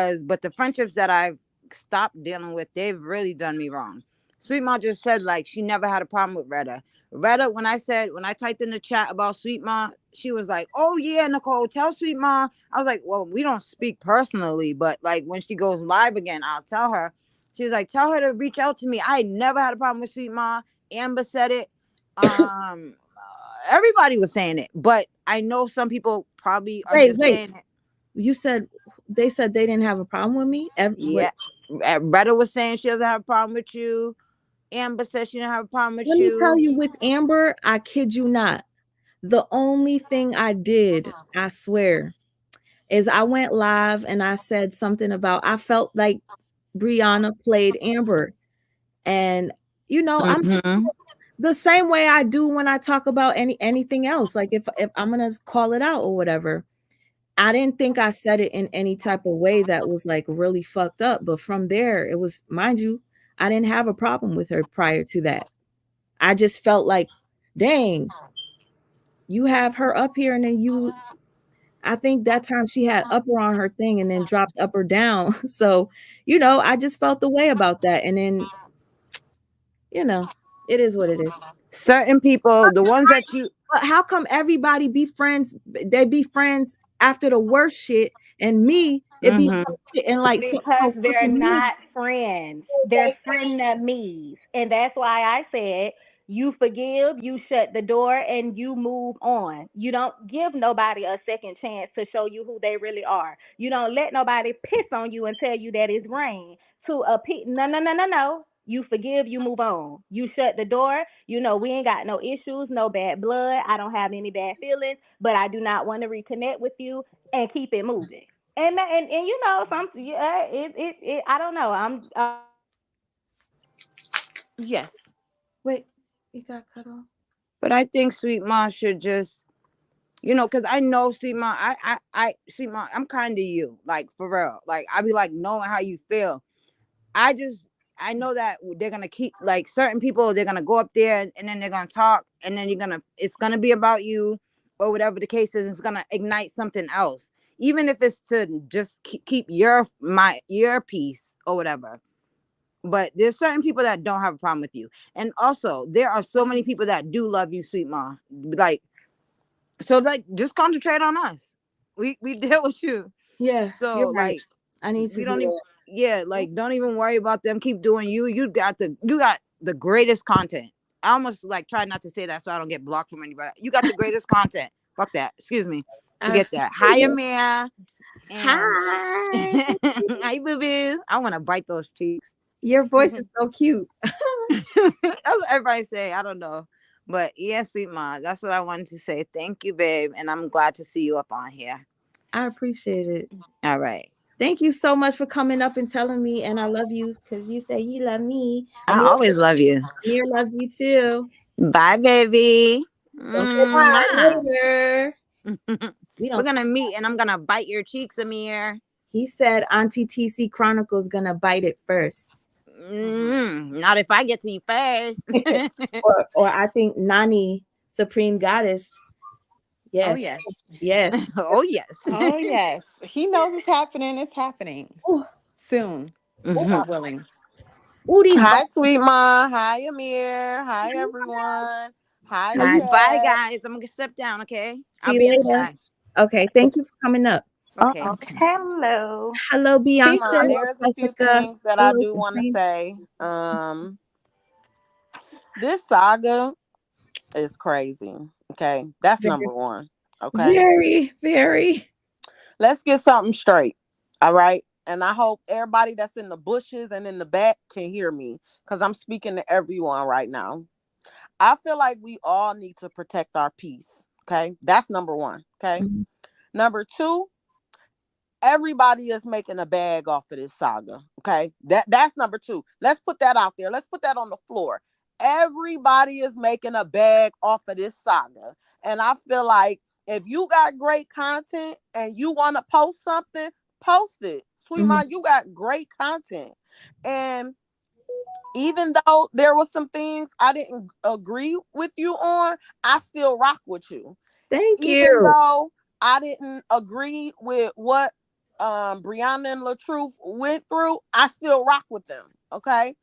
the friendships that I've stopped dealing with, they've really done me wrong. Sweet Ma just said like she never had a problem with Retta. Retta, when I typed in the chat about Sweet Ma, she was like, "Oh yeah, Nicole, tell Sweet Ma." I was like, "Well, we don't speak personally, but like when she goes live again, I'll tell her." She's like, "Tell her to reach out to me." I never had a problem with Sweet Ma. Amber said it. Everybody was saying it, but I know some people probably are just saying it. You said they said they didn't have a problem with me. Yeah, Retta was saying she doesn't have a problem with you. Amber said she didn't have a problem with Let you. me tell you, with Amber, I kid you not. The only thing I did, I swear, is I went live and I said something about I felt like Brianna played Amber. And I'm the same way I do when I talk about anything else. Like if I'm gonna call it out or whatever. I didn't think I said it in any type of way that was like really fucked up. But from there, it was, mind you, I didn't have a problem with her prior to that. I just felt like, dang, you have her up here and then I think that time she had upper on her thing and then dropped upper down. So, I just felt the way about that. And then, it is what it is. Certain people, the ones that you. But how come everybody be friends? They be friends after the worst shit, and me, it be shit and like because they're not friends. They're frenemies, and that's why I said you forgive, you shut the door, and you move on. You don't give nobody a second chance to show you who they really are. You don't let nobody piss on you and tell you that it's rain. No. You forgive, you move on. You shut the door. We ain't got no issues, no bad blood. I don't have any bad feelings, but I do not want to reconnect with you and keep it moving. And I don't know. Yes. Wait, you got cut off. But I think Sweet Ma should just, because I know Sweet Ma, Sweet Ma, I'm kind of you, like for real. Like I be like knowing how you feel. I know that they're gonna keep like certain people. They're gonna go up there and then they're gonna talk, and then it's gonna be about you or whatever the case is. It's gonna ignite something else, even if it's to just keep your peace or whatever. But there's certain people that don't have a problem with you, and also there are so many people that do love you, Sweet Ma. Like, so like just concentrate on us. We deal with you. Yeah. So you're right. like I need to we do don't that. even. Yeah, like don't even worry about them. Keep doing you. You got the greatest content. I almost like try not to say that so I don't get blocked from anybody. You got the greatest content. Fuck that. Excuse me. Forget that. Hi, Amir. Hi. Hi, boo boo. I want to bite those cheeks. Your voice is so cute. That's what everybody say. I don't know. But yeah, Sweet Ma, that's what I wanted to say. Thank you, babe. And I'm glad to see you up on here. I appreciate it. All right. Thank you so much for coming up and telling me, and I love you because you say you love me. I always love you. Amir loves you too. Bye, baby. Don't say bye later. We're gonna meet, and I'm gonna bite your cheeks, Amir. He said Auntie TC Chronicles gonna bite it first. Not if I get to you first. or I think Nani Supreme Goddess. Yes. Oh yes. Yes. Oh yes. Oh yes. He knows it's happening. It's happening soon. God willing. Hi, Sweet Ma. Hi, Amir. Hi, everyone. Hi. Bye, guys. I'm gonna step down. Okay. See you later. Okay. Thank you for coming up. Okay. Hello. Hello, Bianca. There's a few things that I do want to say. This saga is crazy. Okay. That's number one. Okay. Very, very. Let's get something straight. All right. And I hope everybody that's in the bushes and in the back can hear me because I'm speaking to everyone right now. I feel like we all need to protect our peace. Okay. That's number one. Okay. Number two, everybody is making a bag off of this saga. Okay. That's number 2. Let's put that out there. Let's put that on the floor. Everybody is making a bag off of this saga. And I feel like if you got great content and you want to post something, post it. Sweet Mom, you got great content. And even though there was some things I didn't agree with you on, I still rock with you. Thank Even you. though I didn't agree with what Brianna and LaTruth went through, I still rock with them. Okay.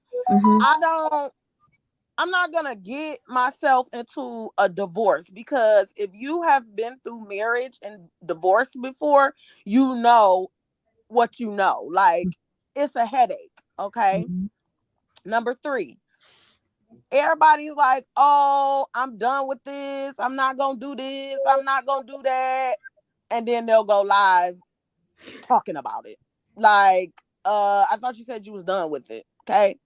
I'm not gonna get myself into a divorce, because if you have been through marriage and divorce before, you know what you know. Like, it's a headache. Okay. Number 3, everybody's like, oh, I'm done with this. I'm not gonna do this. I'm not gonna do that. And then they'll go live talking about it. Like, I thought you said you was done with it. Okay.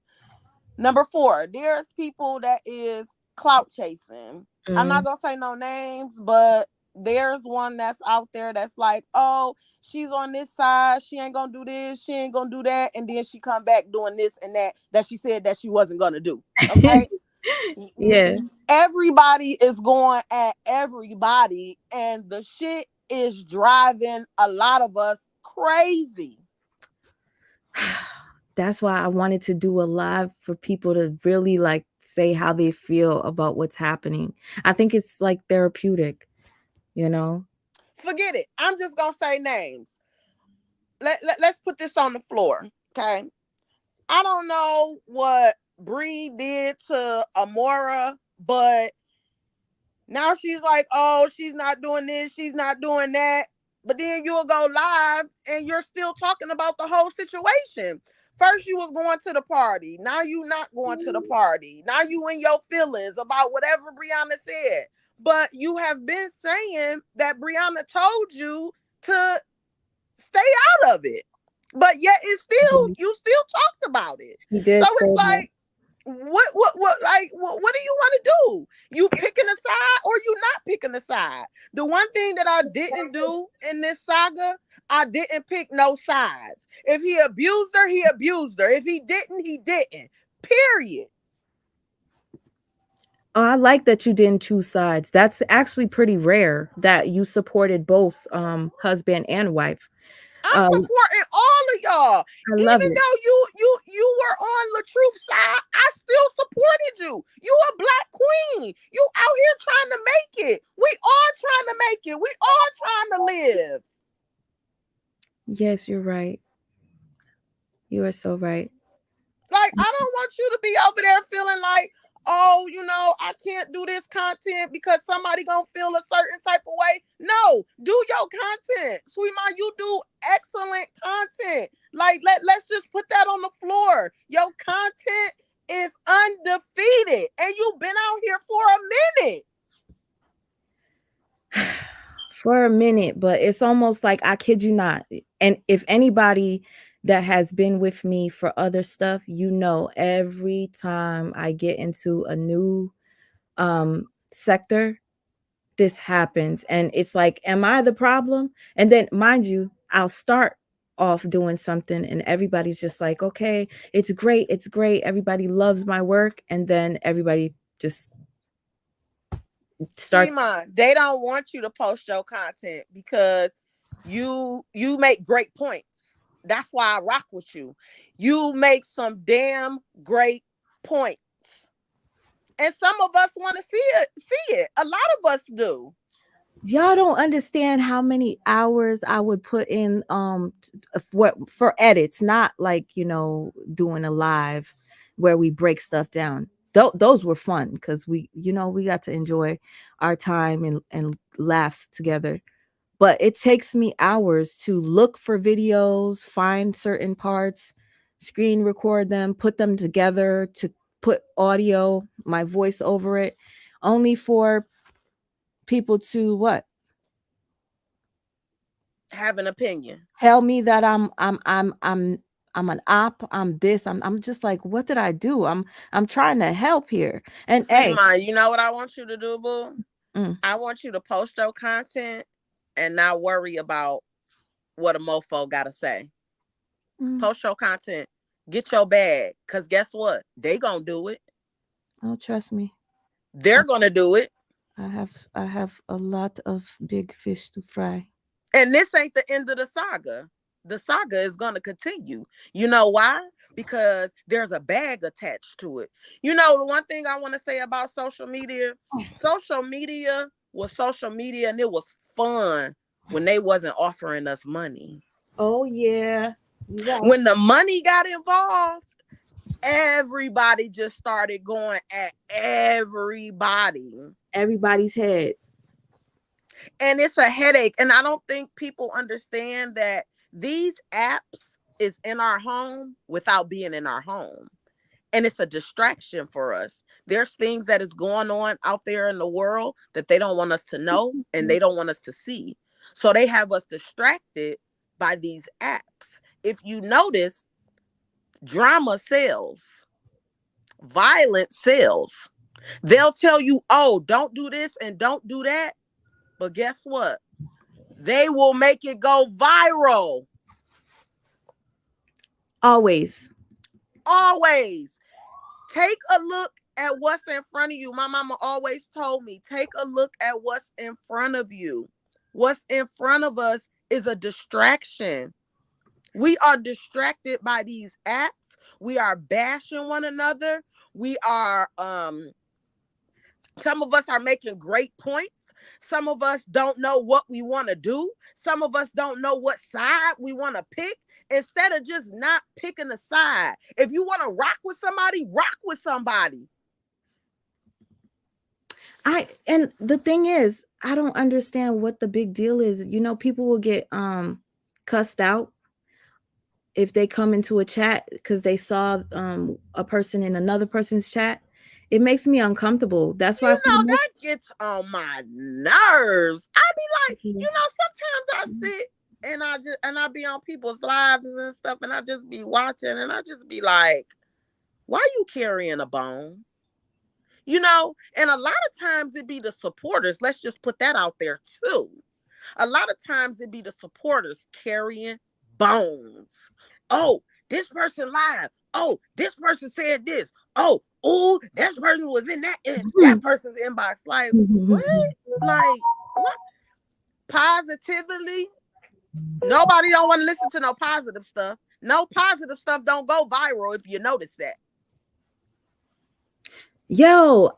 Number 4, there's people that is clout chasing. I'm not gonna say no names, but there's one that's out there that's like, oh, she's on this side, she ain't gonna do this, she ain't gonna do that, and then she come back doing this and that she said that she wasn't gonna do. Okay. Yeah. Everybody is going at everybody, and the shit is driving a lot of us crazy. That's why I wanted to do a live for people to really like say how they feel about what's happening. I think it's like therapeutic, you know? Forget it. I'm just gonna say names. Let's put this on the floor. Okay. I don't know what Bree did to Amora, but now she's like, oh, she's not doing this, she's not doing that. But then you'll go live and you're still talking about the whole situation. First you was going to the party. Now you not going to the party. Now you in your feelings about whatever Brianna said. But you have been saying that Brianna told you to stay out of it. But yet it's still, you still talked about it. She did. So it's like, what do you want to do? You picking a side or you not picking a side? The one thing that I didn't do in this saga, I didn't pick no sides. If he abused her, he abused her. If he didn't, he didn't. Period. Oh, I like that you didn't choose sides. That's actually pretty rare that you supported both husband and wife. I'm supporting all of y'all. I love Even it. though you were on LaTruth's side, I still supported you. You a black queen. You out here trying to make it. We all trying to make it. We all trying to live. Yes, you're right. You are so right. Like, I don't want you to be over there feeling like, oh, you know, I can't do this content because somebody gonna feel a certain type of way. No, do your content. Sweet Mom, you do excellent content. Like, let's just put that on the floor. Your content is undefeated, and you've been out here for a minute. For a minute, but it's almost like, I kid you not. And if anybody that has been with me for other stuff, you know, every time I get into a new sector, this happens. And it's like, am I the problem? And then, mind you, I'll start off doing something and everybody's just like, okay, it's great, it's great, everybody loves my work, and then everybody just starts. They don't want you to post your content because you make great points. That's why I rock with you. You make some damn great points. And some of us want to see it. A lot of us do. Y'all don't understand how many hours I would put in for edits, not like, you know, doing a live where we break stuff down. Those were fun because we got to enjoy our time and laughs together. But it takes me hours to look for videos, find certain parts, screen record them, put them together, to put audio, my voice over it, only for people to what? Have an opinion. Tell me that I'm an op, I'm this, I'm just like, what did I do? I'm trying to help here. And hey, you know what I want you to do, boo? I want you to post your content and not worry about what a mofo gotta say. Mm. Post your content. Get your bag. Cause guess what? They gonna do it. Oh, trust me. They're gonna do it. I have a lot of big fish to fry. And this ain't the end of the saga. The saga is going to continue. You know why? Because there's a bag attached to it. You know, the one thing I want to say about social media was social media, and it was fun when they wasn't offering us money. Oh, yeah. Right. When the money got involved, everybody just started going at everybody. Everybody's head. And it's a headache. And I don't think people understand that these apps is in our home without being in our home. And it's a distraction for us. There's things that is going on out there in the world that they don't want us to know and they don't want us to see. So they have us distracted by these apps. If you notice, drama sells. Violence sells. They'll tell you, oh, don't do this and don't do that. But guess what? They will make it go viral. Always. Always. Take a look at what's in front of you. My mama always told me, take a look at what's in front of you. What's in front of us is a distraction. We are distracted by these apps. We are bashing one another. We are, some of us are making great points. Some of us don't know what we want to do. Some of us don't know what side we want to pick. Instead of just not picking a side. If you want to rock with somebody, rock with somebody. And the thing is, I don't understand what the big deal is. You know, people will get cussed out if they come into a chat because they saw a person in another person's chat. It makes me uncomfortable. That's why that gets on my nerves. I be like, you know, sometimes I sit and I be on people's lives and stuff, and I just be watching, and I just be like, why you carrying a bone? You know, and a lot of times it be the supporters. Let's just put that out there too. A lot of times it be the supporters carrying bones. Oh, this person lied. Oh, this person said this. Oh, that person was in that person's inbox. Like, what? Like, what? Positively? Nobody don't want to listen to no positive stuff. No positive stuff don't go viral if you notice that. Yo,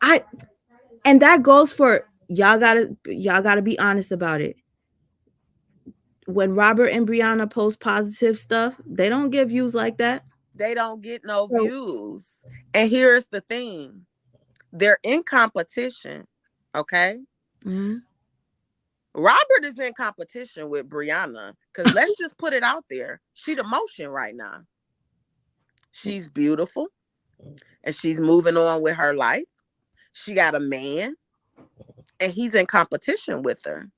and that goes for y'all gotta be honest about it. When Robert and Brianna post positive stuff, they don't get views like that. They don't get no views. And here's the thing. They're in competition. Okay. Mm-hmm. Robert is in competition with Brianna. Because let's just put it out there. She the motion right now. She's beautiful. And she's moving on with her life. She got a man. And he's in competition with her.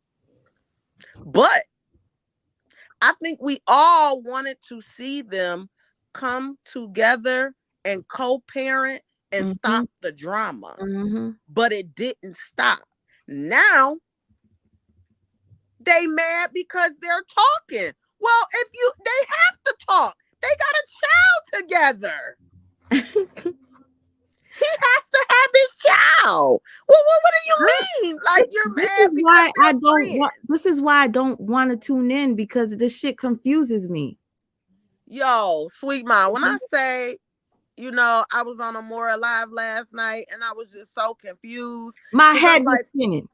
But I think we all wanted to see them come together and co-parent and stop the drama. But it didn't stop. Now they mad because they're talking. Well, they have to talk. They got a child together. He has to have his child. Well, what do you mean? Like, you're mad because this is why I don't want to tune in, because this shit confuses me. Yo, sweet mom, when I say, you know, I was on Amora Live last night and I was just so confused. My head was spinning.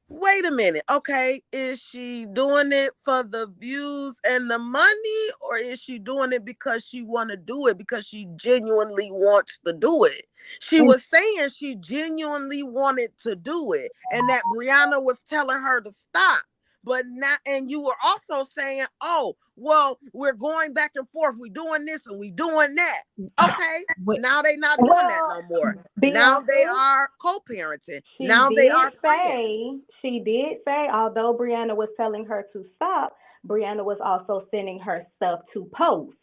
Wait a minute. Okay, is she doing it for the views and the money, or is she doing it because she want to do it because she genuinely wants to do it? She was saying she genuinely wanted to do it and that Brianna was telling her to stop. But not, and you were also saying, oh, well, we're going back and forth. We doing this and we doing that. Okay, now they not doing that no more. Now they are co-parenting. Now they are friends. She did say, although Brianna was telling her to stop, Brianna was also sending her stuff to post.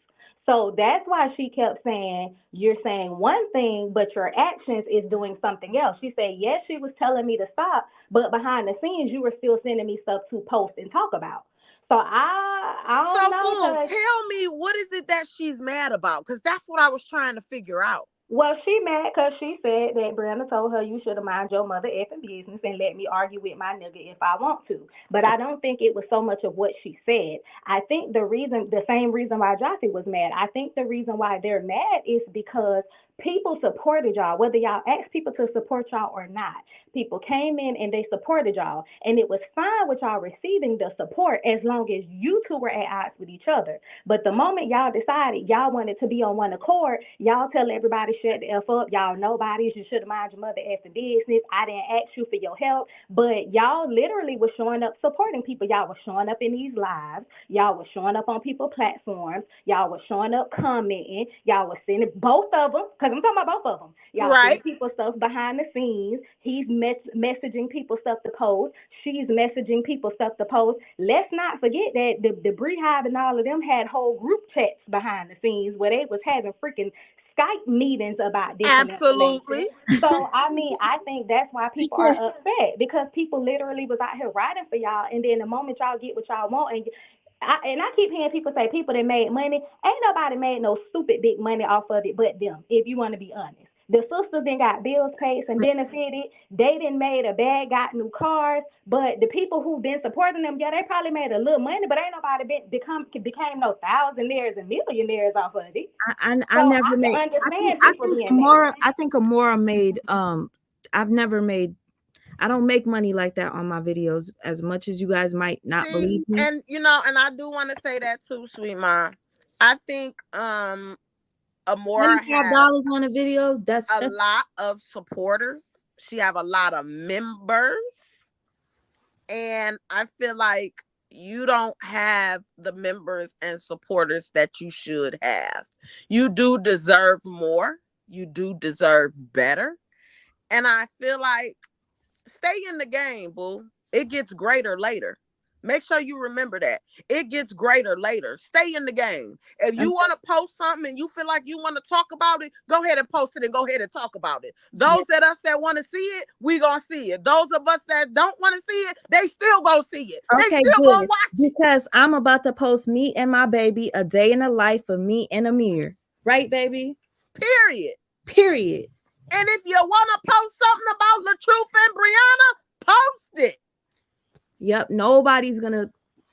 So that's why she kept saying, you're saying one thing, but your actions is doing something else. She said, yes, she was telling me to stop, but behind the scenes, you were still sending me stuff to post and talk about. So I So, don't know, boo, cause tell me, what is it that she's mad about? Because that's what I was trying to figure out. well, she mad because she said that Brianna told her you should have mind your mother effing business and let me argue with my nigga if I want to. But I don't think it was so much of what she said. I think the same reason why Jossie was mad, I think the reason why they're mad is because people supported y'all, whether y'all asked people to support y'all or not. People came in and they supported y'all, and it was fine with y'all receiving the support as long as you two were at odds with each other. But the moment y'all decided y'all wanted to be on one accord, y'all tell everybody shut the F up. Y'all nobodies. You should have mind your mother effing business. I didn't ask you for your help. But y'all literally was showing up supporting people. Y'all was showing up in these lives. Y'all was showing up on people's platforms. Y'all was showing up commenting. Y'all was sending both of them, because I'm talking about both of them. Y'all Right. sending people stuff behind the scenes. He's messaging people stuff to post. She's messaging people stuff to post. Let's not forget that the Bree Hive and all of them had whole group chats behind the scenes where they was having freaking Skype meetings about different Absolutely. information. So I mean, I think that's why people are upset, because people literally was out here riding for y'all, and then the moment y'all get what y'all want, and I keep hearing people say people that made money, ain't nobody made no stupid big money off of it but them, if you want to be honest. The sisters then got bills paid and benefited. They didn't made a bag, got new cars. But the people who've been supporting them, yeah, they probably made a little money, but ain't nobody became no thousandaires and millionaires off of it. I So never I can made. understand I people think being mad. Amora made. I've never made. I don't make money like that on my videos, as much as you guys might not See, believe me. and you know, and I do want to say that too, sweet mom. I think Amora $25 has on a video. That's a lot of supporters. She have a lot of members, and I feel like you don't have the members and supporters that you should have. You do deserve more. You do deserve better, and I feel like stay in the game, boo. It gets greater later. Make sure you remember that. It gets greater later. Stay in the game. If you want to post something and you feel like you want to talk about it, go ahead and post it and go ahead and talk about it. Those of us that want to see it, we going to see it. Those of us that don't want to see it, they still going to see it. Okay, they still going to watch it. Because I'm about to post me and my baby, a day in the life of me and Amir. Right, baby? Period. Period. And if you want to post something about LaTruth and Brianna, post it. Yep, nobody's gonna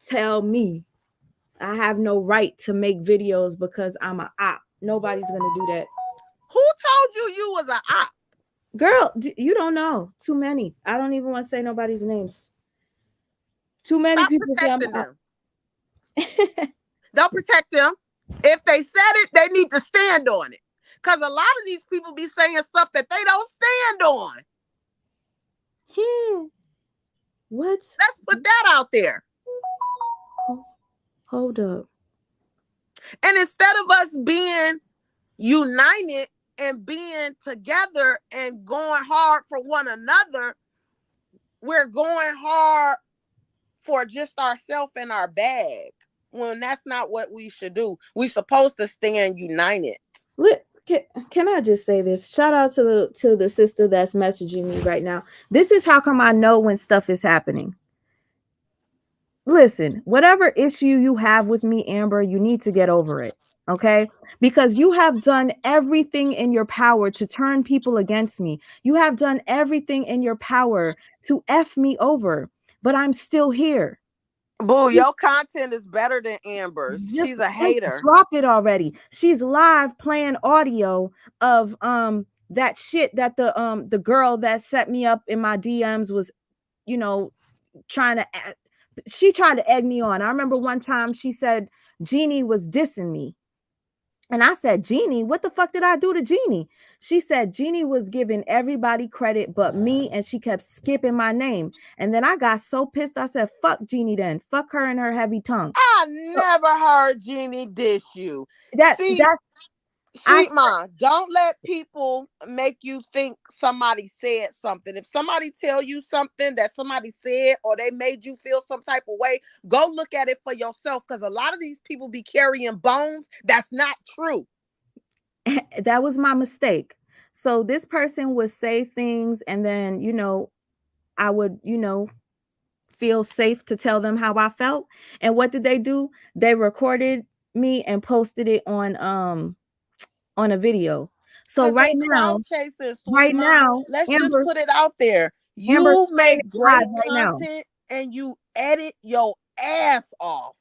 tell me I have no right to make videos because I'm a op. Nobody's gonna do that. Who told you you was a op? Girl, you don't know. Too many. I don't even want to say nobody's names. Too many Stop people say I'm protecting them. Don't protect them. If they said it, they need to stand on it. Because a lot of these people be saying stuff that they don't stand on. What? Let's put that out there. Hold up. And instead of us being united and being together and going hard for one another, we're going hard for just ourselves and our bag. When that's not what we should do. We're supposed to stand united. Can I just say this? Shout out to the sister that's messaging me right now. This is how come I know when stuff is happening. Listen, whatever issue you have with me, Amber, you need to get over it. Okay? Because you have done everything in your power to turn people against me. You have done everything in your power to F me over, but I'm still here. Boo, your content is better than Amber's. She's a hater. Drop it already. She's live playing audio of that shit that the girl that set me up in my DMs was, you know, she tried to egg me on. I remember one time she said Jeannie was dissing me. And I said, Jeannie, what the fuck did I do to Jeannie? She said Jeannie was giving everybody credit but me, and she kept skipping my name. And then I got so pissed, I said, fuck Jeannie then. Fuck her and her heavy tongue. I never heard Jeannie dish you. Sweet mom, don't let people make you think somebody said something. If somebody tell you something that somebody said or they made you feel some type of way, go look at it for yourself, because a lot of these people be carrying bones. That's not true. That was my mistake. So this person would say things, and then, you know, I would, you know, feel safe to tell them how I felt. And what did they do? They recorded me and posted it on a video. So Cause right they now, crowd chasing, sweet mom. Let's just Amber put it out there. Amber's You playing make it great live right now. content and you edit your ass off.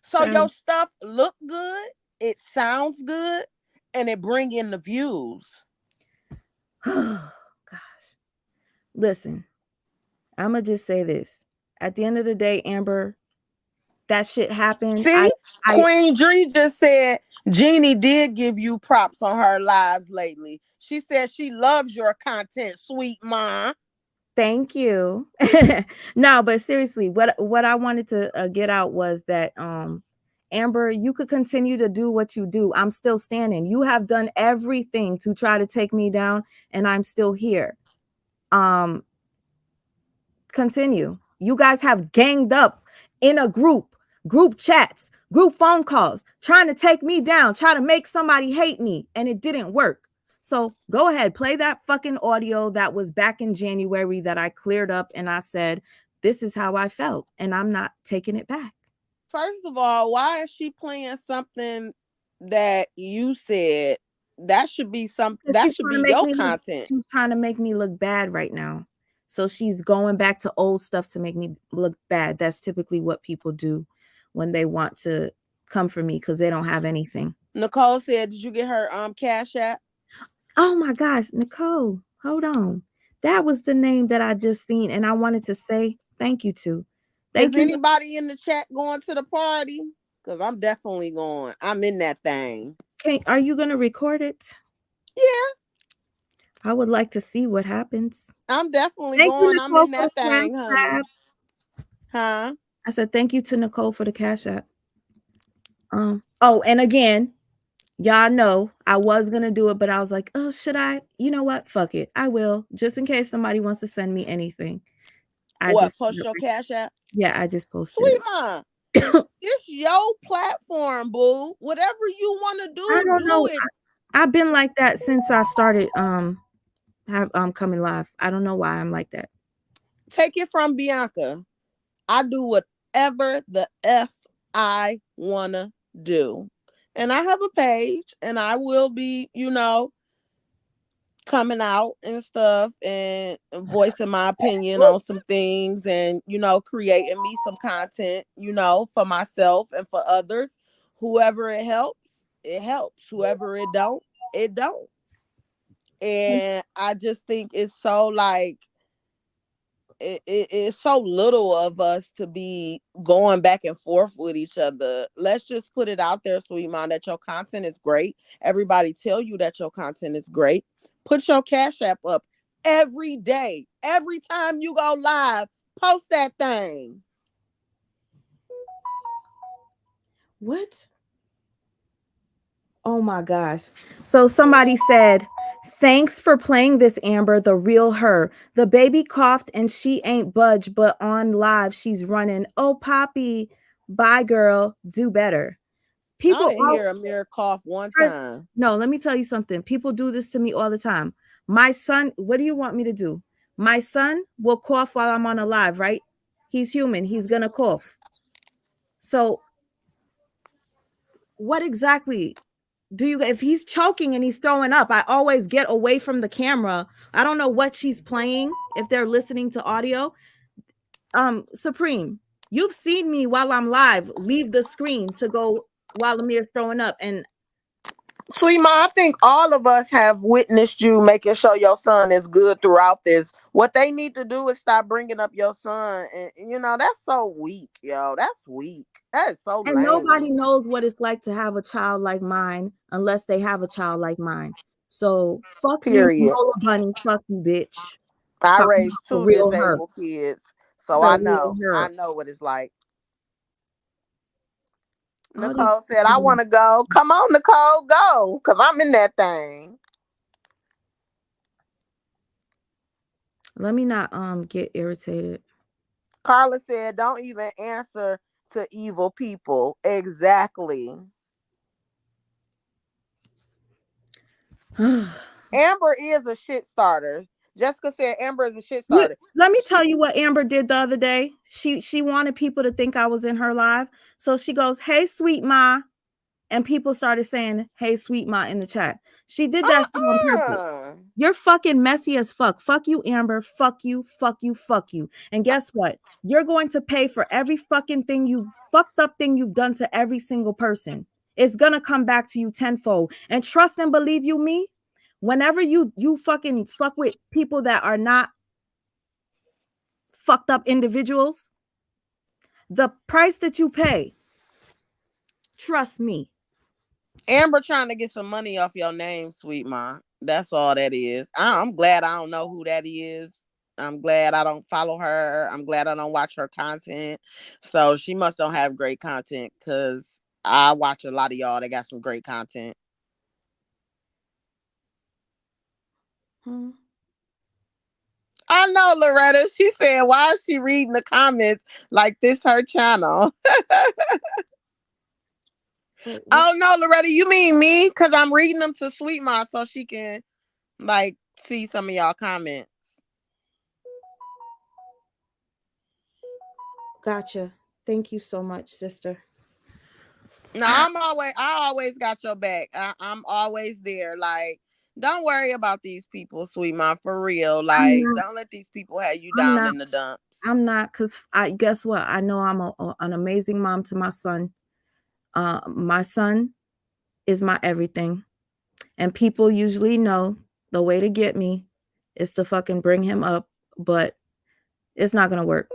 So Fam. your stuff look good, it sounds good, and it bring in the views. Gosh. Listen, I'm gonna just say this. At the end of the day, Amber, that shit happened. See, Queen Dree just said Jeannie did give you props on her lives lately. She said she loves your content, sweet ma. Thank you. No, but seriously, what I wanted to get out was that Amber, you could continue to do what you do. I'm still standing. You have done everything to try to take me down, and I'm still here. Continue. You guys have ganged up in a group chats, group phone calls, trying to take me down, try to make somebody hate me, and it didn't work. So go ahead, play that fucking audio that was back in January that I cleared up and I said, this is how I felt, and I'm not taking it back. First of all, why is she playing something that you said? That should be something that should be your content. She's trying to make me look bad right now. So she's going back to old stuff to make me look bad. That's typically what people do when they want to come for me because they don't have anything. Nicole said, did you get her Cash App? Oh my gosh, Nicole, hold on. That was the name that I just seen, and I wanted to say thank you to. Is anybody in the chat going to the party? Because I'm definitely going. I'm in that thing. Are you going to record it? Yeah. I would like to see what happens. I'm definitely going. I'm in that thing, honey. Huh? I said thank you to Nicole for the Cash App. Oh, and again, y'all know I was going to do it, but I was like, oh, should I? You know what? Fuck it. I will, just in case somebody wants to send me anything. Post your Cash App? Yeah, I just posted Sweet it. mom. It's your platform, boo. Whatever you want to do, I don't know. it. I've been like that since I started coming live. I don't know why I'm like that. Take it from Bianca. I do whatever the F I wanna do. And I have a page and I will be, coming out and stuff and voicing my opinion on some things and, creating me some content, for myself and for others. Whoever it helps, it helps. Whoever it don't, it don't. And I just think it's so like, it's so little of us to be going back and forth with each other. Let's just put it out there, sweet mom, that your content is great. Everybody tell you that your content is great. Put your Cash App up every day. Every time you go live, post that thing. What? Oh my gosh. So somebody said, thanks for playing this, Amber, the real her. The baby coughed and she ain't budged, but on live she's running. Oh, Poppy, bye, girl. Do better. People, I didn't hear Amir cough one time. No, let me tell you something. People do this to me all the time. My son, what do you want me to do? My son will cough while I'm on a live, right? He's human. He's going to cough. So what exactly do you, if he's choking and he's throwing up, I always get away from the camera. I don't know what she's playing if they're listening to audio. Supreme, you've seen me while I'm live leave the screen to go while Amir's throwing up. And Sweet Ma, I think all of us have witnessed you making sure your son is good throughout this. What they need to do is stop bringing up your son. And that's so weak, yo. That's weak. That is so lame. Nobody knows what it's like to have a child like mine unless they have a child like mine. So fuck you, Bunny. Fuck you, bitch. I raised 2 disabled kids. So I know what it's like. Nicole said, I want to go. Come on, Nicole, go. Because I'm in that thing. Let me not get irritated. Carla said, don't even answer to evil people. Exactly. Amber is a shit starter. Jessica said Amber is a shit You- starter. let me tell you what Amber did the other day. She wanted people to think I was in her live. So she goes, "Hey, sweet ma." And people started saying, "Hey, sweet ma," in the chat. She did that shit on purpose. You're fucking messy as fuck. Fuck you, Amber. Fuck you, fuck you, fuck you. And guess what? You're going to pay for every fucking thing fucked up thing you've done to every single person. It's gonna come back to you tenfold. And trust and believe you me, whenever you fucking fuck with people that are not fucked up individuals, the price that you pay, trust me. Amber trying to get some money off your name, sweet ma. That's all that is. I'm glad I don't know who that is. I'm glad I don't follow her. I'm glad I don't watch her content. So she must don't have great content, because I watch a lot of y'all that got some great content. I know, Loretta. She said, why is she reading the comments like this her channel? Oh no, Loretta, you mean me? Because I'm reading them to Sweet Ma so she can like see some of y'all comments. Gotcha. Thank you so much, sister. No, I always got your back. I'm always there. Like, don't worry about these people, Sweet Ma, for real. Like, don't let these people have you down in the dumps. I'm not, because I guess what? I know I'm an amazing mom to my son. My son is my everything. And people usually know the way to get me is to fucking bring him up, but it's not gonna work.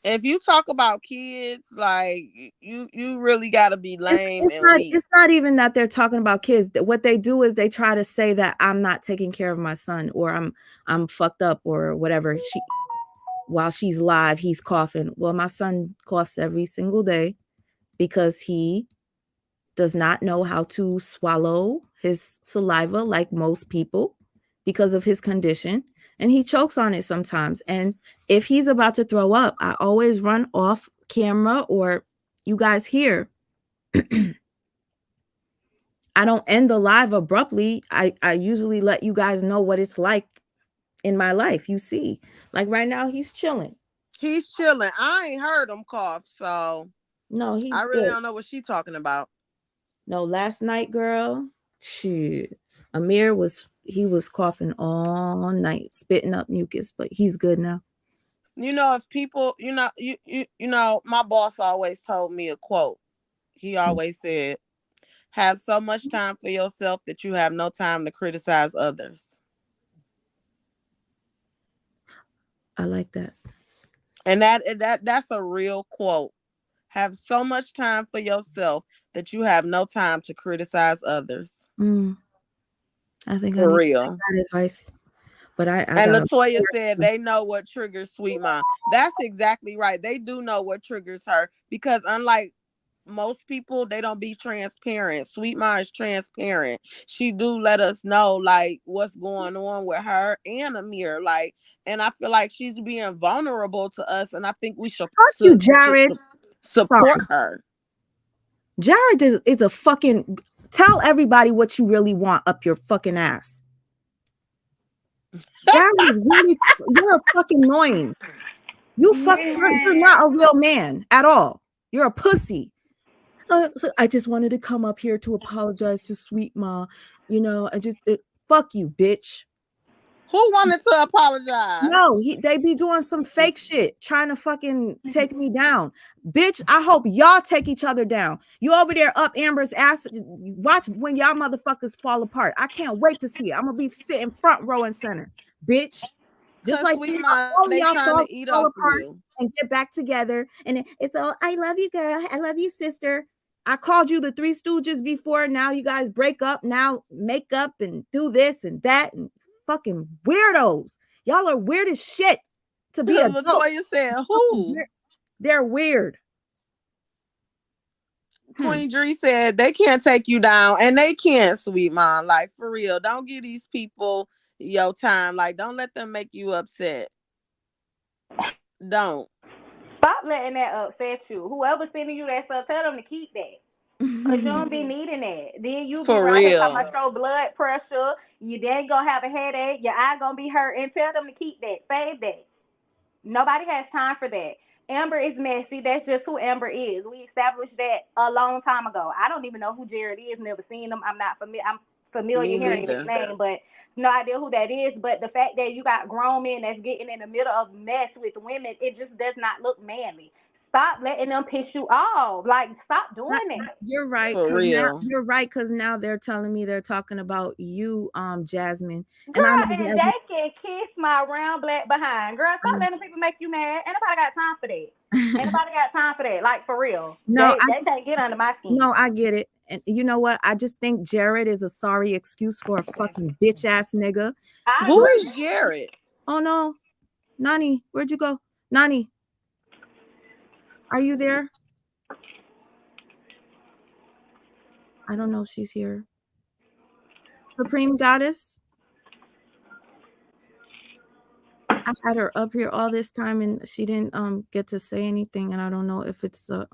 If you talk about kids, like you really gotta be lame and weak. It's not even that they're talking about kids. What they do is they try to say that I'm not taking care of my son, or I'm fucked up, or whatever. While she's live, he's coughing. Well, my son coughs every single day because he does not know how to swallow his saliva like most people because of his condition, and he chokes on it sometimes. And if he's about to throw up, I always run off camera, or you guys hear. I don't end the live abruptly. I usually let you guys know what it's like in my life. You see, like right now, he's chilling. He's chilling. I ain't heard him cough, so no, I really don't know what she's talking about. No, last night, girl, shit. Amir was coughing all night, spitting up mucus, but he's good now. You know, if people, you know, my boss always told me a quote. He always said, have so much time for yourself that you have no time to criticize others. I like that. And that's a real quote. Have so much time for yourself that you have no time to criticize others. I think for real. That advice. But I and Latoya said they know what triggers Sweet Ma. That's exactly right. They do know what triggers her, because unlike most people, they don't be transparent. Sweet Ma is transparent. She do let us know like what's going on with her and Amir. Like, and I feel like she's being vulnerable to us, and I think we should Jared. Support her. Jared is a fucking, tell everybody what you really want up your fucking ass. Jared is really, you're a fucking annoying. You're not a real man at all. You're a pussy. So I just wanted to come up here to apologize to Sweet Ma. You know, fuck you, bitch. Who wanted to apologize? No, they be doing some fake shit, trying to fucking take me down. Bitch, I hope y'all take each other down. You over there up Amber's ass. Watch when y'all motherfuckers fall apart. I can't wait to see it. I'm gonna be sitting front row and center, bitch. Just like Sweet Ma, they trying to eat off you and get back together. And it's all, I love you, girl. I love you, sister. I called you the Three Stooges before. Now you guys break up. Now make up and do this and that and fucking weirdos. Y'all are weird as shit to be a Latoya said, who? They're weird. Queen Dree said they can't take you down, and they can't, Sweet Ma. Like, for real, don't give these people your time. Like, don't let them make you upset. Don't. Stop letting that upset you. Whoever's sending you that stuff, tell them to keep that. Cause you don't be needing that. Then you be For right here real. talking about your blood pressure. You then gonna have a headache. Your eye gonna be hurt. And tell them to keep that. Save that. Nobody has time for that. Amber is messy. That's just who Amber is. We established that a long time ago. I don't even know who Jared is. Never seen him. I'm not familiar. I'm familiar Me hearing his neither. name, but no idea who that is. But the fact that you got grown men that's getting in the middle of mess with women, it just does not look manly. Stop letting them piss you off. Like, stop doing it. You're right. For 'Cause now, real. you're right, because now they're telling me they're talking about you, Jasmine. And Girl, I know and Jasmine. they can kiss my round black behind. Girl, stop letting people make you mad. Ain't nobody got time for that. Ain't nobody got time for that. Like, for real. No, They can't get under my skin. No, I get it. And you know what? I just think Jared is a sorry excuse for a fucking bitch ass nigga. Who is Jared? Oh no. Nani, where'd you go? Nani, are you there? I don't know if she's here. Supreme Goddess. I had her up here all this time and she didn't get to say anything, and I don't know if it's the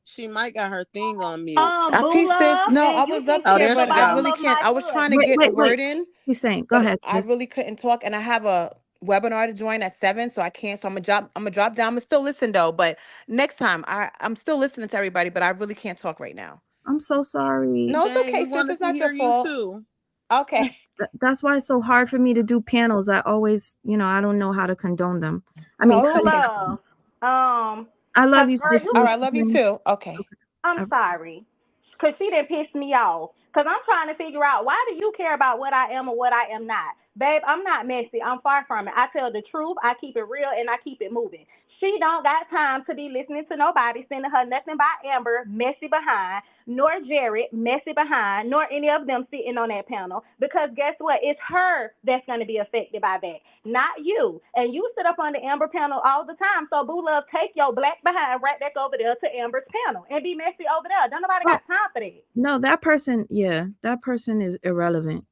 She might got her thing on mute. I peace, sis. No, I was up Oh, here, there but she I go. really can't. I was trying to get a word in. She's saying, go ahead, I sis. really couldn't talk, and I have a webinar to join at 7, so I can't. So I'm gonna drop down. I'm gonna still listen though, but next time I'm still listening to everybody, but I really can't talk right now. I'm so sorry. No, it's Dang, okay, we sis. wanted It's to not your hear you fault. too. Okay. That's why it's so hard for me to do panels. I always, I don't know how to condone them. I mean, Boo love. I love you, sis. All right, I love you too. Okay. I'm sorry. Because she didn't piss me off. Because I'm trying to figure out, why do you care about what I am or what I am not? Babe, I'm not messy. I'm far from it. I tell the truth. I keep it real, and I keep it moving. She don't got time to be listening to nobody sending her nothing by Amber, messy behind, nor Jared, messy behind, nor any of them sitting on that panel. Because guess what? It's her that's going to be affected by that, not you. And you sit up on the Amber panel all the time. So, boo love, take your black behind right back over there to Amber's panel and be messy over there. Don't nobody got time for that. No, that person is irrelevant.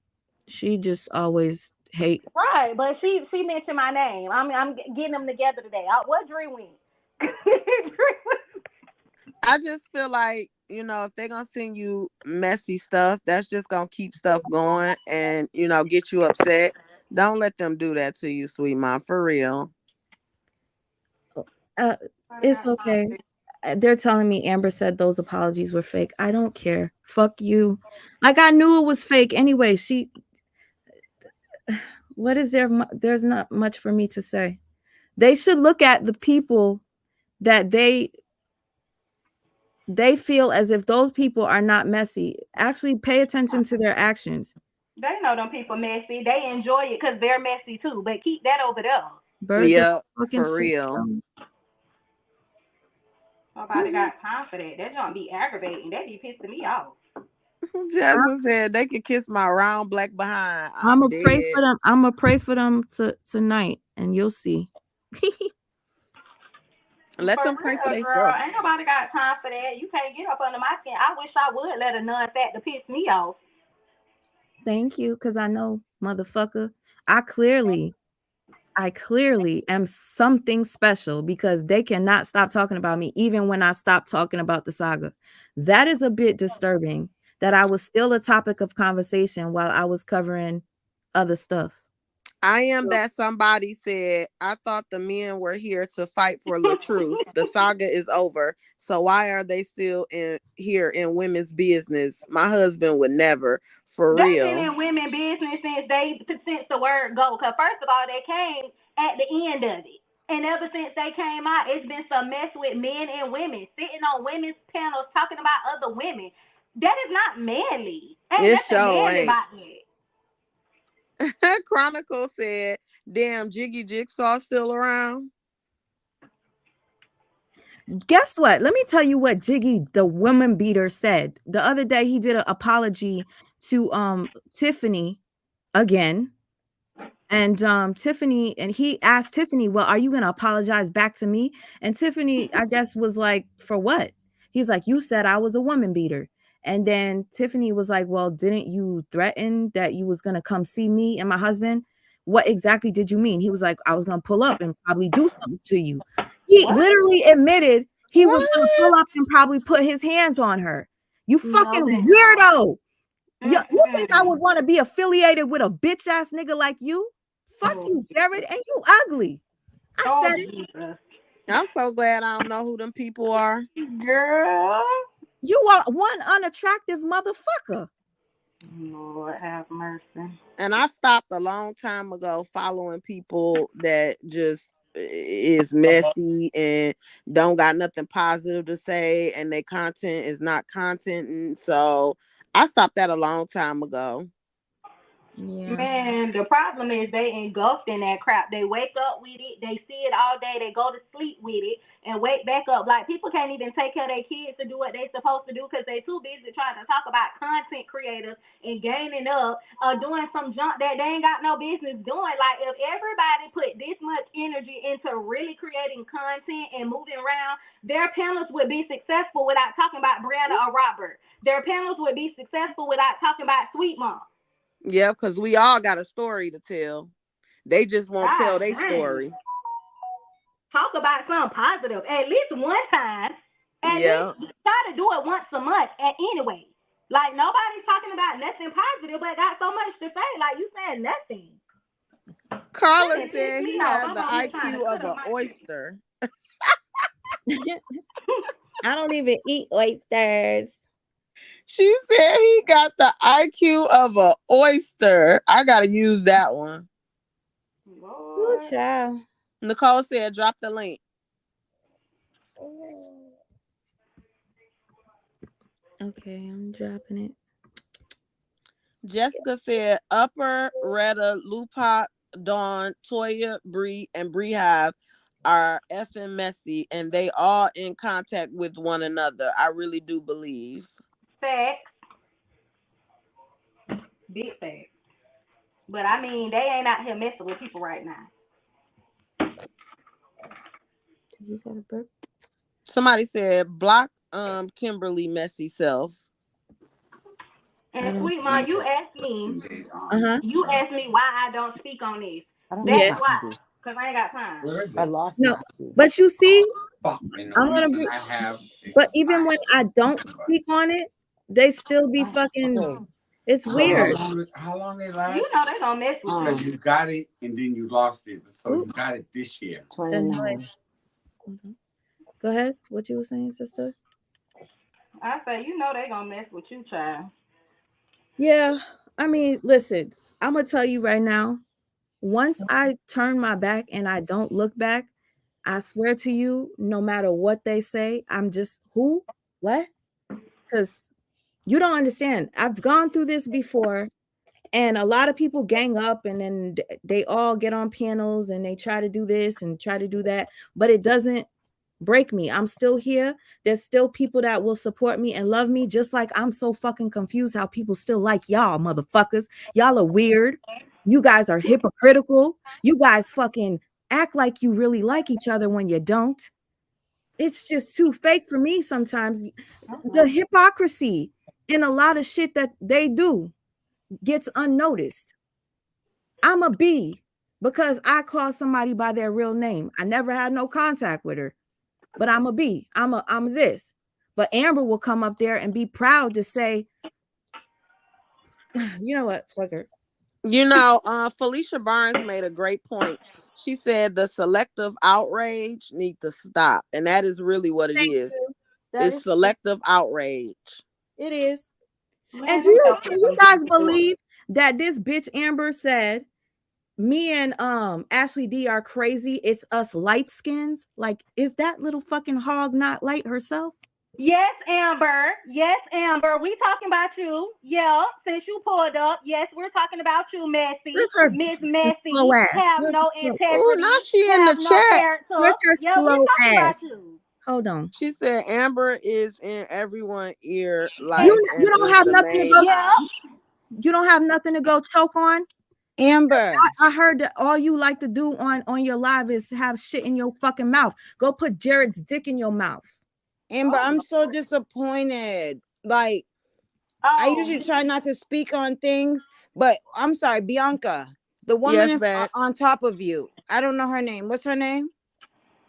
She just always hate. Right, but she mentioned my name. I'm getting them together today. What Dream Week? I just feel like, if they're gonna send you messy stuff, that's just gonna keep stuff going and get you upset. Don't let them do that to you, sweet mom, for real. It's okay. They're telling me Amber said those apologies were fake. I don't care. Fuck you. Like, I knew it was fake anyway. What is there? There's not much for me to say. They should look at the people that they feel as if those people are not messy. Actually pay attention to their actions. They know them people messy. They enjoy it because they're messy too. But keep that over there. Yeah, for real. Nobody got time for that. That don't be aggravating. That be pissing me off. Jasmine said they could kiss my round black behind. I'm gonna pray for them. I'm gonna pray for them tonight, and you'll see. Let them pray for girl, themselves. ain't nobody got time for that. You can't get up under my skin. I wish I would let a non-fat to piss me off. Thank you, because I know, motherfucker, I clearly am something special, because they cannot stop talking about me even when I stop talking about the saga. That is a bit disturbing, that I was still a topic of conversation while I was covering other stuff. I am that somebody said, I thought the men were here to fight for the truth. The saga is over. So why are they still here in women's business? My husband would never, for real. They've been in women's business since the word go. Because first of all, they came at the end of it. And ever since they came out, it's been some mess with men and women, sitting on women's panels talking about other women. That is not manly. Ain't nothing manly about that. Chronicle said, damn, Jiggy Jigsaw still around? Guess what? Let me tell you what Jiggy, the woman beater, said. The other day he did an apology to Tiffany again. And Tiffany, and he asked Tiffany, well, are you going to apologize back to me? And Tiffany, I guess, was like, for what? He's like, you said I was a woman beater. And then Tiffany was like, well, didn't you threaten that you was going to come see me and my husband? What exactly did you mean? He was like, I was going to pull up and probably do something to you. He literally admitted he was going to pull up and probably put his hands on her. You No, fucking they don't. weirdo. You think I Mm-mm. would want to be affiliated with a bitch ass nigga like you? Fuck Oh, you, Jared, and you ugly. I oh said it. Jesus. I'm so glad I don't know who them people are. Girl. You are one unattractive motherfucker. Lord have mercy. And I stopped a long time ago following people that just is messy and don't got nothing positive to say, and their content is not content. And so I stopped that a long time ago. Yeah. Man, the problem is they engulfed in that crap. They wake up with it, they see it all day, they go to sleep with it, and wake back up. Like, people can't even take care of their kids to do what they're supposed to do because they too busy trying to talk about content creators and gaining up or doing some junk that they ain't got no business doing. Like, if everybody put this much energy into really creating content and moving around, their panels would be successful without talking about Brianna or Robert. Their panels would be successful without talking about Sweet Mom. Yeah, because we all got a story to tell. They just won't tell their story. Talk about something positive at least one time. At least try to do it once a month. And anyway, like, nobody's talking about nothing positive, but got so much to say. Like, you saying nothing. Carla said he has the IQ of an oyster. I don't even eat oysters. She said he got the IQ of an oyster. I gotta use that one. Ooh, child. Nicole said, drop the link. Okay, I'm dropping it. Jessica said, Upper, Retta, Lupa, Dawn, Toya, Bree, and Beehive are effing messy, and they all in contact with one another. I really do believe. Facts. Big facts. But I mean, they ain't out here messing with people right now. You got a burp? Somebody said, block Kimberly messy self. And Sweet Mom, you asked me. You asked me why I don't speak on this. That's why. Because I ain't got time. I lost no, but you see, I'm gonna be, but even when I don't speak on it, they still be fucking. It's weird. How long they last? You know they gonna mess with you. Because you got it and then you lost it. So you got it this year. 29. Go ahead. What you were saying, sister? I say, you know they gonna mess with you, child. Yeah, I mean, listen, I'm gonna tell you right now. Once I turn my back and I don't look back, I swear to you, no matter what they say, I'm just who, what? Because you don't understand. I've gone through this before, and a lot of people gang up, and then they all get on panels and they try to do this and try to do that, but it doesn't break me. I'm still here. There's still people that will support me and love me, just like I'm so fucking confused how people still like y'all motherfuckers. Y'all are weird. You guys are hypocritical. You guys fucking act like you really like each other when you don't. It's just too fake for me sometimes. The hypocrisy in a lot of shit that they do gets unnoticed. I'm a B because I call somebody by their real name. I never had no contact with her, but I'm a B. I'm this. But Amber will come up there and be proud to say, you know what, fuck her. You know, Felicia Barnes made a great point. She said the selective outrage needs to stop. And that is really what it is. It's selective outrage. It is. And can you guys believe that this bitch Amber said, me and Ashley D are crazy? It's us light skins. Like, is that little fucking hog not light herself? Yes, Amber. Yes, Amber. We talking about you. Yeah, since you pulled up. Yes, we're talking about you, Messy. Miss Messy. Have no integrity. Oh, now she in the chat. Where's her slow ass? Hold on. She said Amber is in everyone's ear. Like you don't have nothing to go. You don't have nothing to go choke on. Amber, I heard that all you like to do on your live is have shit in your fucking mouth. Go put Jared's dick in your mouth. Amber, I'm so disappointed. Like, I usually try not to speak on things, but I'm sorry, Bianca, the woman on top of you. I don't know her name. What's her name?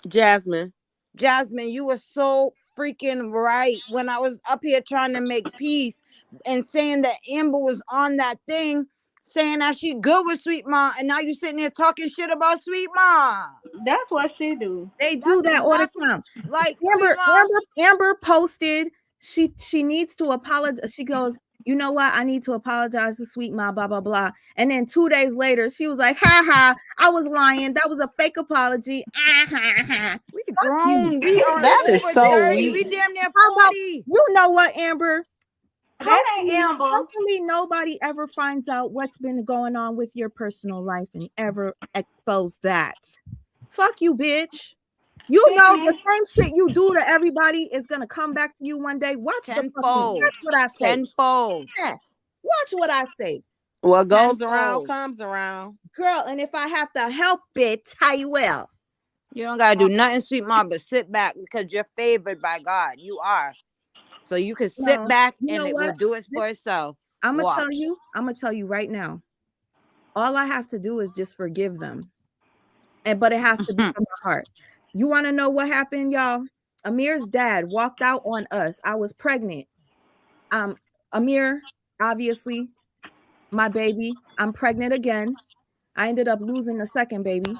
Jasmine. Jasmine, you were so freaking right when I was up here trying to make peace and saying that Amber was on that thing, saying that she good with Sweet Ma, and now you sitting there talking shit about Sweet Ma. That's what she do. They do That's that all the exactly time. like Sweet Amber, Ma. Amber posted she needs to apologize. She goes, you know what? I need to apologize to Sweet Ma, blah blah blah. And then 2 days later, she was like, "Ha ha! I was lying. That was a fake apology." Ah, ha, ha. We Fuck you. grown. We are That is over so 30. weak. We damn near How about 40. you know what, Amber? That ain't Amber. Hopefully nobody ever finds out what's been going on with your personal life and ever expose that. Fuck you, bitch. You know the same shit you do to everybody is gonna come back to you one day. Watch the fucking. Tenfold. That's what I say. Tenfold. Yeah. Watch what I say, What goes around Tenfold. comes around. girl. And if I have to help it, I will. You don't gotta do nothing, Sweet Ma, but sit back because you're favored by God. You are. So you can sit No, back you and know it will what? do it for itself. I'm Watch. gonna tell you right now. All I have to do is just forgive them. But it has to be from my heart. You want to know what happened, y'all? Amir's dad walked out on us. I was pregnant. Amir, obviously, my baby. I'm pregnant again. I ended up losing the second baby.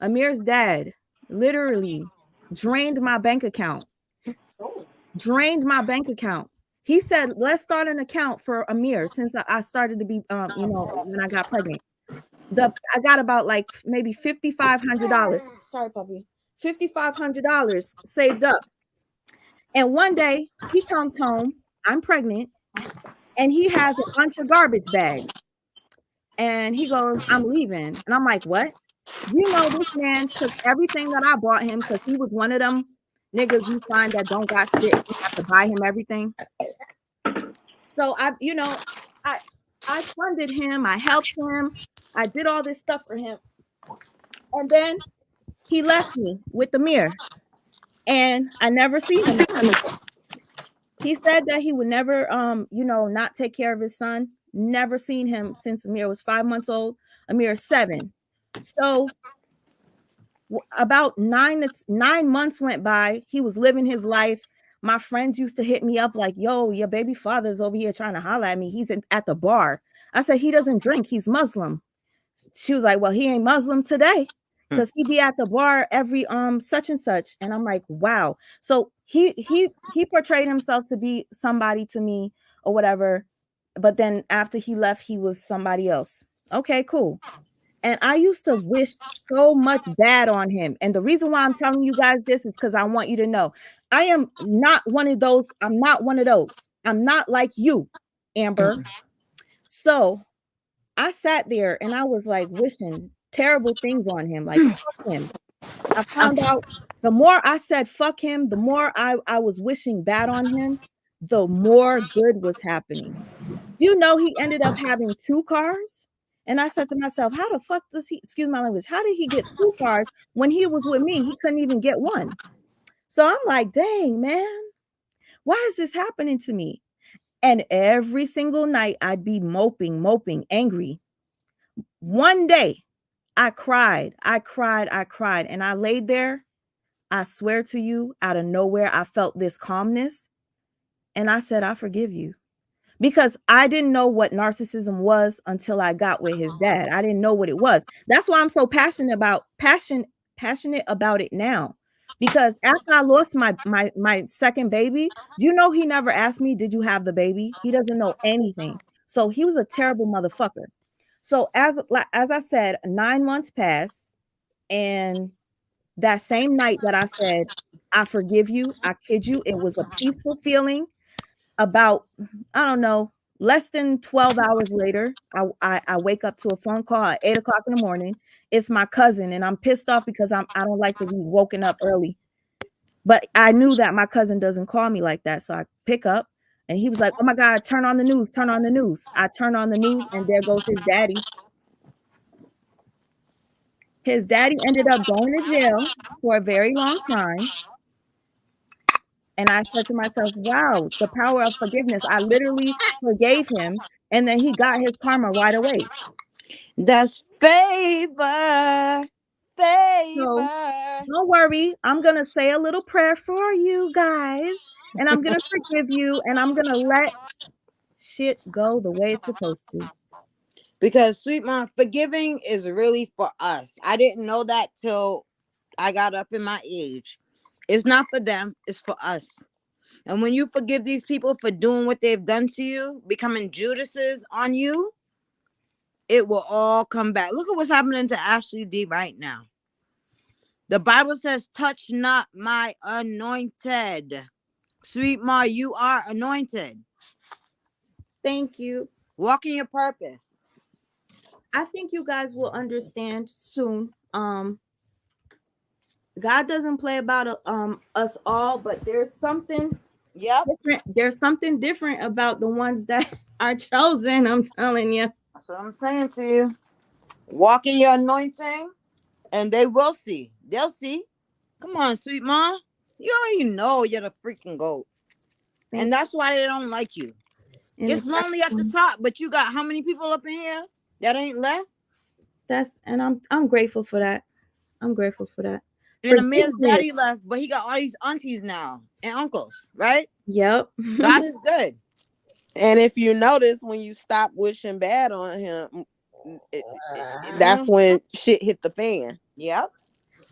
Amir's dad literally drained my bank account. He said, let's start an account for Amir since I started to be, when I got pregnant. I got about like maybe $5,500. Sorry, puppy. $5,500 saved up. And one day he comes home, I'm pregnant, and he has a bunch of garbage bags. And he goes, I'm leaving. And I'm like, what? You know, this man took everything that I bought him because he was one of them niggas you find that don't got shit. You have to buy him everything. So I funded him. I helped him. I did all this stuff for him. And then he left me with Amir. And I never seen him. He said that he would never, not take care of his son. Never seen him since Amir was 5 months old. Amir is 7. So about 9 months went by. He was living his life. My friends used to hit me up like, yo, your baby father's over here trying to holler at me. He's at the bar. I said, he doesn't drink. He's Muslim. She was like, well, he ain't Muslim today because he be at the bar every such and such. And I'm like, wow. So he portrayed himself to be somebody to me or whatever. But then after he left, he was somebody else. Okay, cool. And I used to wish so much bad on him. And the reason why I'm telling you guys this is because I want you to know I am not one of those. I'm not one of those. I'm not like you, Amber. So I sat there and I was like wishing terrible things on him, like fuck him. I found out the more I said fuck him, the more I was wishing bad on him, the more good was happening. Do you know he ended up having 2 cars? And I said to myself, how the fuck does he, excuse my language, how did he get 2 cars when he was with me? He couldn't even get one. So I'm like, dang, man, why is this happening to me? And every single night I'd be moping, angry. One day I cried. And I laid there. I swear to you, out of nowhere, I felt this calmness. And I said, I forgive you. Because I didn't know what narcissism was until I got with his dad. I didn't know what it was. That's why I'm so passionate about it now. Because after I lost my second baby, do you know he never asked me, did you have the baby? He doesn't know anything. So he was a terrible motherfucker. So as I said, 9 months passed, and that same night that I said, I forgive you, I kid you, it was a peaceful feeling. About, I don't know, less than 12 hours later, I wake up to a phone call at 8 o'clock in the morning. It's my cousin, and I'm pissed off because I don't like to be woken up early. But I knew that my cousin doesn't call me like that. So I pick up, and he was like, oh my God, turn on the news. I turn on the news, and there goes his daddy. His daddy ended up going to jail for a very long time. And I said to myself, wow, the power of forgiveness. I literally forgave him, and then he got his karma right away. That's favor. favor. Don't worry. I'm going to say a little prayer for you guys. And I'm going to forgive you. And I'm going to let shit go the way it's supposed to. Because Sweet Mom, forgiving is really for us. I didn't know that till I got up in my age. It's not for them, it's for us. And when you forgive these people for doing what they've done to you, becoming Judases on you, it will all come back. Look at what's happening to Ashley D right now. The Bible says, touch not my anointed. Sweet Ma, you are anointed. Thank you. Walk in your purpose. I think you guys will understand soon. God doesn't play about us all, but there's something different. There's something different about the ones that are chosen. I'm telling you. That's what I'm saying to you. Walk in your anointing, and they will see. They'll see. Come on, Sweet Ma. You already know you're the freaking GOAT. And that's why they don't like you. And it's lonely at the top, but you got how many people up in here that ain't left? I'm grateful for that. I'm grateful for that. And Amir's daddy left, but he got all these aunties now and uncles, right? Yep. God is good. And if you notice, when you stop wishing bad on him, that's when shit hit the fan. Yep.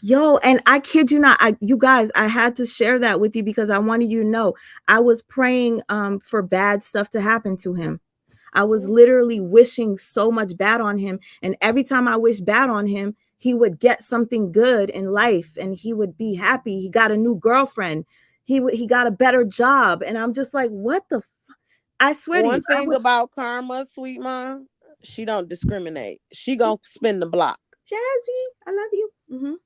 Yo, and I kid you not, you guys, I had to share that with you because I wanted you to know I was praying for bad stuff to happen to him. I was literally wishing so much bad on him, and every time I wished bad on him, he would get something good in life and he would be happy. He got a new girlfriend. He got a better job, and I'm just like, what the I swear to you. One thing about Karma, Sweet Mom, she don't discriminate. She gonna spin the block. Jazzy, I love you.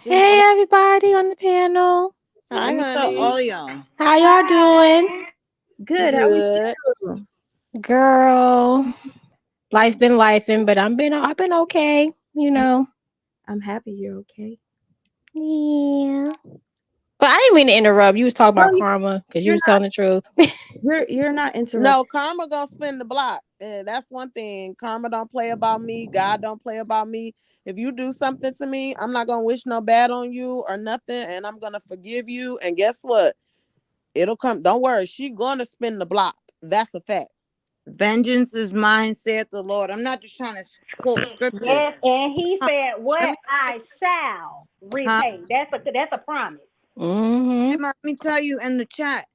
Hey, everybody on the panel. Hi, honey. All y'all. How y'all doing? Good. How are you? Girl, life been lifing, but I've been okay. You know. I'm happy you're okay. Yeah. But I didn't mean to interrupt. You was talking about Karma because you was telling the truth. You're not interrupting. No, Karma gonna spin the block. And that's one thing. Karma don't play about me. God don't play about me. If you do something to me, I'm not gonna wish no bad on you or nothing, and I'm gonna forgive you. And guess what? It'll come. Don't worry. She gonna spin the block. That's a fact. Vengeance is mine, saith the Lord. I'm not just trying to quote scriptures. Yes, and he said, "What I shall repay." That's a promise. Let me tell you in the chat.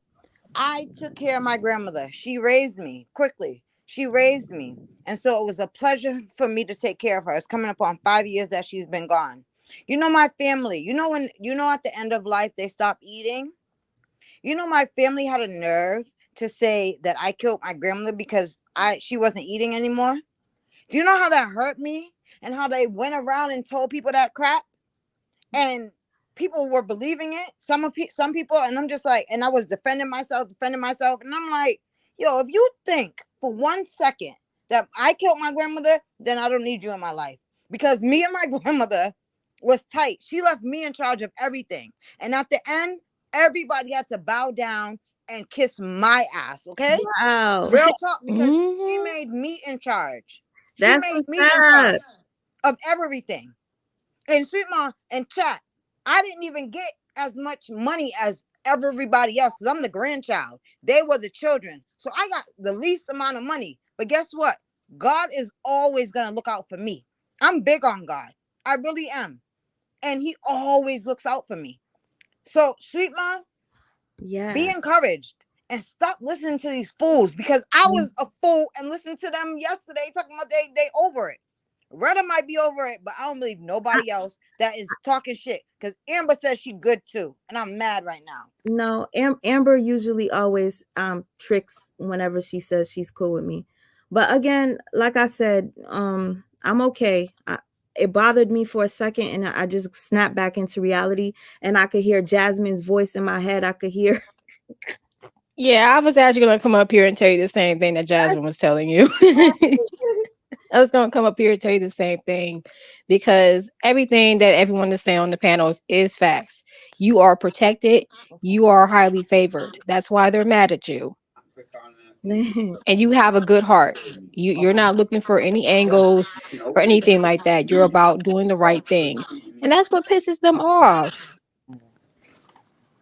I took care of my grandmother. She raised me quickly. She raised me, and so it was a pleasure for me to take care of her. It's coming up on 5 years that she's been gone. You know my family. You know at the end of life they stop eating. You know my family had a nerve to say that I killed my grandmother because she wasn't eating anymore. Do you know how that hurt me and how they went around and told people that crap? And people were believing it. Some people, and I'm just like, and I was defending myself, and I'm like, yo, if you think for 1 second that I killed my grandmother, then I don't need you in my life. Because me and my grandmother was tight. She left me in charge of everything. And at the end, everybody had to bow down and kiss my ass, okay? Wow. Real talk, because she made me in charge. She That's made me what's in charge up. of everything. And Sweet Mom and chat, I didn't even get as much money as everybody else because I'm the grandchild. They were the children. So I got the least amount of money. But guess what? God is always going to look out for me. I'm big on God. I really am. And he always looks out for me. So, Sweet Mom, be encouraged and stop listening to these fools, because I was a fool and listened to them yesterday talking about they over it. Retta might be over it, but I don't believe nobody else that is talking shit, because Amber says she good too, and I'm mad right now. No, Amber usually always tricks whenever she says she's cool with me. But again, like I said, I'm okay. It bothered me for a second, and I just snapped back into reality, and I could hear Jasmine's voice in my head. I could hear. Yeah, I was actually going to come up here and tell you the same thing that Jasmine was telling you. I was going to come up here and tell you the same thing, because everything that everyone is saying on the panels is facts. You are protected. You are highly favored. That's why they're mad at you. and you have a good heart. You're not looking for any angles or anything like that. You're about doing the right thing. And that's what pisses them off.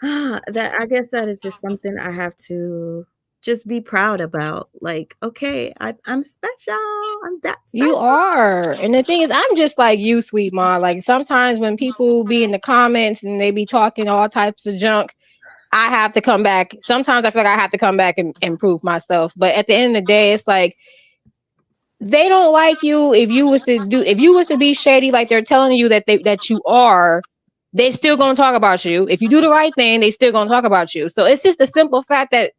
That I guess that is just something I have to just be proud about. Like, okay, I'm special. I'm that You special. are. And the thing is, I'm just like you, sweet ma. Like sometimes when people be in the comments and they be talking all types of junk, I have to come back. Sometimes I feel like I have to come back and improve myself. But at the end of the day, it's like they don't like you if you was to be shady like they're telling you that you are, they still gonna talk about you. If you do the right thing, they still gonna talk about you. So it's just the simple fact that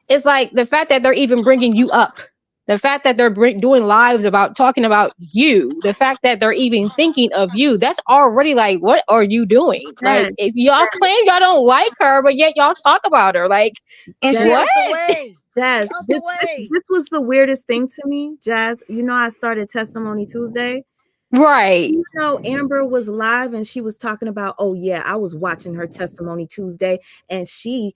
it's like the fact that they're even bringing you up, the fact that they're doing lives about talking about you, the fact that they're even thinking of you, that's already like, what are you doing? Like, Jazz, if y'all claim y'all don't like her, but yet y'all talk about her, like, And she Jazz, out what? the way. Jazz, She out this, the this way. this was the weirdest thing to me, Jazz. You know, I started Testimony Tuesday. Right. You know, Amber was live and she was talking about, oh yeah, I was watching her Testimony Tuesday, and she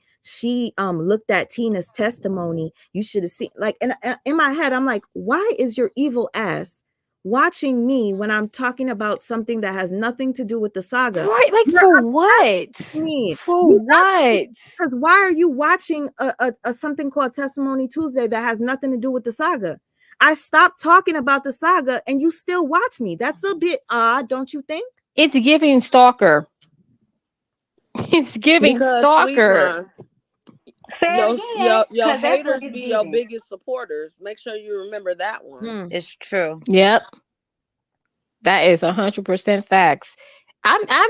looked at Tina's testimony. You should have seen, like, and in my head, I'm like, why is your evil ass watching me when I'm talking about something that has nothing to do with the saga? Right, like You're for obsessed what? with me. For You got to be, what? because why are you watching a something called Testimony Tuesday that has nothing to do with the saga? I stopped talking about the saga and you still watch me. That's a bit odd, don't you think? It's giving stalker. It's giving Because sweet stalker. mom, Say it again, your because that's what haters it's be your giving. biggest supporters. Make sure you remember that one. Hmm. It's true. Yep. That is 100% facts. I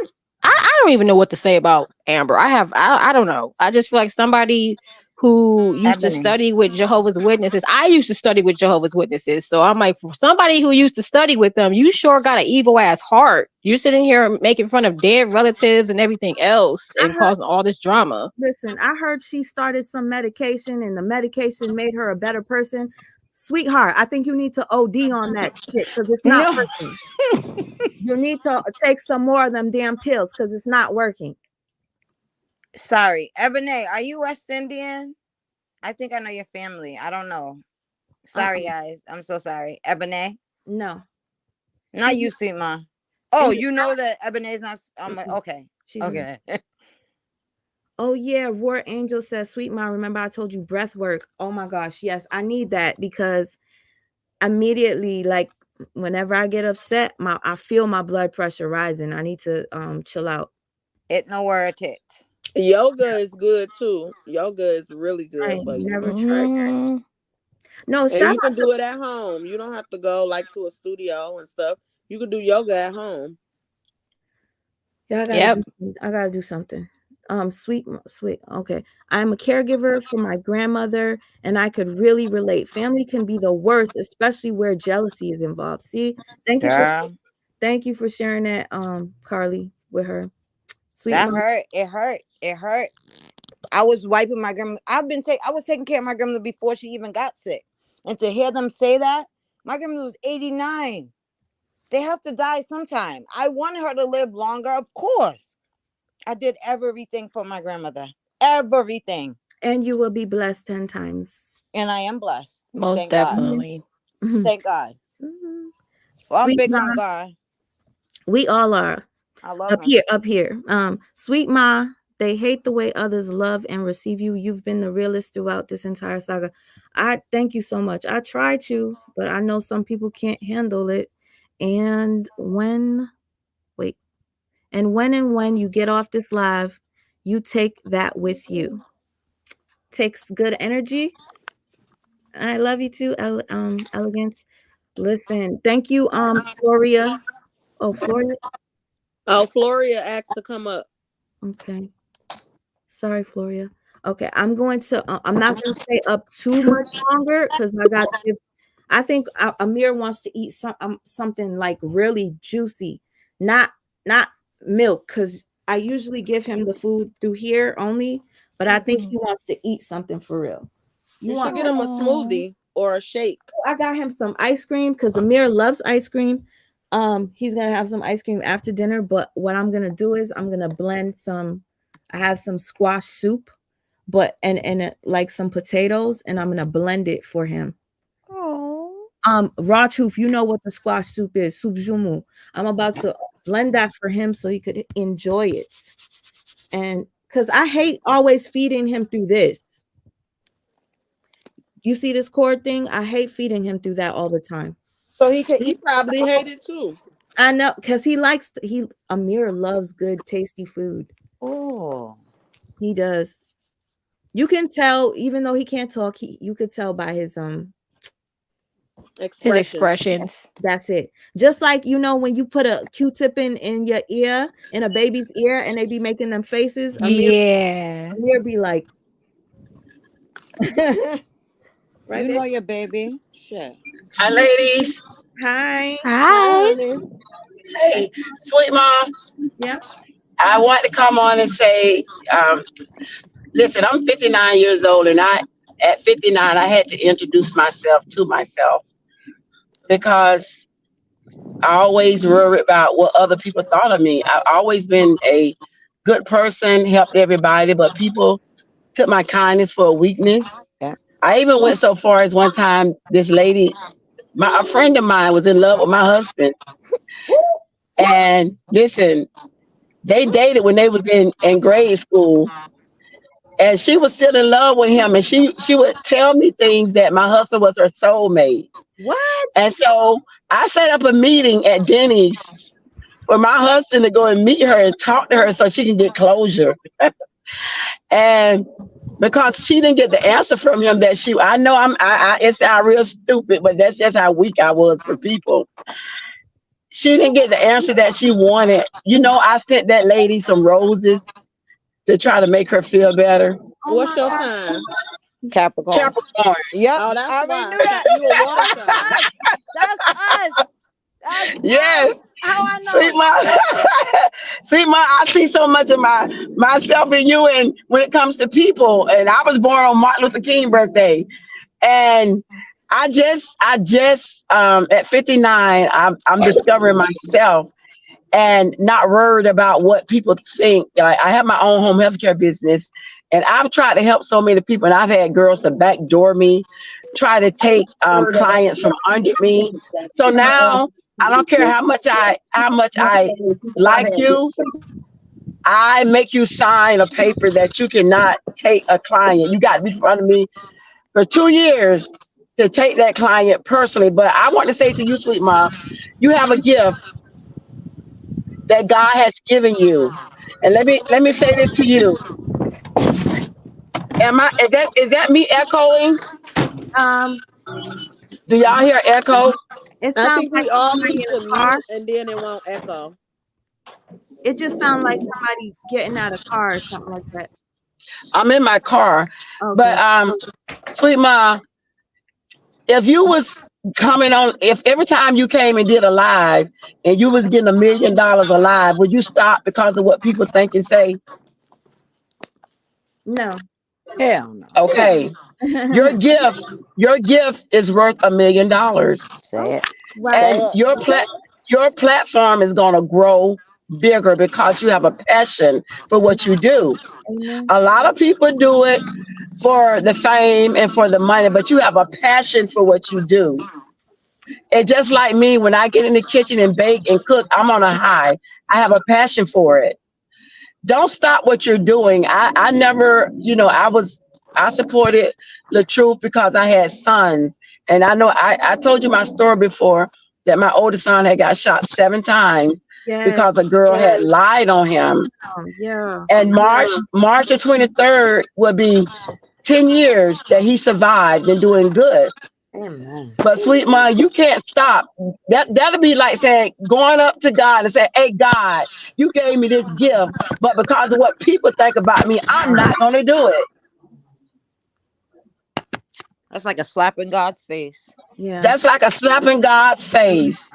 don't even know what to say about Amber. I don't know. I just feel like somebody who used to Ebony. study with Jehovah's Witnesses. I used to study with Jehovah's Witnesses. So I'm like, for somebody who used to study with them, you sure got an evil ass heart. You're sitting here making fun of dead relatives and everything else I and heard, causing all this drama. listen, I heard she started some medication and the medication made her a better person. Sweetheart, I think you need to OD on that shit because it's not No. working. You need to take some more of them damn pills because it's not working. Sorry. Ebony, are you West Indian? I think I know your family. I don't know. Sorry, guys. I'm so sorry. Ebony? No. Not She's you, sweet ma. Oh, in the you know that Ebony is not. Okay. she's not. Okay. Oh yeah, War Angel says, "Sweet mom, remember I told you breath work." Oh my gosh, yes, I need that because immediately, like whenever I get upset, I feel my blood pressure rising. I need to chill out. It no word it. Yoga is good too. Yoga is really I good ain't for you. never tried that. No, And shout you can out do it at home. You don't have to go like to a studio and stuff. You can do yoga at home. Yeah, Yep. I gotta do something. Sweet. Okay. I'm a caregiver for my grandmother, and I could really relate. Family can be the worst, especially where jealousy is involved. See, thank you for sharing that, Carly, with her. Sweet That mom. hurt. It hurt. It hurt. I was wiping my grandma. I was taking care of my grandmother before she even got sick. And to hear them say that, my grandmother was 89. They have to die sometime. I wanted her to live longer, of course. I did everything for my grandmother. Everything. And you will be blessed 10 times. And I am blessed. Most Thank God. definitely. Thank God. Well, I'm big Ma, on God. we all are. I love Up him. here. Sweet Ma, they hate the way others love and receive you. You've been the realest throughout this entire saga. I thank you so much. I try to, but I know some people can't handle it. And when you get off this live, you take that with you. Takes good energy. I love you too, Elegance. Listen, thank you, Floria. Oh, Floria. Oh, Floria asked to come up. Okay. Sorry, Floria. Okay, I'm going to. I'm not going to stay up too much longer because I got. I think Amir wants to eat something like really juicy, not milk, because I usually give him the food through here only. But I think he wants to eat something for real. You should get him a smoothie or a shake. I got him some ice cream because Amir loves ice cream. He's gonna have some ice cream after dinner. But what I'm gonna do is I'm gonna blend some. I have some squash soup. but and like some potatoes, and I'm gonna blend it for him. Oh. Raw truth, you know what the squash soup is, soup jumu. I'm about to blend that for him so he could enjoy it. And because I hate always feeding him through this. You see this cord thing? I hate feeding him through that all the time. So he probably hate it too. I know, because Amir loves good, tasty food. Oh. He does. You can tell, even though he can't talk, you could tell by his expressions. That's it. Just like, you know, when you put a Q-tip in your ear, in a baby's ear, and they be making them faces. Amir be like, right, you know your baby. Shit. Hi, ladies. Hi. Hi. Hey, sweet mom. Yeah. I want to come on and say, listen, I'm 59 years old, and at 59, I had to introduce myself to myself because I always worried about what other people thought of me. I've always been a good person, helped everybody, but people took my kindness for a weakness. Yeah. I even went so far as one time, this lady, a friend of mine was in love with my husband. And listen, they dated when they was in grade school. And she was still in love with him. And she would tell me things that my husband was her soulmate. What? And so I set up a meeting at Denny's for my husband to go and meet her and talk to her so she can get closure. And because she didn't get the answer from him that I know it sounds real stupid, but that's just how weak I was for people. She didn't get the answer that she wanted. You know, I sent that lady some roses to try to make her feel better. What's your sign? Capricorn. Capricorn. Yep. Oh, that's I why. already knew that. You a water sign. That's us. Yes. How I know? See, I see so much of myself in you, and when it comes to people. And I was born on Martin Luther King birthday, and I just at 59, I'm discovering myself and not worried about what people think. I have my own home healthcare business, and I've tried to help so many people, and I've had girls to backdoor me, try to take clients from under me. So now I don't care how much I like you. I make you sign a paper that you cannot take a client. You got to be in front of me for 2 years to take that client personally. But I want to say to you, sweet mom, you have a gift that God has given you. And let me say this to you. Is that me echoing? Do y'all hear echo? I think we all need to mute and then it won't echo. It just sounds like somebody getting out of car or something like that. I'm in my car. Okay. But sweet mom, if you was coming on, if every time you came and did a live and you was getting $1 million a live, would you stop because of what people think and say? No. Hell no. Okay. Your gift is worth $1 million. Say it. And your platform is gonna grow bigger because you have a passion for what you do. A lot of people do it for the fame and for the money, but you have a passion for what you do. And just like me, when I get in the kitchen and bake and cook, I'm on a high. I have a passion for it. Don't stop what you're doing. I never, I supported the truth because I had sons. And I know I told you my story before that my oldest son had got shot 7 times because a girl had lied on him. Yeah. And March the 23rd will be 10 years that he survived and doing good. Amen. But sweet mom, you can't stop. That'll be like saying, going up to God and say, hey, God, you gave me this gift, but because of what people think about me, I'm not going to do it. That's like a slap in God's face. Yeah. That's like a slap in God's face.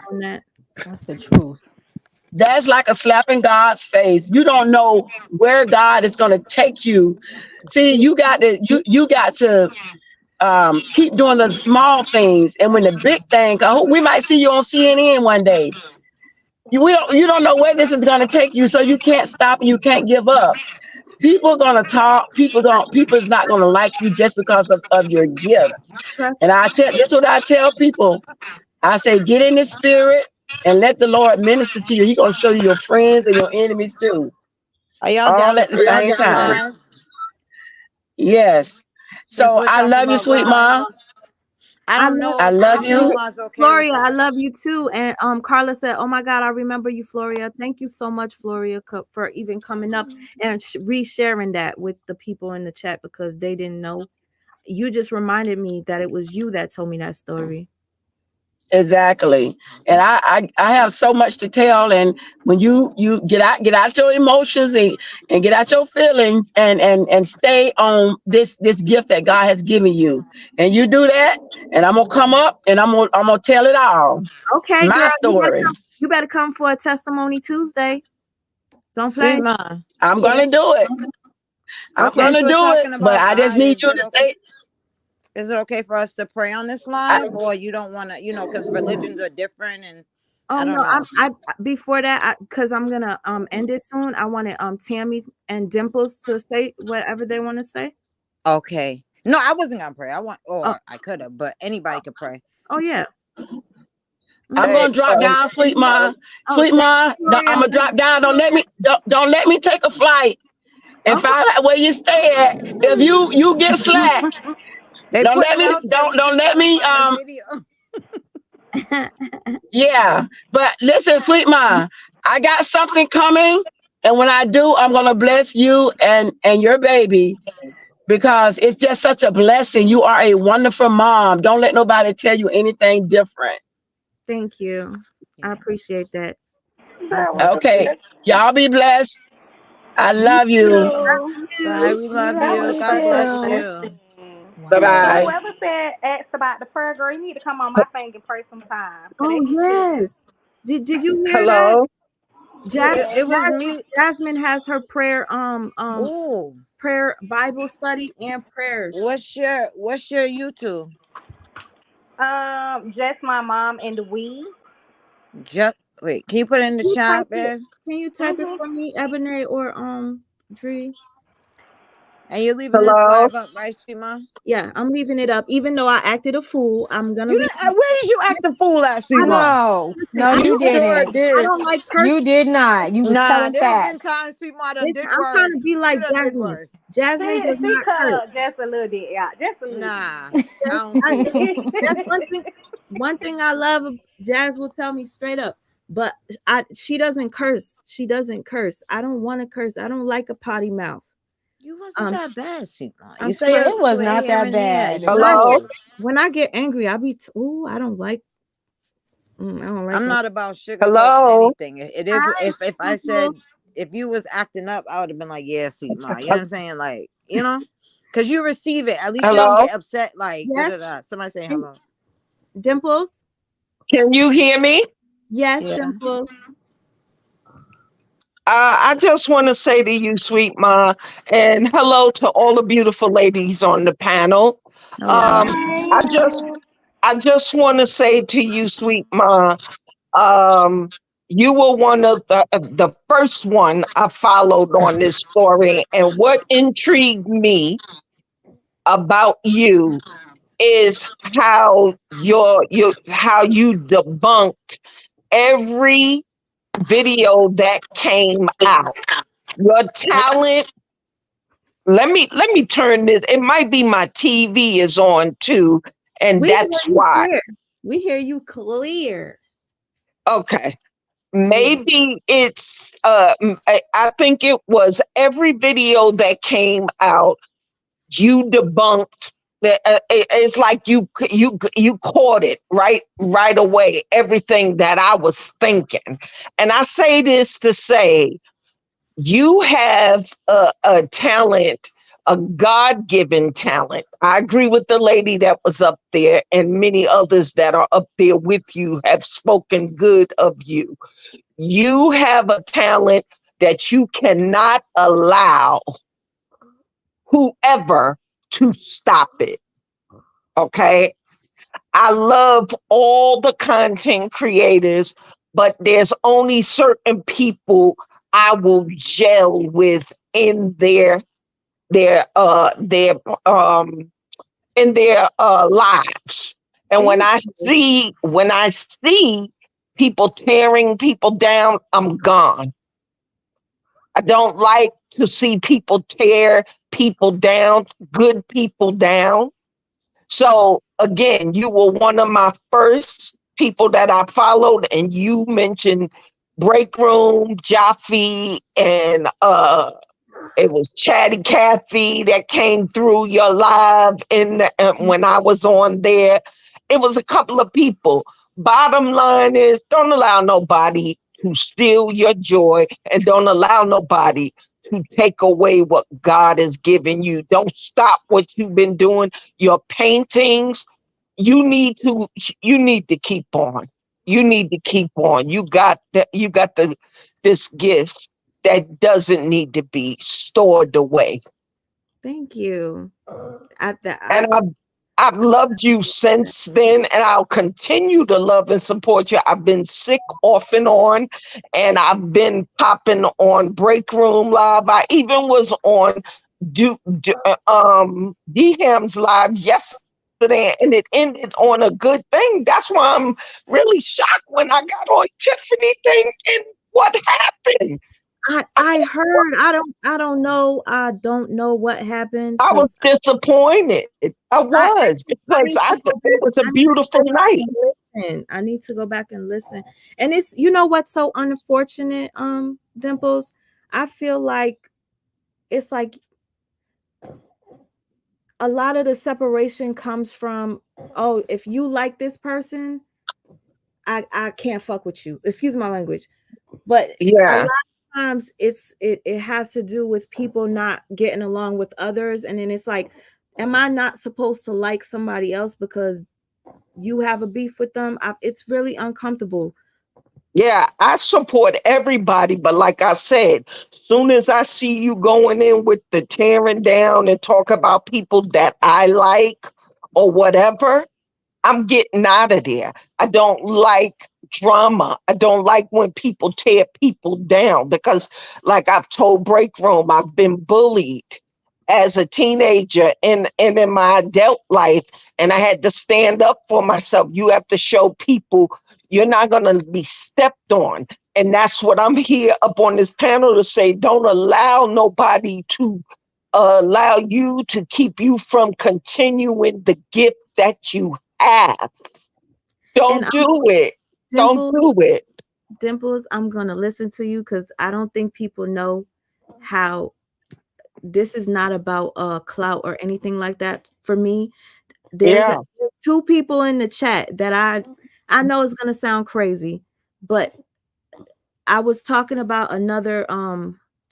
That's the truth. That's like a slap in God's face. You don't know where God is going to take you. See, you got to keep doing the small things, and when the big thing comes, we might see you on CNN one day. You don't know where this is going to take you, so you can't stop and you can't give up. People gonna talk. People's not gonna like you just because of your gift. Trust. And this is what I tell people. I say, get in the spirit and let the Lord minister to you. He's gonna show you your friends and your enemies too. Are y'all All down to at the pray on same this time. live? Yes. Since So we're I talking love you, about sweet God, mom. I don't know I love if you. Sweet Ma's okay Floria, with I this. love you too. And Carla said, "Oh my God, I remember you, Floria. Thank you so much, Floria, for even coming up and re-sharing that with the people in the chat because they didn't know. You just reminded me that it was you that told me that story." Exactly. And I have so much to tell. And when you get out your emotions and get out your feelings and stay on this gift that God has given you. And you do that, and I'm gonna come up and I'm gonna tell it all. Okay, My girl, story. you better come for a testimony Tuesday. Don't play. Sweet Ma, I'm gonna do it. I'm Okay. gonna since we're do it. talking But about I just God, need you to stay. is it okay for us to pray on this live, or you don't want to, because religions are different, and I don't know. I before that, because I'm gonna end it soon. I wanted Tammy and Dimples to say whatever they want to say. Okay. No, I wasn't gonna pray. Oh. I could have, but anybody could pray. Oh yeah. I'm gonna drop down, sweet ma. Sweet ma, I'm gonna drop down. Don't let me take a flight and find out where you stay at. If you get slack, don't let me yeah. But listen, sweet ma, I got something coming, and when I do, I'm gonna bless you and your baby because it's just such a blessing. You are a wonderful mom. Don't let nobody tell you anything different. Thank you. I appreciate that. Okay. Y'all be blessed. I love you. Bye. We love you. God bless you. Bye-bye. Whoever asked about the prayer, girl, you need to come on my thing and pray sometime. Oh yes. Did you hear Hello? that? It was me. Jasmine has her prayer Ooh. prayer Bible study and prayers. What's your YouTube? Just my mom and we. Wait, can you put it in the chat, babe? Can you type it for me, Ebony or Dree? And you're leaving this live up, right, Sweet Ma? Yeah, I'm leaving it up. Even though I acted a fool, I'm gonna. Where did you act a fool at, Sweet Ma? No, you didn't. I don't like cursing. You did not. You was telling there's facts. been times Sweet Ma done did I'm worse. trying to be like You done did Jasmine. worse. Jasmine does not curse. Just a little bit, yeah. Just a little. Nah, I don't see it. That's one thing. One thing I love. Jazz will tell me straight up. But she doesn't curse. She doesn't curse. I don't want to curse. I don't like a potty mouth. You wasn't that bad, Sweet Ma. I'm You say it was not that bad. When I get angry, I'll be I don't like. I don't like. I'm not about sugarcoating anything. It is if I said if you was acting up, I would have been like, yeah, Sweet Ma. You know what I'm saying? Like, because you receive it. At least you don't get upset. Like, somebody say hello. Dimples. Can you hear me? Yes, Dimples. I just want to say to you, Sweet Ma, and hello to all the beautiful ladies on the panel. I just want to say to you, Sweet Ma, you were one of the first one I followed on this story, and what intrigued me about you is how you debunked every video that came out. Your talent. Let me turn this. It might be my TV is on too, and that's why. We hear you clear. Okay. Maybe it's I think it was every video that came out, you debunked. It's like you caught it right away, everything that I was thinking. And I say this to say, you have a talent, a God-given talent. I agree with the lady that was up there, and many others that are up there with you have spoken good of you. You have a talent that you cannot allow whoever to stop it. Okay. I love all the content creators, but there's only certain people I will gel with in their their in their lives. And when I see people tearing people down, I'm gone. I don't like to see people tear people down, good people down. So again, you were one of my first people that I followed, and you mentioned Break Room, Jaffe, and it was Chatty Cathy that came through your live when I was on there. It was a couple of people. Bottom line is, don't allow nobody to steal your joy, and don't allow nobody to take away what God has given you. Don't stop what you've been doing. Your paintings, you need to keep on. You need to keep on. You got this gift that doesn't need to be stored away. Thank you. I've loved you since then, and I'll continue to love and support you. I've been sick off and on, and I've been popping on Break Room Live. I even was on DHAM's live yesterday, and it ended on a good thing. That's why I'm really shocked when I got on Tiffany thing and what happened. I heard. I don't know. I don't know what happened. I was disappointed. I was because I thought it was a beautiful night. I need to go back and listen. And it's, you know what's so unfortunate, Dimples? I feel like it's like a lot of the separation comes from, oh, if you like this person, I can't fuck with you. Excuse my language. But yeah, a lot of times it has to do with people not getting along with others, and then it's like, am I not supposed to like somebody else because you have a beef with them? It's really uncomfortable. Yeah, I support everybody, but like I said, soon as I see you going in with the tearing down and talk about people that I like or whatever, I'm getting out of there. I don't like drama. I don't like when people tear people down because, like I've told Break Room, I've been bullied as a teenager and in my adult life, and I had to stand up for myself. You have to show people you're not going to be stepped on. And that's what I'm here up on this panel to say. Don't allow nobody to allow you to keep you from continuing the gift that you have. Don't do it. Don't do it. Dimples, I'm going to listen to you because I don't think people know how this is not about clout or anything like that. For me, there's two people in the chat that I know it's going to sound crazy, but I was talking about another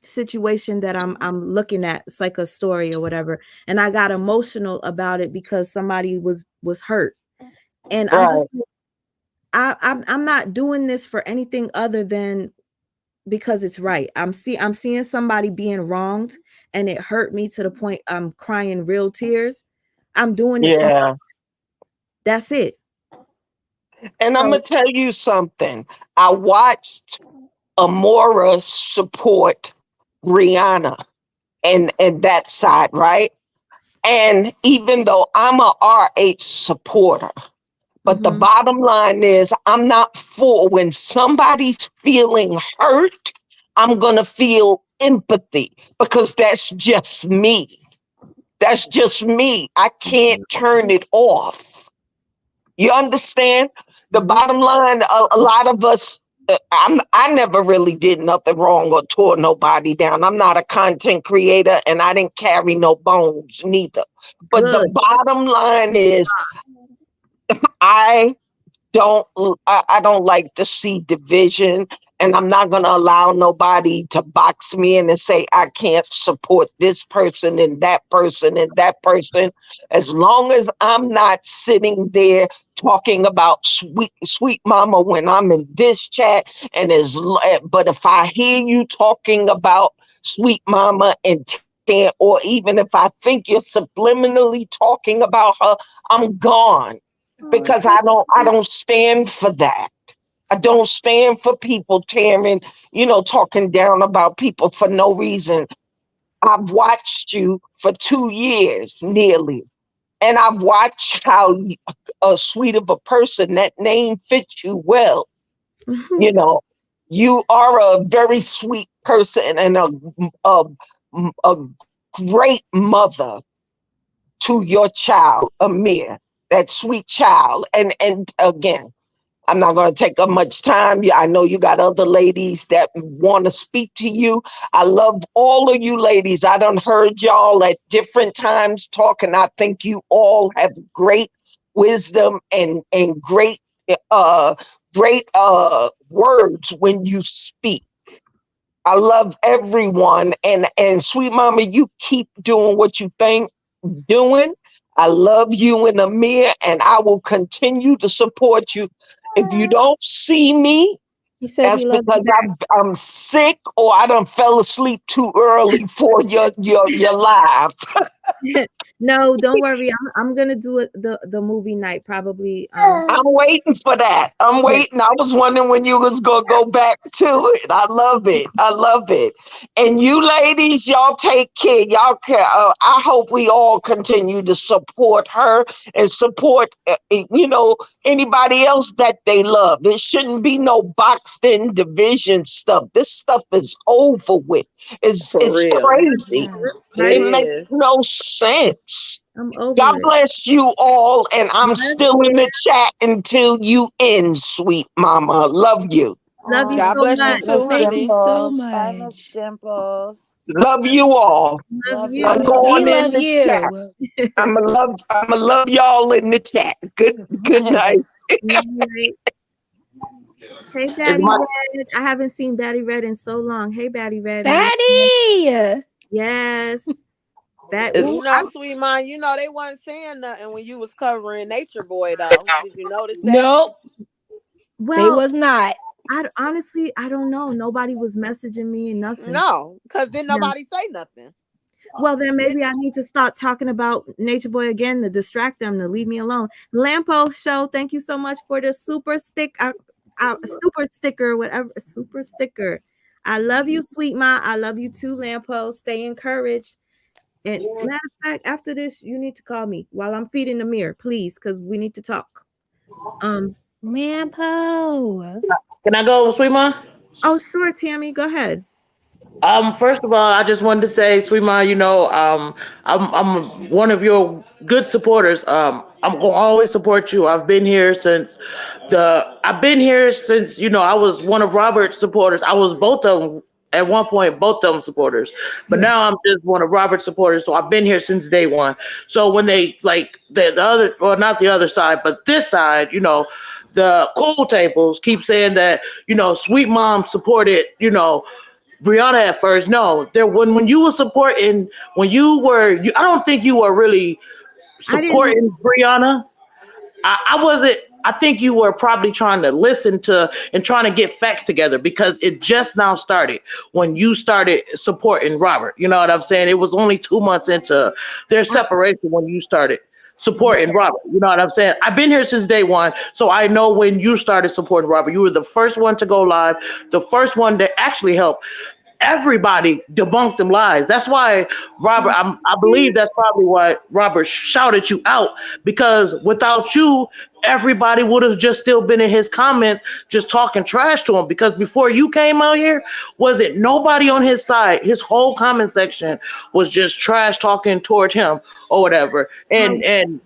situation that I'm looking at. It's like a story or whatever, and I got emotional about it because somebody was hurt, and I'm not doing this for anything other than because it's right. I'm seeing somebody being wronged, and it hurt me to the point I'm crying real tears. I'm doing it for that's it. And I'm gonna tell you something. I watched Amora support Rihanna and that side, right? And even though I'm a RH supporter, but the bottom line is I'm not for when somebody's feeling hurt, I'm gonna feel empathy because that's just me. That's just me. I can't turn it off. You understand? The bottom line, a lot of us, I never really did nothing wrong or tore nobody down. I'm not a content creator and I didn't carry no bones neither. But the bottom line is I don't like to see division, and I'm not going to allow nobody to box me in and say I can't support this person and that person and that person. As long as I'm not sitting there talking about sweet mama when I'm in this chat, but if I hear you talking about sweet mama and or even if I think you're subliminally talking about her, I'm gone. Because I don't stand for that. I don't stand for people tearing, talking down about people for no reason. I've watched you for 2 years nearly. And I've watched how sweet of a person that name fits you well. You know, you are a very sweet person and a great mother to your child, Amir, that sweet child. And again, I'm not going to take up much time. I know you got other ladies that want to speak to you. I love all of you ladies. I done heard y'all at different times talking. I think you all have great wisdom and great words when you speak. I love everyone. And sweet mama, you keep doing what you think doing. I love you and Amir, and I will continue to support you. If you don't see me, He said that's he loves because you. I'm sick or I done fell asleep too early for your live. No, don't worry. I'm gonna do it the movie night probably. I'm waiting for that. I'm Yeah. waiting. I was wondering when you was gonna go back to it. I love it. I love it. And you ladies, y'all take care. Y'all care. I hope we all continue to support her and support, anybody else that they love. It shouldn't be no boxed in division stuff. This stuff is over with. It's real. crazy. It It makes is. no sense. I'm over God it. bless you all, and I'm Yes, still in the chat until you end, sweet mama. Love you. love you God so bless you much. too, Thank you honey. so Bye, Miss much. Dimples. Love you all. Love Love you. I'm you. We going in love the chat. you. I'ma love y'all in the chat. Good night. Night. Hey, Is Batty my Red. I haven't seen Batty Red in so long. Hey, Batty Red. Batty! Yes. You know, sweet mom, you know they wasn't saying nothing when you was covering Nature Boy though. Did you notice that? Nope. They Well, was not. honestly, I don't know. Nobody was messaging me and nothing. No, because didn't No. nobody say nothing. Well, then maybe I need to start talking about Nature Boy again to distract them, to leave me alone. Lampo Show, thank you so much for the super sticker, whatever, super sticker. I love you, sweet ma. I love you too, Lampo. Stay encouraged. And matter of fact, after this, you need to call me while I'm feeding the mirror, please, because we need to talk. Lampo. Can I go, sweet mom? Oh, sure, Tammy. Go ahead. First of all, I just wanted to say, sweet mom, I'm one of your good supporters. I'm gonna always support you. I've been here since I was one of Robert's supporters. I was both of them at one point, both of them supporters. But now I'm just one of Robert's supporters. So I've been here since day one. So when they like the other, well, not the other side, but this side, the cool tables keep saying that, sweet mom supported, Brianna at first. No, when you were supporting, I don't think you were really supporting Brianna. I wasn't. I think you were probably trying to listen to and trying to get facts together because it just now started when you started supporting Robert. You know what I'm saying? It was only 2 months into their separation when you started supporting Robert. You know what I'm saying? I've been here since day one, so I know when you started supporting Robert. You were the first one to go live, the first one that actually helped everybody debunk them lies. That's why Robert, I believe that's probably why Robert shouted you out, because without you, everybody would have just still been in his comments, just talking trash to him. Because before you came out here, was it nobody on his side? His whole comment section was just trash talking toward him or whatever. And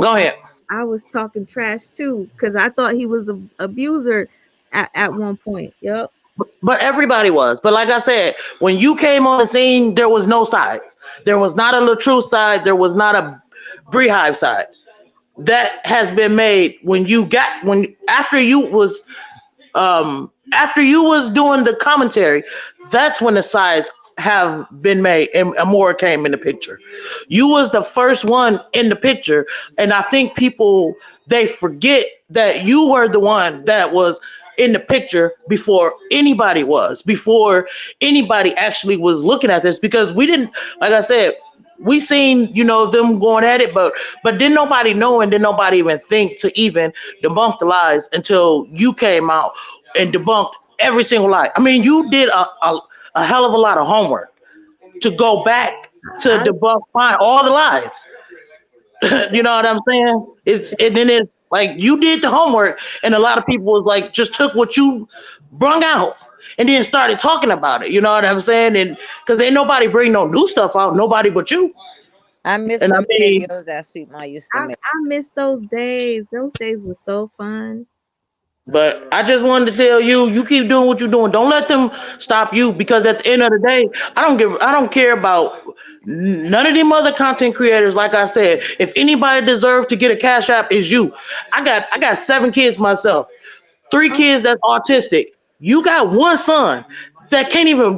go ahead. I was talking trash too because I thought he was an abuser at one point. Yep. But everybody was. But like I said, when you came on the scene, there was no sides. There was not a LaTrue side. There was not a Beehive side. That has been made after you was doing the commentary. That's when the sides have been made and Amora came in the picture. You was the first one in the picture, and I think people, they forget that you were the one that was in the picture before anybody actually was looking at this, because we didn't, like I said, we seen, them going at it, but didn't nobody know, and didn't nobody even think to even debunk the lies until you came out and debunked every single lie. I mean, you did a hell of a lot of homework. to go back to debunk all the lies. You know what I'm saying? It's like you did the homework, and a lot of people was like just took what you brung out and then started talking about it. You know what I'm saying? And because ain't nobody bring no new stuff out, nobody but you. I miss And I them mean, videos that Sweet Ma used to I make. miss those days. Those days were so fun. but I just wanted to tell you, you keep doing what you're doing. Don't let them stop you because at the end of the day, I don't care about none of them other content creators. Like I said, if anybody deserves to get a cash app, is you. I got 7 kids myself, 3 kids that's autistic. You got 1 son that can't even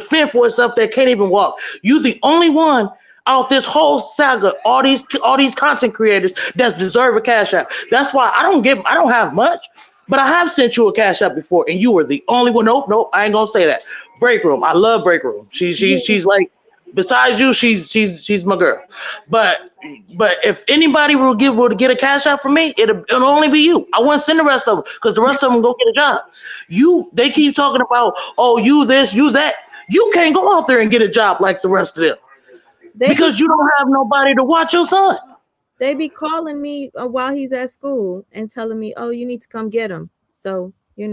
fend for itself, that can't even walk. You the only one out this whole saga, all these content creators that deserve a cash app. That's why I don't have much. But I have sent you a cash app before, and you were the only one. Nope, I ain't gonna say that. Break Room, I love Break Room. She's like, besides you, she's my girl. But if anybody will get a cash app from me, it'll only be you. I wouldn't send the rest of them because the rest of them go get a job. They keep talking about, oh, you this, you that. You can't go out there and get a job like the rest of them because you don't have nobody to watch your son. They be calling me while he's at school and telling me, "Oh, you need to come get him." So you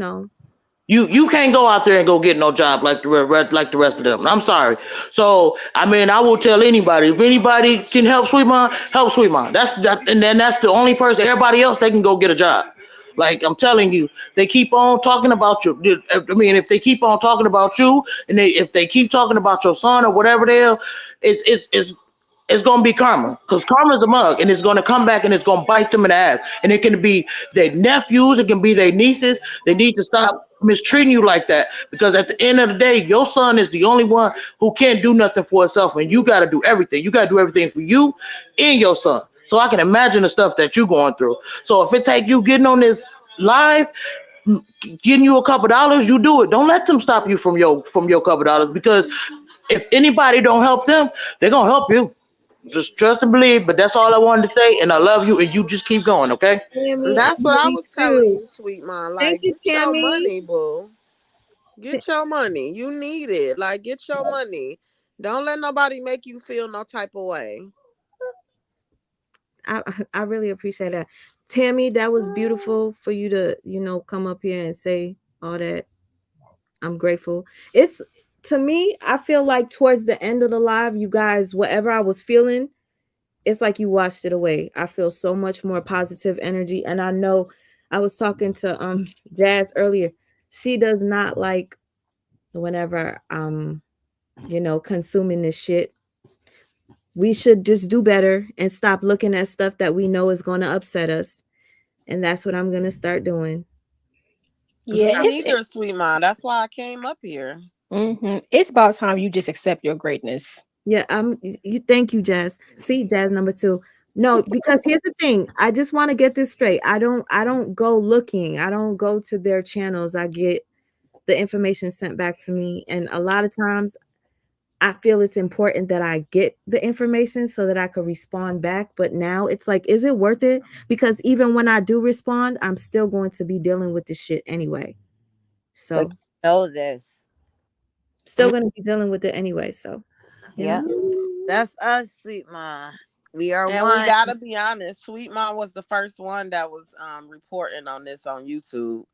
can't go out there and go get no job like the rest of them. I'm sorry. So I mean, I will tell anybody, if anybody can help Sweet Ma, help Sweet Ma. And then that's the only person. Everybody else, they can go get a job. Like I'm telling you, they keep on talking about you. I mean, if they keep on talking about you, and if they keep talking about your son or whatever the hell, it's gonna be karma, because karma's a mug, and it's gonna come back and it's gonna bite them in the ass. And it can be their nephews, it can be their nieces. They need to stop mistreating you like that, because at the end of the day, your son is the only one who can't do nothing for himself, and you gotta do everything. You gotta do everything for you and your son. So I can imagine the stuff that you're going through. So if it take you getting on this live, getting you a couple dollars, you do it. Don't let them stop you from your couple dollars, because if anybody don't help them, they're gonna help you. Just trust and believe. But that's all I wanted to say, and I love you, and you just keep going, okay? That's what I was telling you, Sweet Ma. Like, Thank you, get your Tammy. money, boo. Get your money. You need it. Like, get your money. Don't let nobody make you feel no type of way. I really appreciate that, Tammy. That was beautiful for you to come up here and say all that. I'm grateful. It's, to me, I feel like towards the end of the live, you guys, whatever I was feeling, it's like you washed it away. I feel so much more positive energy. And I know I was talking to Jazz earlier. She does not like whenever consuming this shit. We should just do better and stop looking at stuff that we know is going to upset us. And that's what I'm going to start doing. Yeah, Me neither, Sweet Ma. That's why I came up here. It's about time you just accept your greatness. Yeah, thank you, Jazz. See, Jazz number 2. No, because here's the thing. I just want to get this straight. I don't go looking. I don't go to their channels. I get the information sent back to me. And a lot of times I feel it's important that I get the information so that I could respond back. But now it's like, is it worth it? Because even when I do respond, I'm still going to be dealing with this shit anyway. So know this. Still going to be dealing with it anyway. So yeah, that's us, Sweet Ma. We are and one. we gotta be honest. Sweet Ma was the first one that was reporting on this on YouTube.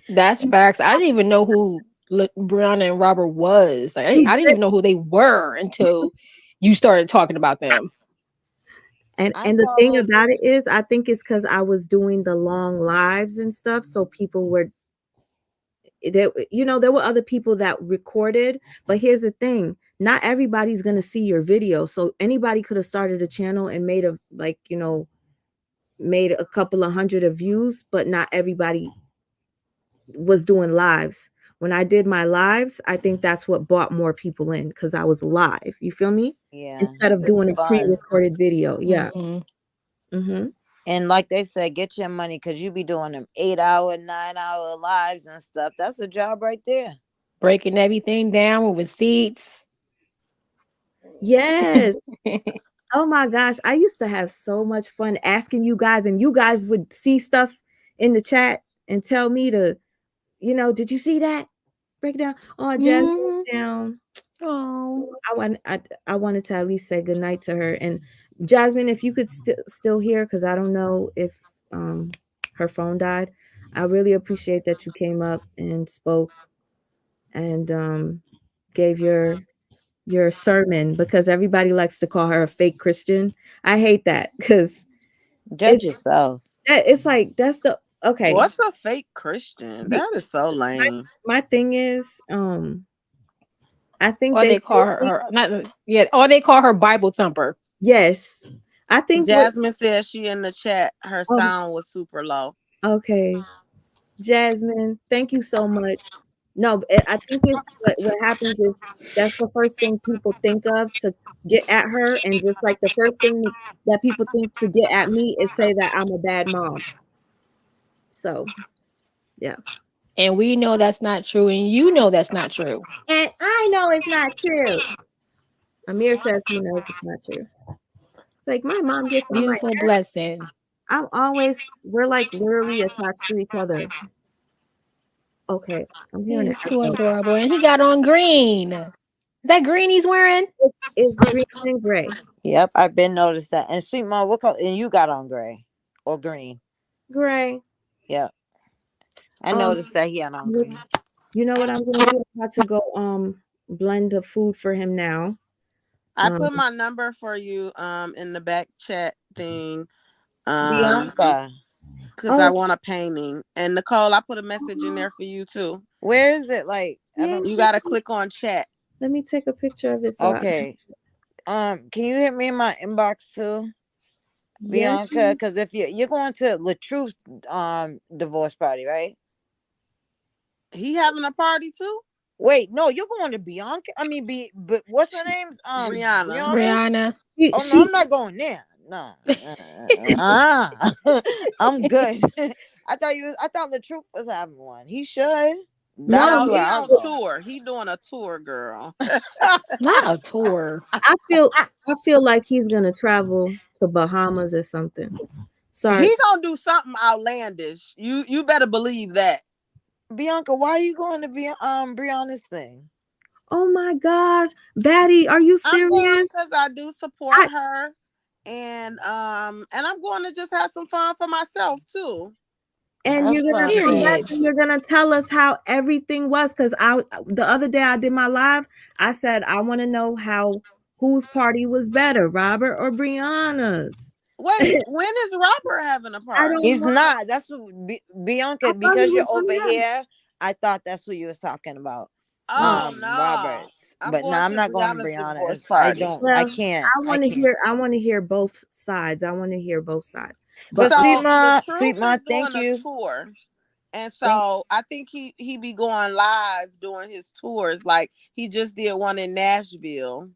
That's facts. I didn't even know who Brianna and Robert was. Like, I didn't even know who they were until you started talking about them. And the thing about it is, I think it's because I was doing the long lives and stuff, so people were there. There were other people that recorded, but here's the thing: not everybody's gonna see your video. So anybody could have started a channel and made a couple of hundred of views, but not everybody was doing lives. When I did my lives, I think that's what brought more people in, because I was live. You feel me? Yeah. Instead of doing a pre-recorded video. Yeah. And like they said, get your money, because you be doing them 8-hour, 9-hour lives and stuff. That's a job right there. Breaking everything down with receipts. Yes. Oh my gosh. I used to have so much fun asking you guys, and you guys would see stuff in the chat and tell me to, did you see that? Break it down. Oh, Jazz, break it down. Oh, I wanted to at least say goodnight to her. And Jasmine, if you could still hear, because I don't know if her phone died. I really appreciate that you came up and spoke and gave your sermon, because everybody likes to call her a fake Christian. I hate that, because Judge yourself. it's like that's the okay. What's a fake Christian? That is so lame. My thing is, I think or they call her or they call her Bible thumper. Yes, I think Jasmine said she in the chat. Her sound was super low. Okay, Jasmine, thank you so much. No, I think it's what happens is that's the first thing people think of to get at her, and just like the first thing that people think to get at me is say that I'm a bad mom. So, yeah. And we know that's not true, and you know that's not true. And I know it's not true. Amir says he knows it's not true. It's like my mom gets on my Beautiful blessing. we're like literally attached to each other. Okay, I'm hearing He's it. too adorable, and he got on green. Is that green he's wearing? It's green and gray. Yep, I've been noticed that. And Sweet Mom, what color? And you got on gray or green? Gray. Yep. I noticed that he had on green. You know what I'm gonna do? I'm about to go blend the food for him now. I put my number for you in the back chat thing. Bianca. Because I want a painting. And Nicole, I put a message in there for you too. Where is it? Like, you gotta click on chat. Let me take a picture of it. Okay. Can you hit me in my inbox too, Bianca? Because if you're going to LaTruth's divorce party, right? He having a party too? Wait, no, you're going to Bianca. I mean, but what's her name's? Brianna. Oh no, I'm not going there. No, I'm good. I thought LaTruth was having one. He should. No, he on tour. He doing a tour, girl. Not a tour. I feel like he's gonna travel to Bahamas or something. Sorry, he gonna do something outlandish. You better believe that. Bianca, why are you going to be Brianna's thing? Oh my gosh, Batty, are you serious? Because I do support her, and I'm going to just have some fun for myself too. And you're gonna tell us how everything was, because the other day I did my live. I said I want to know whose party was better, Robert or Brianna's. Wait, when is Robert having a party? He's not. That's what, Bianca. Because you're over here, I thought that's what you was talking about. Oh no, Roberts. But no, I'm not going to Brianna's. I don't. Well, I can't. I want to hear. I want to hear both sides. I want to hear both sides. But so Sweet Ma, thank you. Tour. And so I think he be going live doing his tours. Like he just did one in Nashville.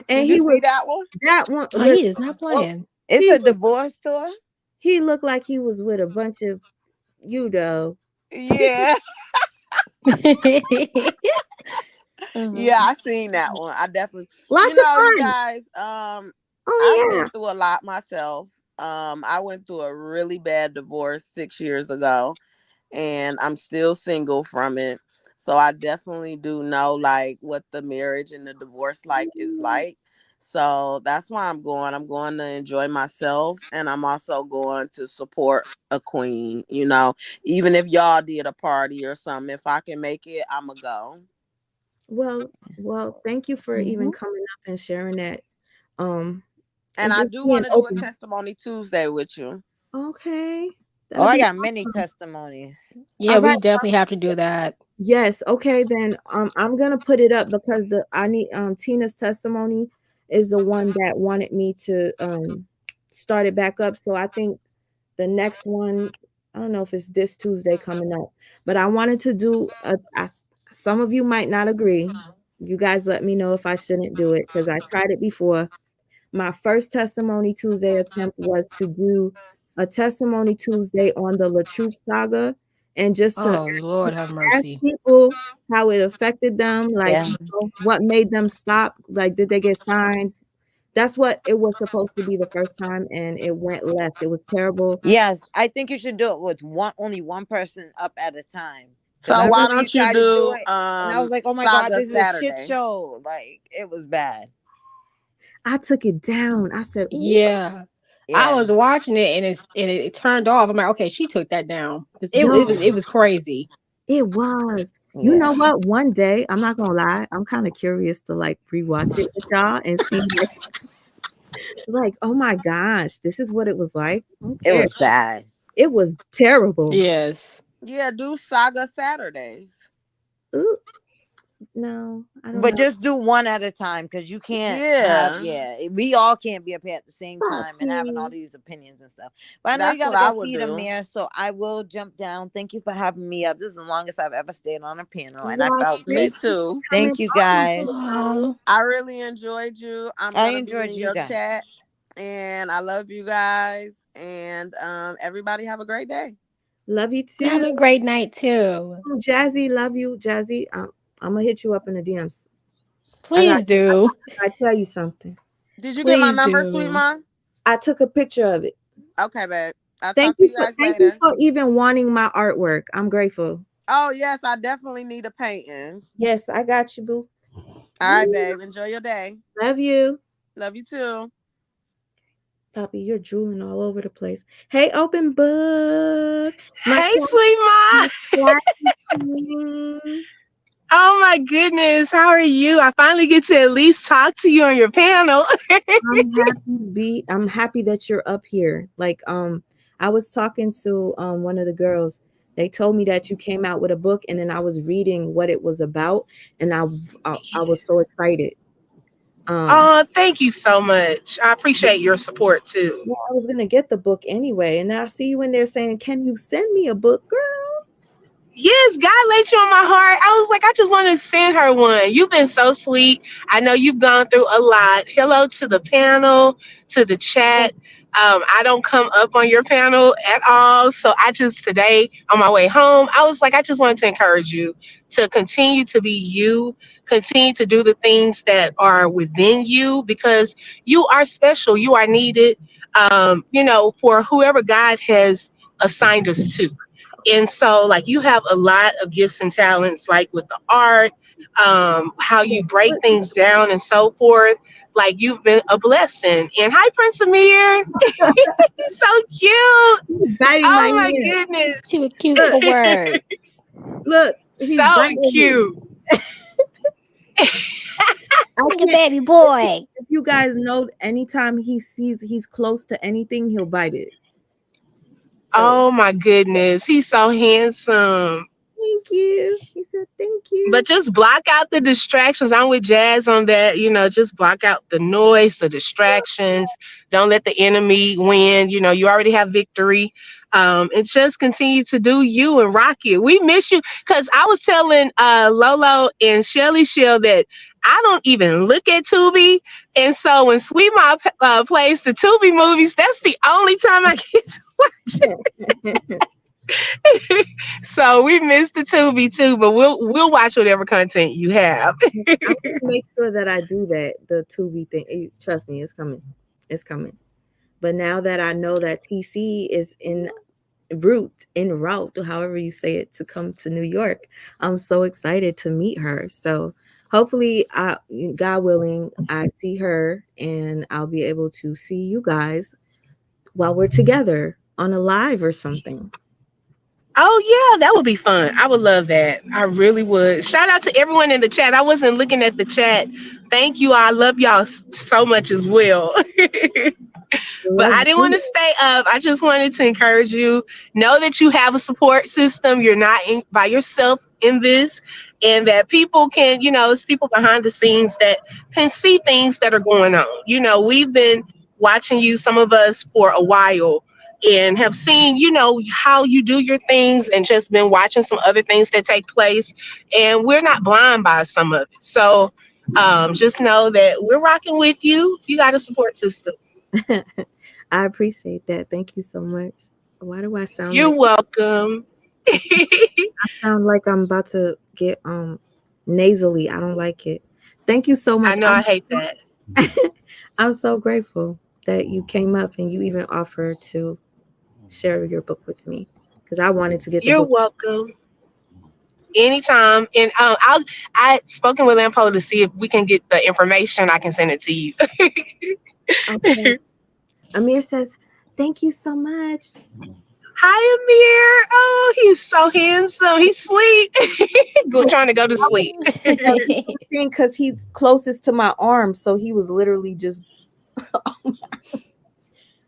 And Did you see that one? That one. Oh, he is not playing. It's a divorce tour. He looked like he was with a bunch of, Yeah. Yeah, I seen that one. I definitely. Lots of fun. You guys. I've been through a lot myself. I went through a really bad divorce 6 years ago, and I'm still single from it. So I definitely do know like what the marriage and the divorce is like. So that's why I'm going. I'm going to enjoy myself, and I'm also going to support a queen. Even if y'all did a party or something, if I can make it, I'ma go. Well, thank you for even coming up and sharing that. And I do want to do a testimony Tuesday with you. Okay. I got many testimonies. Yeah, we definitely have to do that. Yes. Okay, then I'm gonna put it up because I need Tina's testimony is the one that wanted me to start it back up. So I think the next one, I don't know if it's this Tuesday coming up, but I wanted to do some of you might not agree. You guys let me know if I shouldn't do it, because I tried it before. My first testimony Tuesday attempt was to do a testimony Tuesday on the LaTruth saga, and just to Lord have ask mercy. people how it affected them, like what made them stop, like did they get signs? That's what it was supposed to be the first time, and it went left. It was terrible. Yes, I think you should do it with only one person up at a time. So I why really don't you tried to do do it, and I was like, oh my god, Saga this is a shit Saturday? show. Like, it was bad. I took it down. I said, ooh. Yeah. I Yeah. was watching it and it turned off. I'm like, okay, she took that down. It Yo, was crazy. it was. You Yeah. know what? One day, I'm not gonna lie, I'm kind of curious to like rewatch it with y'all and see like, oh my gosh, this is what it was like. It Okay. was bad. It was terrible. Yes. Yeah, do Saga Saturdays. Ooh. No, I don't But know. just do one at a time, because you can't have, we all can't be up here at the same time and having all these opinions and stuff. But I know you That's gotta what I go would feed do. Amir, so I will jump down. Thank you for having me up. This is the longest I've ever stayed on a panel, and I Well, felt Me great. too. Thank you guys. I really enjoyed you. I'm I gonna be enjoyed in you your guys. chat, and I love you guys. And everybody have a great day. Love you Have too. a great night too. Jazzy, love you. Jazzy, I'm gonna hit you up in the DMs. Please do. I tell you something. Did you get my Please number, do. Sweet Mom? I took a picture of it. Okay, babe. I'll Thank talk to you you guys thank later. you for even wanting my artwork. I'm grateful. Oh yes, I definitely need a painting. Yes, I got you, boo. All right, babe. Enjoy your day. Love you. Love you too. Poppy, you're drooling all over the place. Hey, open book. Hey, Sweet Mom. Oh my goodness, how are you? I finally get to at least talk to you on your panel. I'm happy that you're up here. Like, I was talking to one of the girls. They told me that you came out with a book, and then I was reading what it was about, and I was so excited. Oh, thank you so much. I appreciate your support too. Yeah, I was gonna get the book anyway, and then I see you in there saying, "Can you send me a book, girl?" Yes, God laid you on my heart. I was like, I just want to send her one. You've been so sweet. I know you've gone through a lot. Hello to the panel, to the chat. I don't come up on your panel at all. So I just today on my way home, I was like, I just wanted to encourage you to continue to be you, continue to do the things that are within you, because you are special. You are needed, for whoever God has assigned us to. And so, like, you have a lot of gifts and talents, like with the art, how you break things down and so forth. Like, you've been a blessing. And hi, Prince Amir. He's so cute. Oh my goodness. Too cute for word. Look, so cute. Look at baby boy. If you guys know, anytime he sees he's close to anything, he'll bite it. Oh my goodness. He's so handsome. Thank you. He said thank you. But just block out the distractions. I'm with Jazz on that. Just block out the noise, the distractions. Don't let the enemy win. You already have victory. And just continue to do you and rock it. We miss you. Because I was telling Lolo and Shelly Shell that I don't even look at Tubi. And so when Sweet Mom plays the Tubi movies, that's the only time I get to watch it. So we missed the Tubi too, but we'll watch whatever content you have. I'm gonna make sure that I do that, the Tubi thing. Trust me, it's coming. It's coming. But now that I know that TC is en route, however you say it, to come to New York, I'm so excited to meet her. So hopefully, God willing, I see her and I'll be able to see you guys while we're together on a live or something. Oh yeah, that would be fun. I would love that. I really would. Shout out to everyone in the chat. I wasn't looking at the chat. Thank you. I love y'all so much as well. But I didn't want to stay up. I just wanted to encourage you. Know that you have a support system. You're not by yourself in this, and that people can, it's people behind the scenes that can see things that are going on. We've been watching you, some of us, for a while, and have seen, how you do your things, and just been watching some other things that take place. And we're not blind by some of it. So just know that we're rocking with you. You got a support system. I appreciate that. Thank you so much. Why do I sound You're welcome. I sound like I'm about to get nasally. I don't like it. Thank you so much. I know. I hate that. I'm so grateful that you came up and you even offered to share your book with me, because I wanted to get the You're book. welcome. anytime. And I spoken with Lampo to see if we can get the information. I can send it to you. Okay. Amir says, "Thank you so much." Hi, Amir. Oh, he's so handsome. He's asleep. Trying to go to sleep. Because he's closest to my arm, so he was literally just.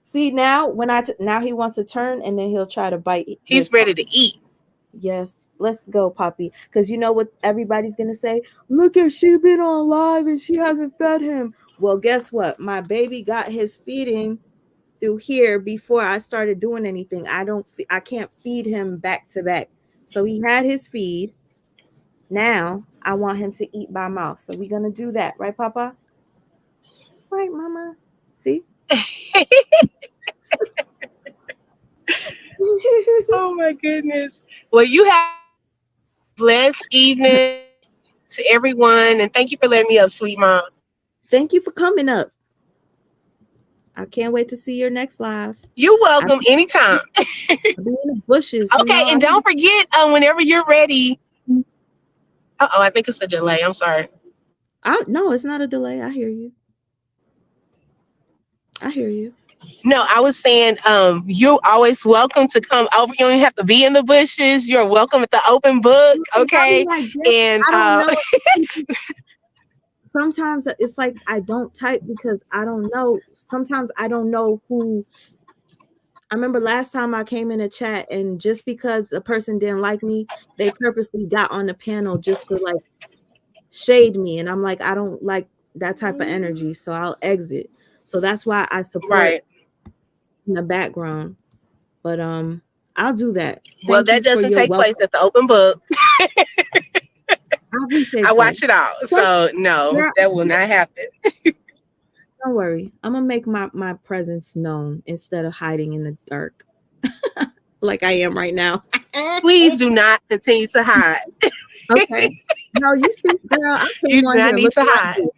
See, now when now he wants to turn and then he'll try to bite. He's ready to eat. Yes, let's go, Poppy. Because you know what everybody's gonna say? Look at she been on live and she hasn't fed him. Well, guess what? My baby got his feeding through here before I started doing anything. I can't feed him back to back. So he had his feed. Now I want him to eat by mouth. So we're gonna do that, right, Papa? Right, Mama. See? Oh my goodness. Well, you have a blessed evening to everyone, and thank you for letting me up, sweet mom. Thank you for coming up. I can't wait to see your next live. You're welcome anytime. I'll be in the bushes. Okay, and don't forget, whenever you're ready. I think it's a delay. I'm sorry. No, it's not a delay. I hear you. No, I was saying, you're always welcome to come over. You don't even have to be in the bushes. You're welcome at the open book. Okay. And I don't know. Sometimes it's like I don't type because I don't know. Sometimes I don't know who. I remember last time I came in a chat, and just because a person didn't like me, they purposely got on the panel just to like shade me. And I'm like, I don't like that type of energy, so I'll exit. So that's why I support in the background. But I'll do that. Well, that doesn't take place at the open book. I watch it all. So no, that will not happen. Don't worry. I'm gonna make my presence known instead of hiding in the dark. Like I am right now. Please do not continue to hide. Okay. No, you think, girl, I came You do on not here need to looking like hide. this.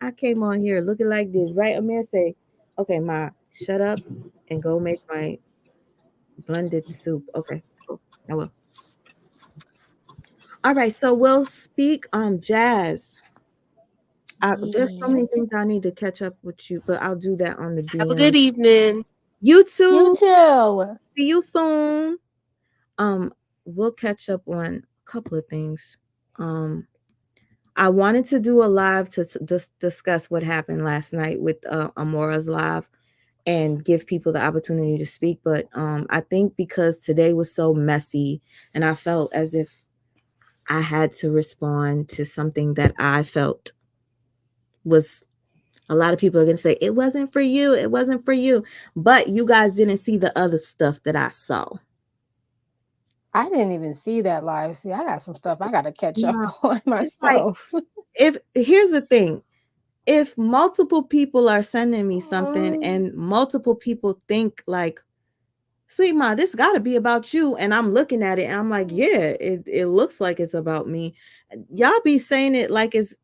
I came on here looking like this, right? Amir say, okay, Ma, shut up and go make my blended soup. Okay, cool. I will. All right, so we'll speak Jazz. There's so many things I need to catch up with you, but I'll do that on the DM. Have a good evening. You too. You too. See you soon. We'll catch up on a couple of things. I wanted to do a live to discuss what happened last night with Amora's live and give people the opportunity to speak. But I think because today was so messy and I felt as if I had to respond to something that I felt was, a lot of people are going to say, it wasn't for you. It wasn't for you. But you guys didn't see the other stuff that I saw. I didn't even see that live. See, I got some stuff I got to catch up on myself. Here's the thing. If multiple people are sending me something and multiple people think like, Sweet Ma, this got to be about you. And I'm looking at it and I'm like, yeah, it looks like it's about me. Y'all be saying it like it's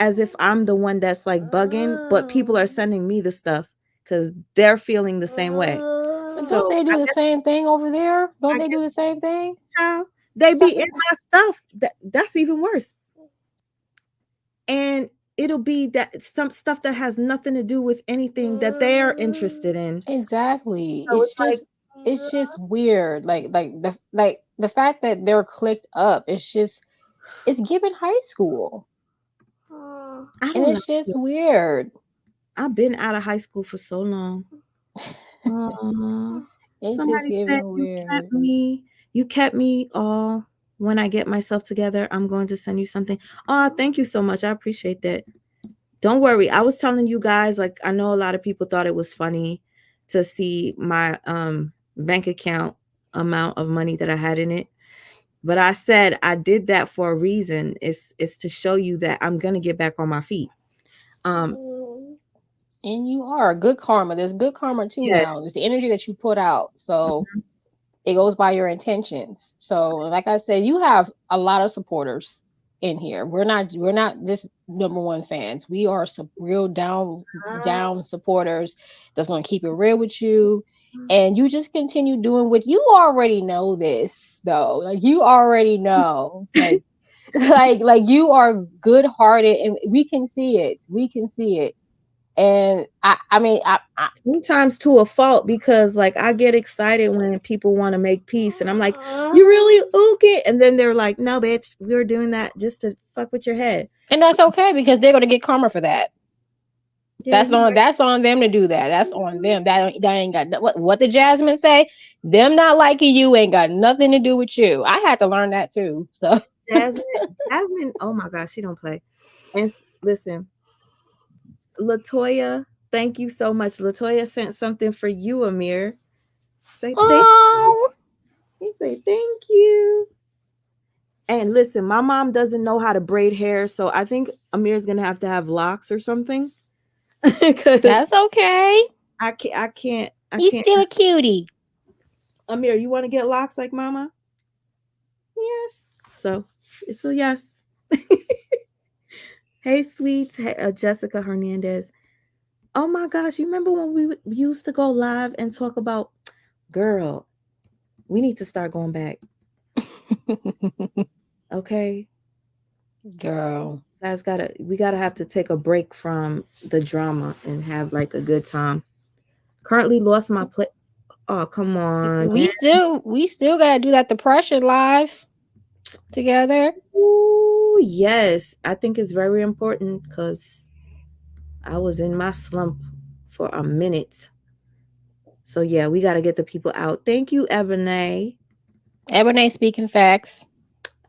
as if I'm the one that's like bugging, but people are sending me the stuff because they're feeling the same way. So don't they do the same thing over there? Don't they do the same thing? They be in my stuff. That's even worse. And it'll be that some stuff that has nothing to do with anything that they're interested in. Exactly. So it's just weird. Like the fact that they're clicked up, it's giving high school. And it's just weird. I've been out of high school for so long. Somebody said you kept me all. When I get myself together, I'm going to send you something. Oh, thank you so much. I appreciate that. Don't worry. I was telling you guys, like, I know a lot of people thought it was funny to see my bank account amount of money that I had in it. But I said I did that for a reason. It's to show you that I'm going to get back on my feet. And you are good karma. There's good karma too now. It's the energy that you put out. So it goes by your intentions. So like I said, you have a lot of supporters in here. We're not just number one fans. We are some real down supporters that's going to keep it real with you. and you just continue doing what you already know this though. Like you already know. Like you are good hearted and we can see it. We can see it. And I mean I sometimes to a fault, because like I get excited when people want to make peace and I'm like, you really okay? And then they're like, no, bitch, we were doing that just to fuck with your head. and that's okay because they're gonna get karma for that. Yeah, That's on them to do that. That's on them. That ain't got what the Jasmine say. Them not liking you ain't got nothing to do with you. I had to learn that too. So Jasmine, oh my gosh, she don't play. And listen, Latoya, thank you so much. Latoya sent something for you, Amir. Say thank you. He say thank you. And listen, my mom doesn't know how to braid hair, so I think Amir's gonna have to have locks or something. That's okay. I can't. He's still a cutie. Amir, you want to get locks like mama? Yes. So it's a yes. Hey, sweets. Hey, Jessica Hernandez. Oh my gosh, you remember when we used to go live and talk about, girl, we need to start going back. Okay. Girl. Guys we gotta have to take a break from the drama and have like a good time. Currently lost my play. Oh, come on. We still gotta do that depression live together. Ooh, yes. I think it's very important because I was in my slump for a minute. So yeah, we gotta get the people out. Thank you, Ebony. Ebony speaking facts.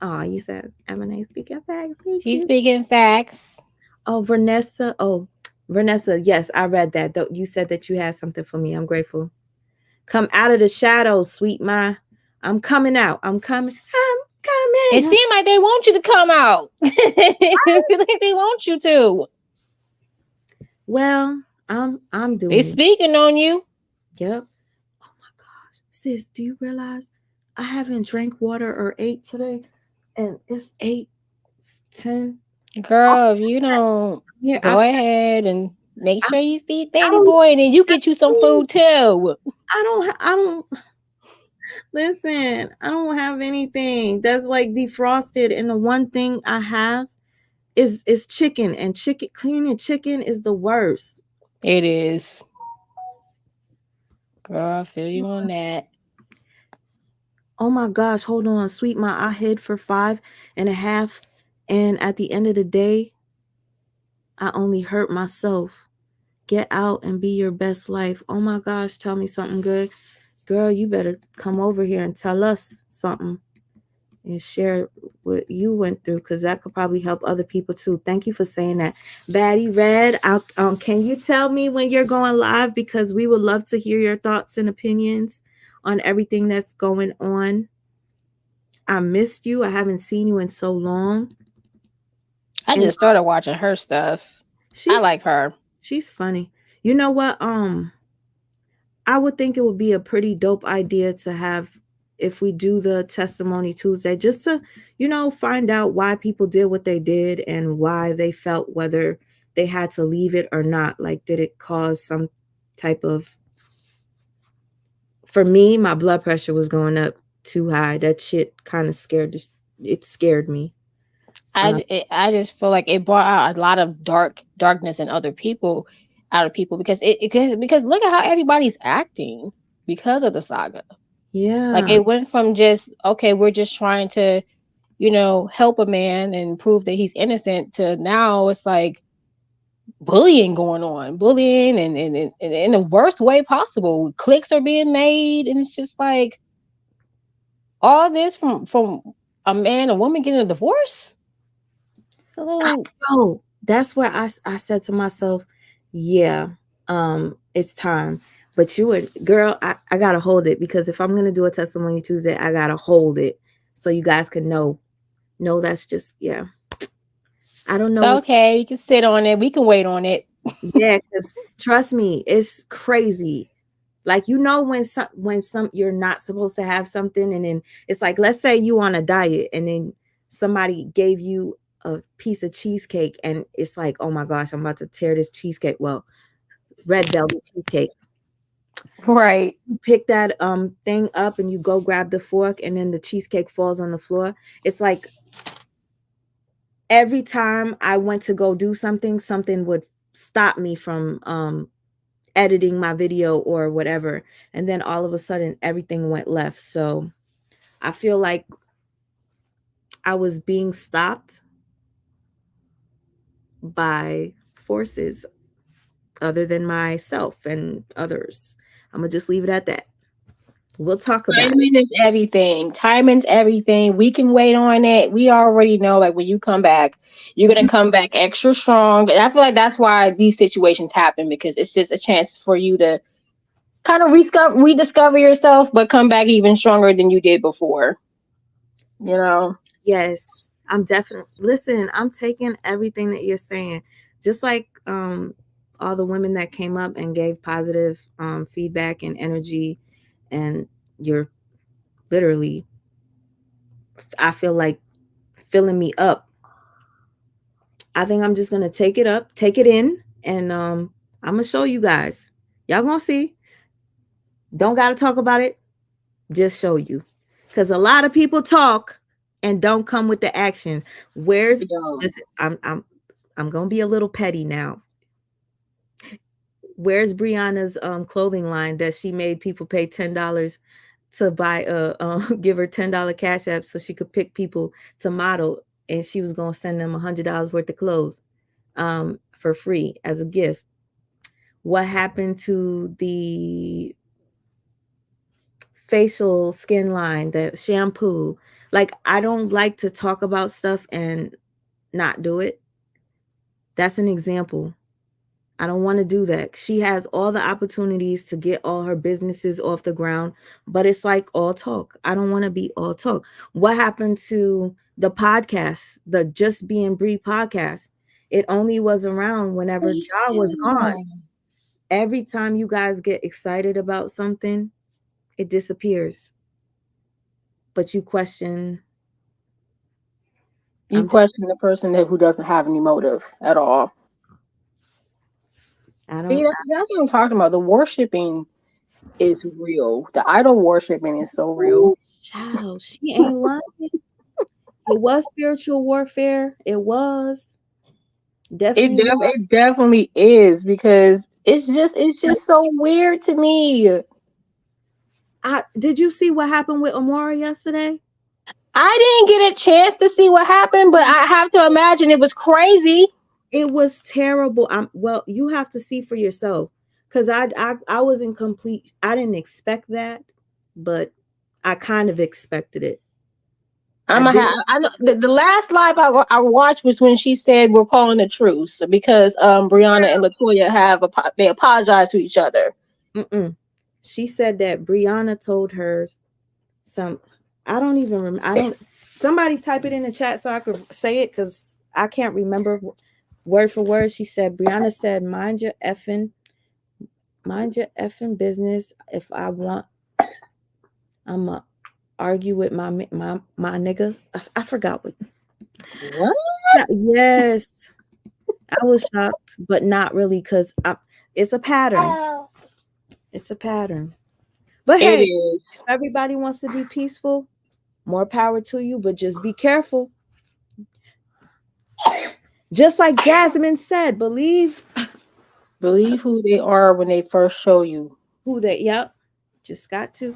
Oh, you said Ebony speaking facts. She's speaking facts. Oh, Vanessa. Oh, Vanessa. Yes, I read that. You said that you had something for me. I'm grateful. Come out of the shadows, sweet ma. I'm coming out. I'm coming. It seems like they want you to come out. It seems like they want you to. Well, I'm doing They speaking on you. Yep. Oh my gosh. Sis, do you realize I haven't drank water or ate today? And it's 8:10. Girl, if you don't go ahead and make sure you feed baby boy and then you get you some food too. I don't listen, I don't have anything that's like defrosted, and the one thing I have is chicken, and cleaning chicken is the worst. It is. Girl, I feel you on that. Oh my gosh, hold on. Sweet ma, I hid for 5.5, and at the end of the day, I only hurt myself. Get out and be your best life. Oh my gosh, tell me something good. Girl, you better come over here and tell us something and share what you went through, because that could probably help other people too. Thank you for saying that. Baddie Red, can you tell me when you're going live? Because we would love to hear your thoughts and opinions on everything that's going on. I missed you. I haven't seen you in so long. I just started watching her stuff. I like her. She's funny. You know what? I would think it would be a pretty dope idea to have, if we do the testimony Tuesday, just to, find out why people did what they did and why they felt, whether they had to leave it or not. Like, did it cause some type of, for me, my blood pressure was going up too high. That shit kind of scared me. I just feel like it brought out a lot of darkness in other people, because because look at how everybody's acting because of the saga. Yeah. Like it went from just, okay, we're just trying to, help a man and prove that he's innocent, to now it's like bullying going on, and in the worst way possible. Cliques are being made, and it's just like all this from a man, a woman getting a divorce. So that's where I said to myself, yeah, it's time. But girl, I gotta hold it, because if I'm gonna do a testimony Tuesday, I gotta hold it so you guys can know. No, that's just, yeah. I don't know. Okay, you can sit on it. We can wait on it. Yeah, because trust me, it's crazy. Like, when you're not supposed to have something, and then it's like, let's say you on a diet, and then somebody gave you a piece of cheesecake, and it's like, oh my gosh, I'm about to tear this cheesecake. Well, red velvet cheesecake. Right. You pick that thing up and you go grab the fork and then the cheesecake falls on the floor. It's like every time I went to go do something, something would stop me from editing my video or whatever. And then all of a sudden everything went left. So I feel like I was being stopped by forces other than myself and others. I'm gonna just leave it at that. We'll talk about it. Timing is everything. Timing's everything. We can wait on it. We already know, like, when you come back, you're gonna come back extra strong. And I feel like that's why these situations happen, because it's just a chance for you to kind of rediscover yourself, but come back even stronger than you did before. You know? Yes, I'm definitely listen. I'm taking everything that you're saying, just like all the women that came up and gave positive feedback and energy, and you're literally, I feel like, filling me up. I think I'm just gonna take it in, and I'm gonna show you guys. Y'all gonna see. Don't gotta talk about it, just show you, because a lot of people talk and don't come with the actions. Where's listen, I'm gonna be a little petty now. Where's Brianna's clothing line that she made people pay $10 to buy give her $10 cash app so she could pick people to model, and she was gonna send them $100 worth of clothes for free as a gift? What happened to the facial skin line, the shampoo? Like, I don't like to talk about stuff and not do it. That's an example. I don't want to do that. She has all the opportunities to get all her businesses off the ground, but it's like all talk. I don't want to be all talk. What happened to the podcast, the Just Being Bree podcast? It only was around whenever Ja was gone. Every time you guys get excited about something, it disappears. But you question. You question the person who doesn't have any motive at all. That's what I'm talking about. The worshiping is real. The idol worshiping is so real. Ooh, child, she ain't lying. It was spiritual warfare. It was definitely. It definitely is, because it's just so weird to me. Did you see what happened with Amora yesterday? I didn't get a chance to see what happened, but I have to imagine it was crazy. It was terrible. Well, you have to see for yourself, because I was incomplete. I didn't expect that, but I kind of expected it. The last live I watched was when she said we're calling a truce because Brianna and LaToya they apologized to each other. She said that Brianna told her some. I don't even remember. Somebody type it in the chat so I could say it, because I can't remember word for word. She said, Brianna said, mind your effing business. If I want, I'm going to argue with my nigga. I forgot what. Yes. I was shocked, but not really, because it's a pattern. It's a pattern. But hey, if everybody wants to be peaceful, more power to you, but just be careful. Just like Jasmine said, believe who they are when they first show you. Just got to.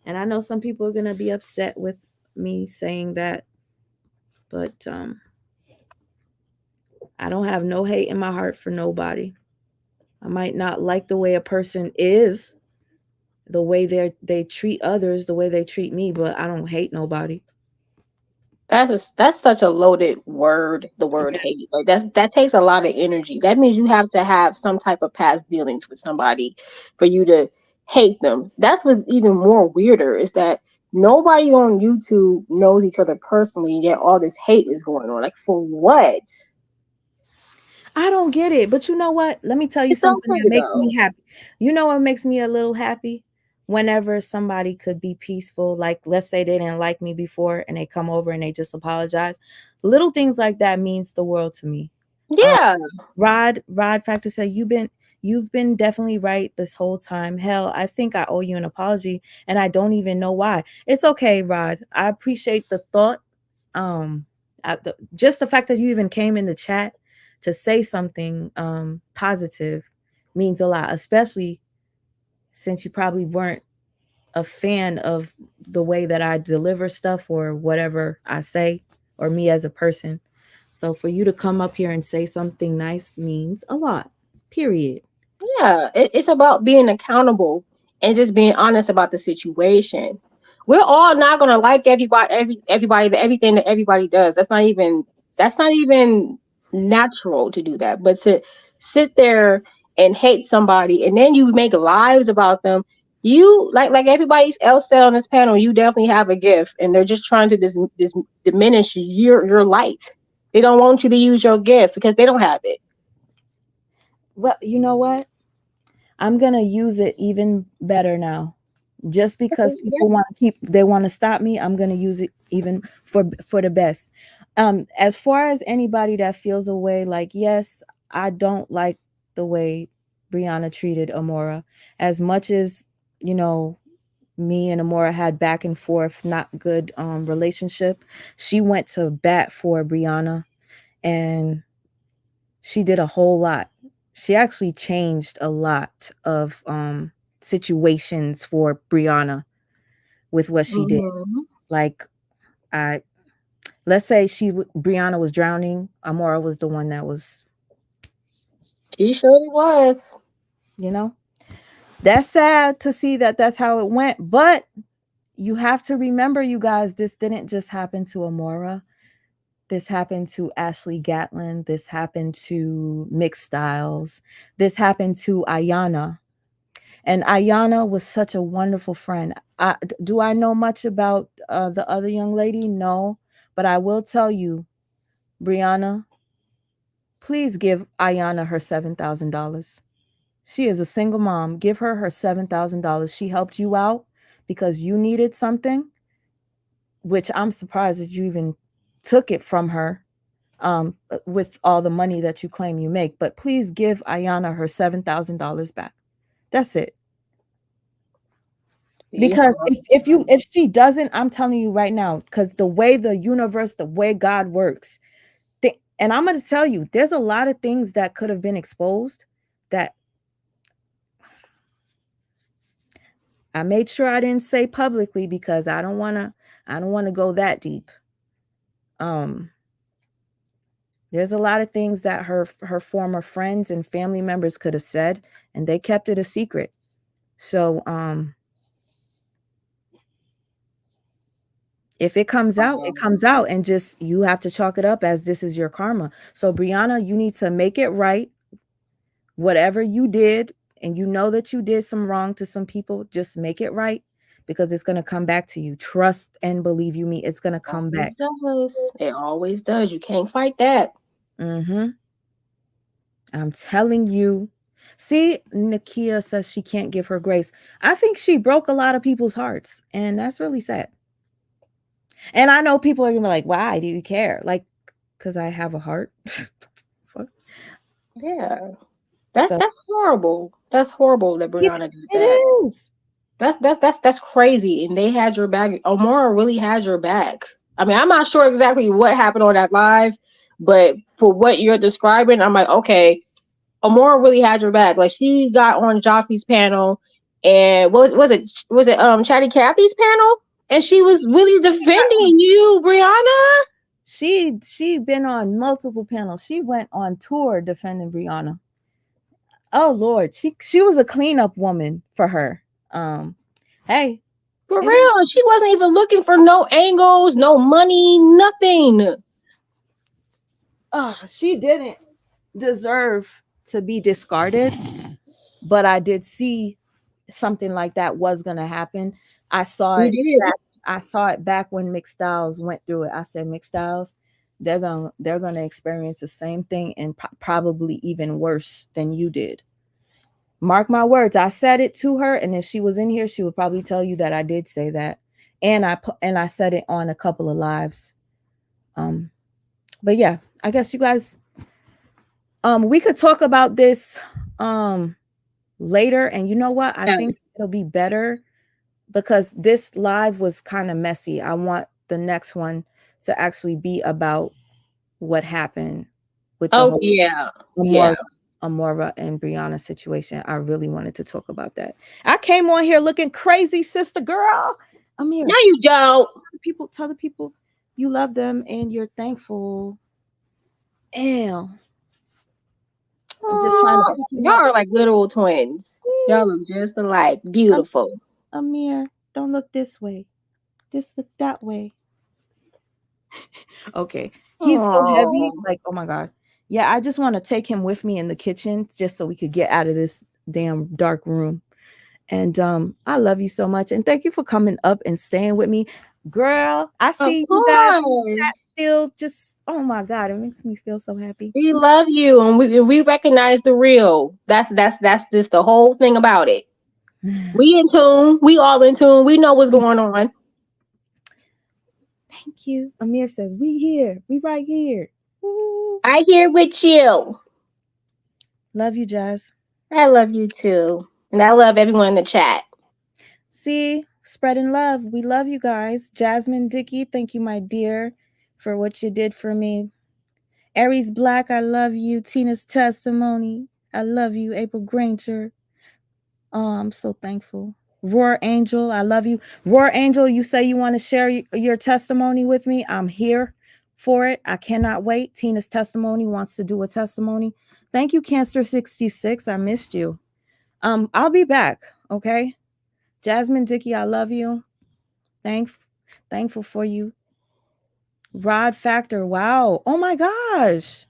And I know some people are going to be upset with me saying that, but I don't have no hate in my heart for nobody. I might not like the way a person is, the way they treat others, the way they treat me, but I don't hate nobody. That's such a loaded word, the word hate. Like that takes a lot of energy. That means you have to have some type of past dealings with somebody for you to hate them. That's what's even more weirder, is that nobody on YouTube knows each other personally, and yet all this hate is going on. Like, for what? I don't get it. But you know what? Let me tell you something that makes me happy. You know what makes me a little happy? Whenever somebody could be peaceful, like let's say they didn't like me before and they come over and they just apologize. Little things like that means the world to me. Yeah. Rod Factor said, you've you've been definitely right this whole time. Hell, I think I owe you an apology, and I don't even know why. It's okay, Rod. I appreciate the thought. Just the fact that you even came in the chat to say something positive means a lot, especially since you probably weren't a fan of the way that I deliver stuff or whatever I say, or me as a person. So for you to come up here and say something nice means a lot. Period. Yeah, it's about being accountable and just being honest about the situation. We're all not gonna like everybody, everything that everybody does. That's not even natural to do that. But to sit there and hate somebody and then you make lives about them, you like everybody else said on this panel, you definitely have a gift, and they're just trying to diminish your light. They don't want you to use your gift because they don't have it. Well, you know what? I'm gonna use it even better now. Just because people want to stop me, I'm gonna use it even for the best. As far as anybody that feels a way, like, yes, I don't like the way Brianna treated Amora. As much as, you know, me and Amora had back and forth, not good relationship, she went to bat for Brianna, and she did a whole lot. She actually changed a lot of situations for Brianna with what she did. Like, let's say Brianna was drowning, Amora was the one that was. She surely was. You know, that's sad to see that that's how it went, but you have to remember, you guys, this didn't just happen to Amora. This happened to Ashley Gatlin. This happened to Mixed Styles. This happened to Ayana. And Ayana was such a wonderful friend. Do I know much about the other young lady? No. But I will tell you, Brianna, please give Ayana her $7,000. She is a single mom. Give her $7,000. She helped you out because you needed something, which I'm surprised that you even took it from her with all the money that you claim you make. But please give Ayana her $7,000 back. That's it. Because if she doesn't, I'm telling you right now, because the way the universe, the way God works, and I'm going to tell you, there's a lot of things that could have been exposed that I made sure I didn't say publicly because I don't want to go that deep. There's a lot of things that her former friends and family members could have said, and they kept it a secret. So if it comes out, it comes out, and just you have to chalk it up as this is your karma. So Brianna, you need to make it right. Whatever you did, and you know that you did some wrong to some people, just make it right, because it's going to come back to you. Trust and believe you me, it's going to come back. It always does. You can't fight that. I'm telling you. See, Nakia says she can't give her grace. I think she broke a lot of people's hearts, and that's really sad. And I know people are gonna be like, why do you care? Like, because I have a heart. Yeah. That's horrible. That's horrible that Brianna did that. It is. That's crazy. And they had your back. Amora really had your back. I mean, I'm not sure exactly what happened on that live, but for what you're describing, I'm like, okay, Amora really had your back. Like, she got on Joffrey's panel, and was it Chatty Cathy's panel? And she was really defending you, Brianna. She been on multiple panels. She went on tour defending Brianna. Oh Lord, she was a cleanup woman for her. Hey, for real, she wasn't even looking for no angles, no money, nothing. She didn't deserve to be discarded, but I did see something like that was gonna happen. I saw it back when Mixed Styles went through it. I said, Mixed Styles, they're gonna experience the same thing, and probably even worse than you did. Mark my words. I said it to her, and if she was in here, she would probably tell you that I did say that, and I said it on a couple of lives. But yeah, I guess you guys, We could talk about this later, and you know what? I Yeah. think it'll be better because this live was kind of messy. I want the next one to actually be about what happened with the Oh whole yeah. Amora, Amora and Brianna situation. I really wanted to talk about that. I came on here looking crazy, sister girl. Amir, No, you don't. tell the people you love them and you're thankful. Ew. I'm just trying to pick you Y'all up. are like little twins. Y'all look just alike. Beautiful. Amir, don't look this way. Just look that way. Okay. He's so heavy. Aw. Like, oh my God. Yeah, I just want to take him with me in the kitchen just so we could get out of this damn dark room. And I love you so much. And thank you for coming up and staying with me. Girl, I Of see you guys in the course. chat still just, oh my God, it makes me feel so happy. We love you, and we recognize the real. That's just the whole thing about it. We in tune. We all in tune. We know what's going on. Thank you. Amir says, we here. We right here. Woo. I here with you. Love you, Jazz. I love you too. And I love everyone in the chat. See, spreading love. We love you guys. Jasmine Dickey, thank you, my dear, for what you did for me. Aries Black, I love you. Tina's Testimony, I love you. April Granger, oh, I'm so thankful. Roar Angel, I love you. Roar Angel, you say you want to share your testimony with me. I'm here for it. I cannot wait. Tina's Testimony wants to do a testimony. Thank you, Cancer 66. I missed you. I'll be back. Okay. Jasmine Dickey, I love you. Thankful for you. Rod Factor, wow. Oh my gosh.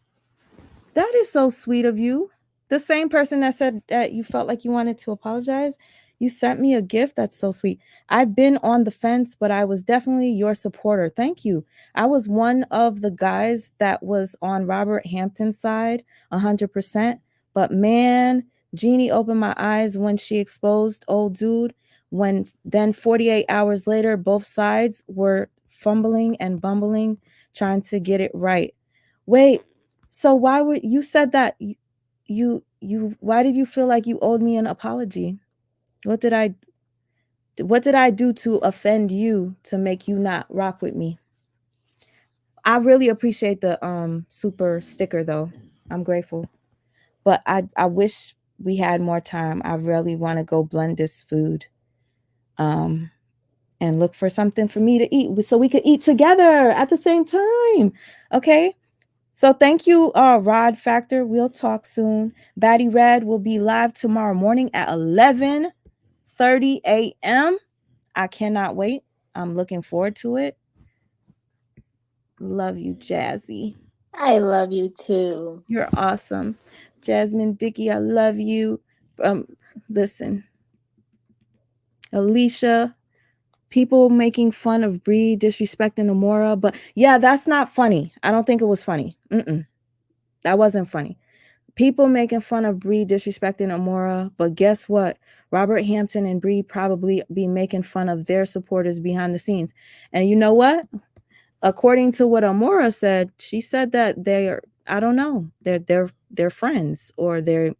That is so sweet of you. The same person that said that you felt like you wanted to apologize, you sent me a gift. That's so sweet. I've been on the fence, but I was definitely your supporter. Thank you. I was one of the guys that was on Robert Hampton's side, 100%. But man, Jeannie opened my eyes when she exposed old dude. When then 48 hours later, both sides were fumbling and bumbling, trying to get it right. Wait, so why would you said that you why did you feel like you owed me an apology? What did I do to offend you to make you not rock with me? I really appreciate the super sticker though. I'm grateful. But I wish we had more time. I really want to go blend this food. And look for something for me to eat so we could eat together at the same time. Okay? So thank you, Rod Factor. We'll talk soon. Batty Red will be live tomorrow morning at 11:30 a.m. I cannot wait. I'm looking forward to it. Love you, Jazzy. I love you too. You're awesome. Jasmine Dickey, I love you. Listen. Alicia, people making fun of Bree disrespecting Amora, but yeah, that's not funny. I don't think it was funny. That wasn't funny. People making fun of Bree disrespecting Amora, but guess what? Robert Hampton and Bree probably be making fun of their supporters behind the scenes. And you know what? According to what Amora said, she said that they're, I don't know, they're friends or they're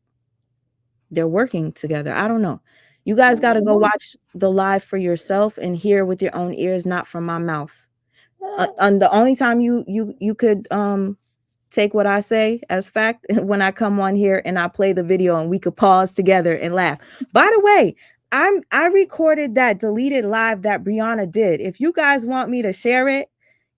working together. I don't know. You guys got to go watch the live for yourself and hear with your own ears, not from my mouth. And the only time you could take what I say as fact when I come on here and I play the video and we could pause together and laugh. By the way, I recorded that deleted live that Brianna did. If you guys want me to share it,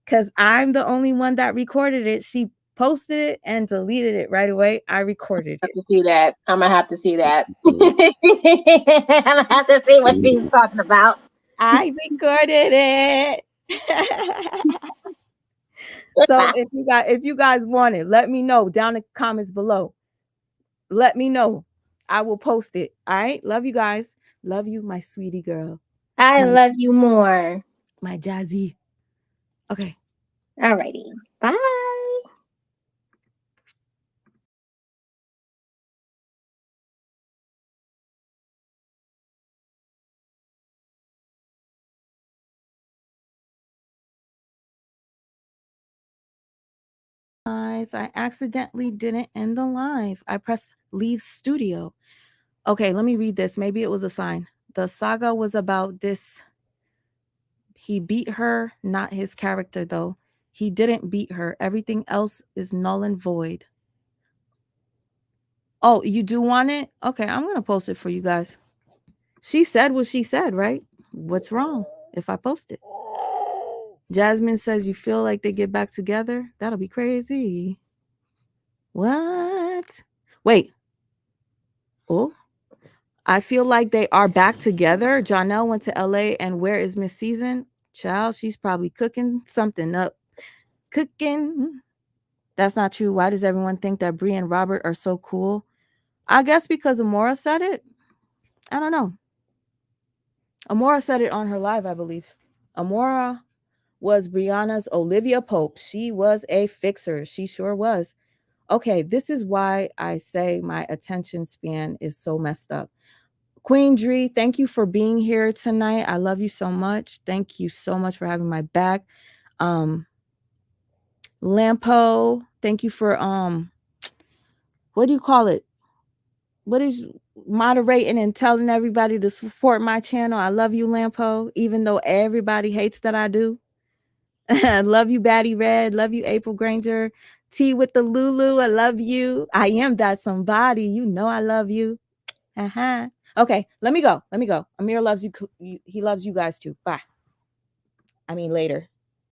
because I'm the only one that recorded it, she posted it and deleted it right away. I recorded it. To see that. I'm gonna have to see that. I'm gonna have to see what she's talking about. I recorded it. So if you guys want it, let me know down in the comments below. Let me know. I will post it. All right. Love you guys. Love you, my sweetie girl. I love you more. My Jazzy. Okay. Alrighty. Bye. guys. I accidentally didn't end the live. I pressed leave studio. Okay, let me read this. Maybe it was a sign. The saga was about this. He beat her, not his character, though. He didn't beat her. Everything else is null and void. Oh, you do want it? Okay, I'm going to post it for you guys. She said what she said, right? What's wrong if I post it? Jasmine says you feel like they get back together. That'll be crazy. What? Wait. Oh, I feel like they are back together. Janelle went to LA, and where is Miss Season? Child, she's probably cooking something up. Cooking. That's not true. Why does everyone think that Bree and Robert are so cool? I guess because Amora said it. I don't know. Amora said it on her live, I believe. Amora was Brianna's Olivia Pope. She was a fixer. She sure was. Okay, this is why I say my attention span is so messed up. Queen Dree, thank you for being here tonight. I love you so much. Thank you so much for having my back. Lampo, thank you for what do you call it? What is moderating and telling everybody to support my channel? I love you, Lampo, even though everybody hates that I do. Love you, Batty Red. Love you, April Granger. T with the Lulu. I love you. I am that somebody. You know I love you. Okay, let me go. Amir loves you. He loves you guys too. Bye. I mean, later.